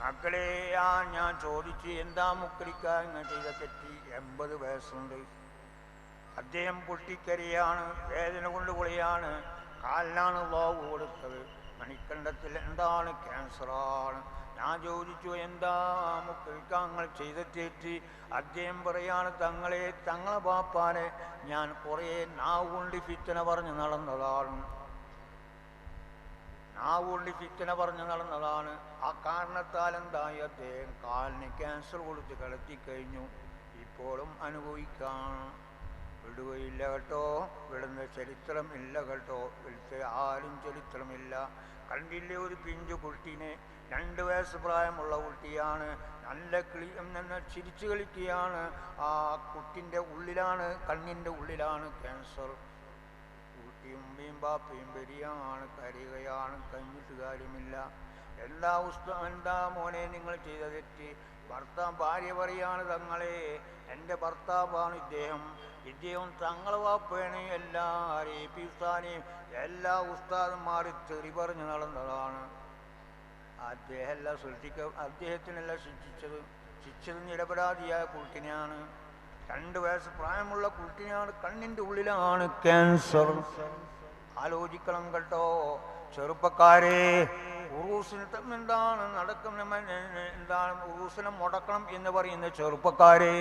C: മക്കളെ. ഞാൻ ചോദിച്ചു, എന്താ മുക്രിക്ക ഇങ്ങനെ ചെയ്ത തെറ്റി? 80 വയസ്സുണ്ട്. അദ്ദേഹം പൊട്ടിക്കരിയാണ്, വേദന കൊണ്ട് പൊളിയാണ്. കാലിനാണ് അള്ളാഹു കൊടുത്തത്. മണിക്കണ്ടത്തിൽ എന്താണ് ക്യാൻസറാണ്. ഞാൻ ചോദിച്ചു, എന്താ മുക്രിക്കങ്ങൾ ചെയ്ത തെറ്റി? അദ്ദേഹം പറയാണ്, തങ്ങളെ ബാപ്പാനെ ഞാൻ കുറേ നാവുകൊണ്ട് ഫിത്തന പറഞ്ഞ് നടന്നതാണ്. ആ കാരണത്താൽ എന്തായി, അദ്ദേഹം കാലിന് ക്യാൻസർ കൊടുത്ത് കിടത്തിക്കഴിഞ്ഞു. ഇപ്പോഴും അനുഭവിക്കാൻ വിടുകയില്ല കേട്ടോ. വിടുന്ന ചരിത്രം ഇല്ല കേട്ടോ. ഇവിടുത്തെ ആരും ചരിത്രമില്ല. കണ്ടില്ലേ ഒരു പിഞ്ചു കുട്ടീനെ, 2 വയസ്സ് പ്രായമുള്ള കുട്ടിയാണ്. നല്ല ചിരിച്ചു കളിക്കുകയാണ്. ആ കുട്ടിൻ്റെ ഉള്ളിലാണ്, കണ്ണിൻ്റെ ഉള്ളിലാണ് ക്യാൻസർ. ഉമ്മയും ബാപ്പയും വരികയാണ്, കരയുകയാണ്. കഴിഞ്ഞിട്ട് കാര്യമില്ല. എന്താ മോനെ നിങ്ങൾ ചെയ്ത തെറ്റ്? ഭാര്യ പറയാണ്, തങ്ങളെ എൻ്റെ ഭർത്താവാണ് ഇദ്ദേഹം തങ്ങളെ വാപ്പേണ്. എല്ലാ ഉസ്താദന്മാരും തെറി പറഞ്ഞ് നടന്നതാണ്. അദ്ദേഹത്തിനല്ല ശിക്ഷിച്ചത് നിരപരാധിയായ കുട്ടിനെയാണ്. 2 വയസ്സ് പ്രായമുള്ള കുട്ടിനെയാണ്. കണ്ണിൻ്റെ ഉള്ളിലാണ് ക്യാൻസർ. ആലോചിക്കണം കേട്ടോ ചെറുപ്പക്കാരെ. ഉറൂസിന് എന്താണ് എന്താണ് ഉറൂസിനെ മുടക്കണം എന്ന് പറയുന്ന ചെറുപ്പക്കാരെ,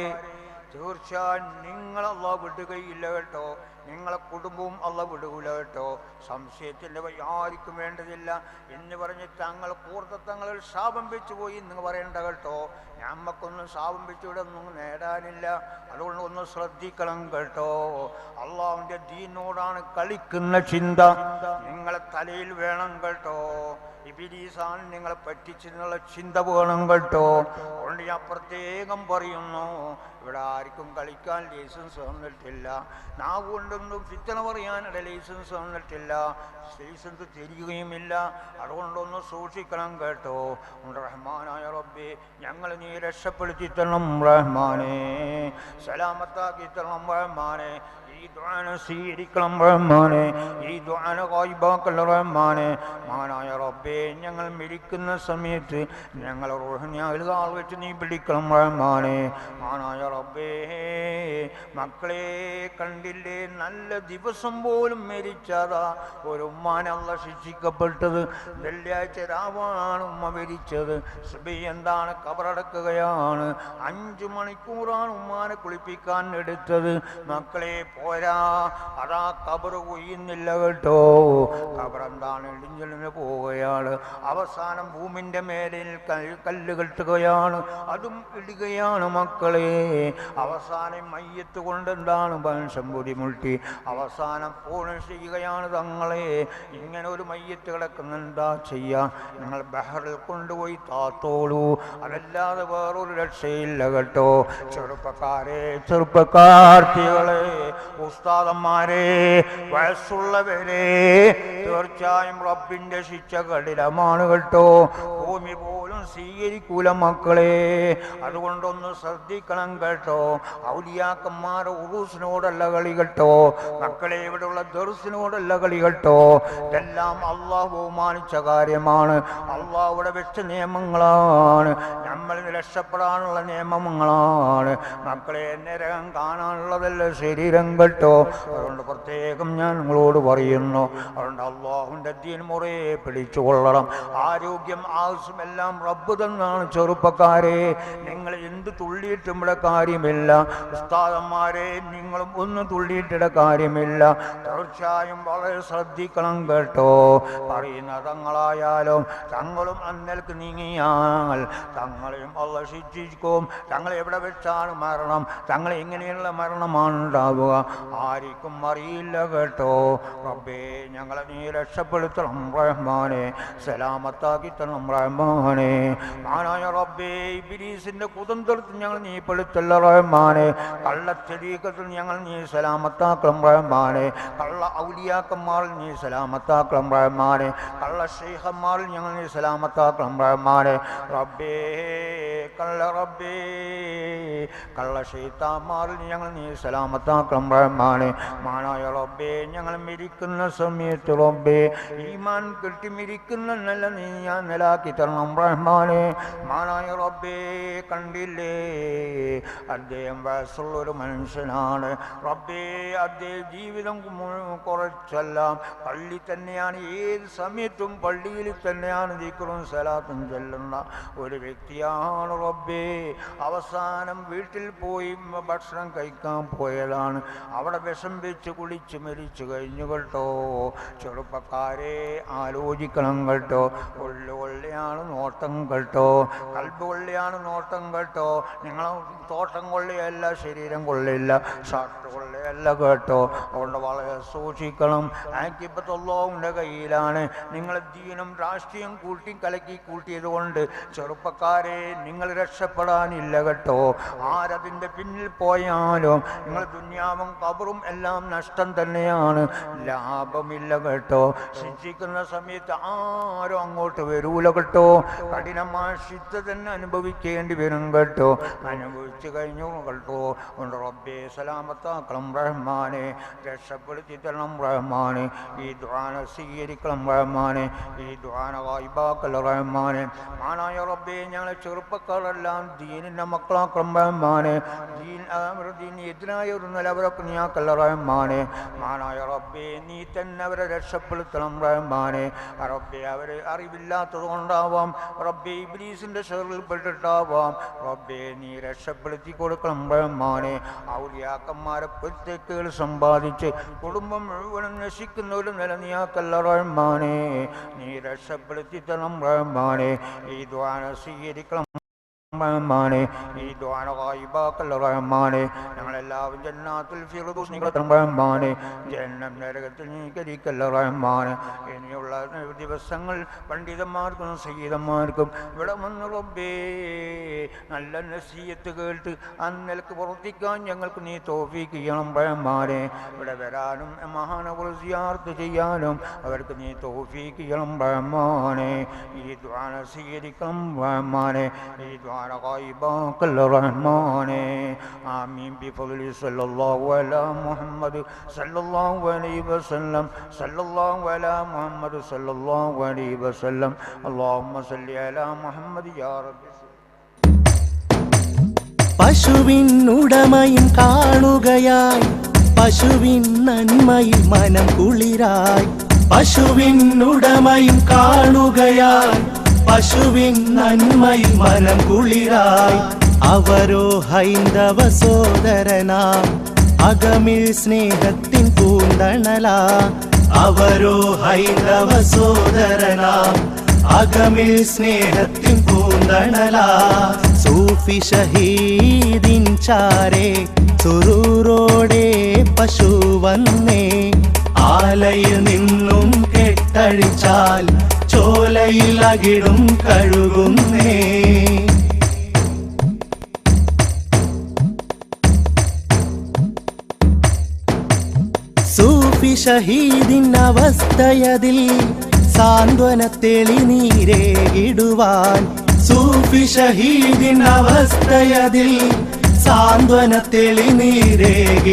C: തീർച്ചയായും നിങ്ങൾ അള്ളാഹ് വിടുകയില്ല കേട്ടോ. നിങ്ങളെ കുടുംബവും അള്ളാഹ് വിടുകയില്ല കേട്ടോ. സംശയത്തിൻ്റെ ആർക്കും വേണ്ടതില്ല എന്ന് പറഞ്ഞ് തങ്ങൾ ശാപം വെച്ച് പോയി എന്ന് പറയേണ്ട കേട്ടോ. ഞമ്മക്കൊന്നും ശാപം വെച്ചിവിടെ ഒന്നും നേടാനില്ല. അതുകൊണ്ട് ഒന്ന് ശ്രദ്ധിക്കണം കേട്ടോ. അള്ളാഹുവിൻ്റെ ദീനോടാണ് കളിക്കുന്ന ചിന്ത നിങ്ങളെ തലയിൽ വേണം കേട്ടോ. ഇബ്ലീസാണ് നിങ്ങളെ പറ്റിച്ചെന്നുള്ള ചിന്ത വേണം കേട്ടോ. അതുകൊണ്ട് ഞാൻ പ്രത്യേകം പറയുന്നു, ഇവിടെ ആർക്കും കളിക്കാൻ ലൈസൻസ് തന്നിട്ടില്ല. നാവ് കൊണ്ടൊന്നും ഫിത്തന പറയാനിടെ ലൈസൻസ് തന്നിട്ടില്ല, ലൈസൻസ് തരികയുമില്ല. അതുകൊണ്ടൊന്ന് സൂക്ഷിക്കണം കേട്ടോ. റഹ്മാനായ റബ്ബേ, ഞങ്ങൾ നീ രക്ഷപ്പെടുത്തി തരണം റഹ്മാനെ, സലാമത്താക്കി തരണം റഹ്മാനെ. ഈ ദുആന സ്വീകരിക്കണം റഹ്മാനെ, ഈ ദുആന ഖായിബാക്കൽ റഹ്മാനെ. മാനായ റബ്ബേ, ഞങ്ങൾ മരിക്കുന്ന സമയത്ത് ഞങ്ങൾ റൂഹിനെ അൽഗാൽ വെച്ച് നീ പിടിക്കണം റഹ്മാനെ. മാനായ റബ്ബേ, മക്കളെ കണ്ടില്ലേ, നല്ല ദിവസം പോലും മരിച്ചതാ ഒരു ഉമ്മാനെ അല്ലാഹ് ശിക്ഷിക്കപ്പെട്ടത്. വെള്ളിയാഴ്ച രാവാണ് ഉമ്മ മരിച്ചത്. സുബഹി എന്താണ് ഖബറടക്കുകയാണ്. 5 മണിക്കൂറാണ് ഉമ്മാനെ കുളിപ്പിക്കാൻ എടുത്തത്. മക്കളെ പോരാ, അതാ ഖബർ കൊയ്യുന്നില്ല കേട്ടോ. ഖബർ എന്താണ് ഇടിഞ്ഞിലിന് പോവുകയാണ്. അവസാനം ഭൂമിൻ്റെ മേലിൽ കല്ല് കെട്ടുകയാണ്, അതും ഇടുകയാണ് മക്കളെ. അവസാനം മയ്യത്ത് കൊണ്ട് എന്താണ് മനുഷ്യൻ ബുദ്ധിമുട്ടി അവസാനം പൂർണ്ണം ചെയ്യുകയാണ്. തങ്ങളെ ഇങ്ങനെ ഒരു മയ്യത്ത് കിടക്കുന്ന എന്താ ചെയ്യാ? നിങ്ങൾ ബഹറിൽ കൊണ്ടുപോയി താത്തോളൂ, അതല്ലാതെ വേറൊരു രക്ഷയില്ല കേട്ടോ. ചെറുപ്പക്കാർത്തികളെ, ഉസ്താദന്മാരെ, വയസ്സുള്ളവരെ, തീർച്ചയായും റബ്ബിന്റെ ശിക്ഷ കഠിനമാണ് കേട്ടോ. ഭൂമി പോലും സ്വീകരിക്കൂല മക്കളെ. അതുകൊണ്ടൊന്ന് ശ്രദ്ധിക്കണം കേട്ടോ. ഔലിയാക്കന്മാരെ ഉറൂസിനോടല്ല കളി കേട്ടോ മക്കളെ, ഇവിടെയുള്ള ദർസിനോടല്ല കളി കേട്ടോ. ഇതെല്ലാം അള്ളാഹു ബഹുമാനിച്ച കാര്യമാണ്, അള്ളാഹുവിടെ വെച്ച നിയമങ്ങളാണ്. നമ്മൾ രക്ഷപ്പെടാനുള്ള നിയമങ്ങളാണ്. മക്കളെ നരകം കാണാനുള്ളതല്ല ശരീരം കേട്ടോ. അതുകൊണ്ട് പ്രത്യേകം ഞാൻ നിങ്ങളോട് പറയുന്നു, അതുകൊണ്ട് അള്ളാഹുവിൻ്റെ ദീൻ മുറയെ പിടിച്ചു കൊള്ളണം. ആരോഗ്യം ആവശ്യം എല്ലാം റബ്ബ് തന്നാണ്. ചെറുപ്പക്കാരെ, നിങ്ങൾ എന്ത് തുള്ളിയിട്ടും ഇവിടെ കാര്യമില്ല. ഉസ്താദന്മാരെ, നിങ്ങളും ഒന്ന് തുള്ളിയിട്ടിടെ കാര്യമില്ല. തീർച്ചയായും വളരെ ശ്രദ്ധിക്കണം കേട്ടോ. പറയുന്ന തങ്ങളായാലും തങ്ങളും അന്നേക്ക് നീങ്ങിയാൽ തങ്ങളെയും അള്ളാഹ് ശിക്ഷിക്കും. തങ്ങൾ എവിടെ വെച്ചാണ് മരണം, തങ്ങൾ എങ്ങനെയുള്ള മരണമാണ് ഉണ്ടാവുക ആർക്കും അറിയില്ല കേട്ടോ. റബ്ബേ, ഞങ്ങളെ നീ രക്ഷപ്പെടുത്തണം റഹ്മാനെ, സലാമത്താക്കി തരണം റഹ്മാനെ. ആനായ റബ്ബേ, ഇബ്ലീസിന്റെ കുതന്ത്രത്തിൽ ഞങ്ങൾ നീ പെടുത്തല്ല റഹ്മാനെ. കള്ളച്ചരീക്കത്തിൽ ഞങ്ങൾ നീ സലാമത്താക്കണം റഹ്മാനെ. കള്ള ഔലിയാക്കന്മാരിൽ നീ സലാമത്താക്കണം റഹ്മാനെ. കള്ള ശൈഖന്മാരിൽ ഞങ്ങൾ നീ സലാമത്താക്കണം റഹ്മാനെ. റബ്ബേ, കള്ള ശൈത്താന്മാരിൽ ഞങ്ങൾ നീ സലാമത്താക്കണം റഹ്മാനെ. മാനായ റബ്ബേ, ഞങ്ങൾ മരിക്കുന്ന സമയത്ത് റബ്ബേ ഈമാൻ കെട്ടിമിരിക്കുന്ന നല്ല നീ ഞാൻ നിലാക്കി തരണം റഹ്മാനെ. മാനായ റബ്ബേ, കണ്ടില്ലേ അദ്ദേഹം വയസ്സുള്ളൊരു മനുഷ്യനാണ് റബ്ബേ. അദ്ദേഹം ജീവിതം കുറച്ചെല്ലാം പള്ളി തന്നെയാണ്. ഏത് സമയത്തും പള്ളിയിൽ തന്നെയാണ് ദിക്റും സലാത്തും ചെല്ലുന്ന ഒരു വ്യക്തിയാണ് റബ്ബേ. അവസാനം വീട്ടിൽ പോയി ഭക്ഷണം കഴിക്കാൻ പോയതാണ്. അവിടെ വിഷം വെച്ച് കുളിച്ച് മരിച്ചു കഴിഞ്ഞു കേട്ടോ. ചെറുപ്പക്കാരെ, ആലോചിക്കണം കേട്ടോ. കൊള്ളിയാണ് നോട്ടം കേട്ടോ. കൽബ് കൊള്ളിയാണ് നോട്ടം കേട്ടോ. നിങ്ങൾ തോട്ടം കൊള്ളിയല്ല, ശരീരം കൊള്ളില്ല, ഷർട്ട് കൊള്ളിയല്ല കേട്ടോ. അതുകൊണ്ട് വളരെ സൂക്ഷിക്കണം. ആക്കിപ്പത്തുള്ളവൻ്റെ കയ്യിലാണ്. നിങ്ങൾ ദീനും രാഷ്ട്രീയം കലക്കി കൂട്ടിയത് കൊണ്ട് ചെറുപ്പക്കാരെ നിങ്ങൾ രക്ഷപ്പെടാനില്ല കേട്ടോ. ആരതിൻ്റെ പിന്നിൽ പോയാലും നിങ്ങൾ ദുനിയാവും കബറും എല്ലാം നഷ്ടം തന്നെയാണ്, ലാഭമില്ല കേട്ടോ. ശിക്ഷിക്കുന്ന സമയത്ത് ആരും അങ്ങോട്ട് വരൂല കേട്ടോ. കഠിനമായ ശിക്ഷ തന്നെ അനുഭവിക്കേണ്ടി വരും കേട്ടോ. അനുഭവിച്ചു കഴിഞ്ഞു കേട്ടോ. കൊണ്ട് റബ്ബേ, സലാമത്താക്കണം റഹ്മാനെ, രക്ഷപ്പെടുത്തി തരണം റഹ്മാനെ. ഈ ദുആന സ്വീകരിക്കണം റഹ്മാനെ. ഈ ദുആന ഗായിബാക്കൽ റഹ്മാനെ. മാനായ റബ്ബേ, ഞങ്ങളെ ചെറുപ്പക്കാരെല്ലാം ദീനിൻ്റെ മക്കളാക്കണം റഹ്മാനെ. ദീന് എതിരായ ഒരു നിലവരൊക്കെ നീയാക്കല്ല റഹ്മാനെ. മാനായ റബ്ബേ, നീ തന്നെ അവരെ രക്ഷപ്പെടുത്തണം റഹ്മാനെ. റബ്ബേ, അവർ അറിവില്ലാത്തത് കൊണ്ടാവാം റബ്ബേ, ഇബ്ലീസിൻ്റെ ഷെറിൽ പെട്ടിട്ടാവാം റബ്ബേ, നീ രക്ഷപ്പെടുത്തി കൊടുക്കണം റഹ്മാനെ. ഔലിയാക്കന്മാരെ പ്രത്യേകതകൾ സമ്പാദിച്ച് കുടുംബം മുഴുവനും നശിക്കുന്ന ഒരു നില നീയാക്കല്ല റഹ്മാനെ. നീ രക്ഷപ്പെടുത്തി തരണം റഹ്മാനെ. ഈ ദുആന സ്വീകരിക്കണം റഹ്മാനെ. ഈ ദുആന ഗായിബാക്കൽ റഹ്മാനെ. ഞങ്ങളെല്ലാവരും ജന്നാത്തുൽ ഫിർദൗസ് നികത്തണം റഹ്മാനെ. ജന്നം നരകത്തിൽ നീകരിക്കല്ല റഹ്മാനെ. ഇനിയുള്ള ദിവസങ്ങൾ പണ്ഡിതന്മാർക്കും സയ്യിദന്മാർക്കും ഇവിടെ വന്ന് റബ്ബേ നല്ല നസീഹത്ത് കേട്ട് അന്നേക്ക് പ്രവർത്തിക്കാൻ ഞങ്ങൾക്ക് നീ തൗഫീഖ് ചെയ്യണം റഹ്മാനെ. ഇവിടെ വരാനും മഹാനവർ സിയാറത്ത് ചെയ്യാനും അവർക്ക് നീ തൗഫീഖ് ചെയ്യണം റഹ്മാനെ. ഈ ദുആന സ്വീകരിക്കണം റഹ്മാനെ. ഈ ദുആന ഗായിബാക്കൽ റഹ്മാനെ. ആമീൻ ബിഫദ്ലി സല്ലല്ലാഹു അലാ മുഹമ്മദ് സല്ലല്ലാഹു അലൈഹി വസല്ലം. സല്ലല്ലാഹു അലാ മുഹമ്മദ് സല്ലല്ലാഹു അലൈഹി വസല്ലം. അല്ലാഹുമ്മ സല്ലി അലാ മുഹമ്മദ് യാ റബ്ബി.
A: പശുവിൻ ഉടമയും കാണുകയായി, പശുവിൻ നന്മയിൽ മനം കുളിരായി. പശുവിൻ ഉടമയും കാണുകയായി, പശുവിൻ നന്മയിൽ മനം കുളിരായി. അവരോ ഹൈന്ദവ സോദരനാം, അകമിൽ സ്നേഹത്തിൻ പൂന്തണലാ. അവരോ ഹൈന്ദവ സോദരനാം, അകമിൽ സ്നേഹത്തിൻ പൂന്തണലാ. സൂഫി ഷഹീദിൻ ചാരേ സുറൂറോടെ പശു വന്നേ. ആലയിൽ നിന്നും കെട്ടഴിച്ചാൽ ചോലയിൽ അകിടും കഴുകുന്നേ. സൂഫി ഷഹീദിൻ അവസ്ഥയതിൽ സാന്ത്വന തെളിനീരേകിടുവാൻ. സൂഫി ഷഹീദിൻ അവസ്ഥയതിൽ സാന്ത്വന തെളിനീരേകിടുവാൻ.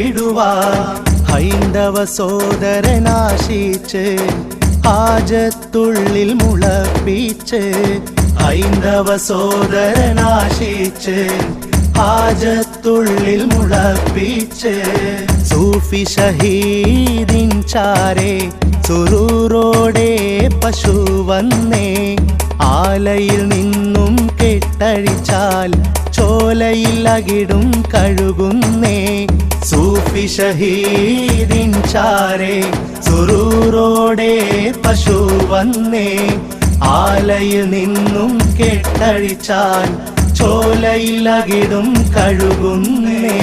A: ഹൈന്ദവ സോദരനാശിച്ച് ഹാജത്തുള്ളിൽ മുളപ്പിച്ച് ഹൈന്ദവ സോദരനാശിച്ച് ഹാജത്തുള്ളിൽ മുളപ്പിച്ച് സൂഫി ഷഹീദിൻ ചാരെ സുറൂറോടെ പശു വന്നേ ആലയിൽ നിന്നും കെട്ടഴിച്ചാൽ ചോലയിൽ അകിടും കഴുകുന്നേ സൂഫി ഷഹീദിൻ ചാരെ സുറൂറോടെ പശു വന്നേ ആലയിൽ നിന്നും കെട്ടഴിച്ചാൽ ചോലയിൽ അകിടും കഴുകുന്നേ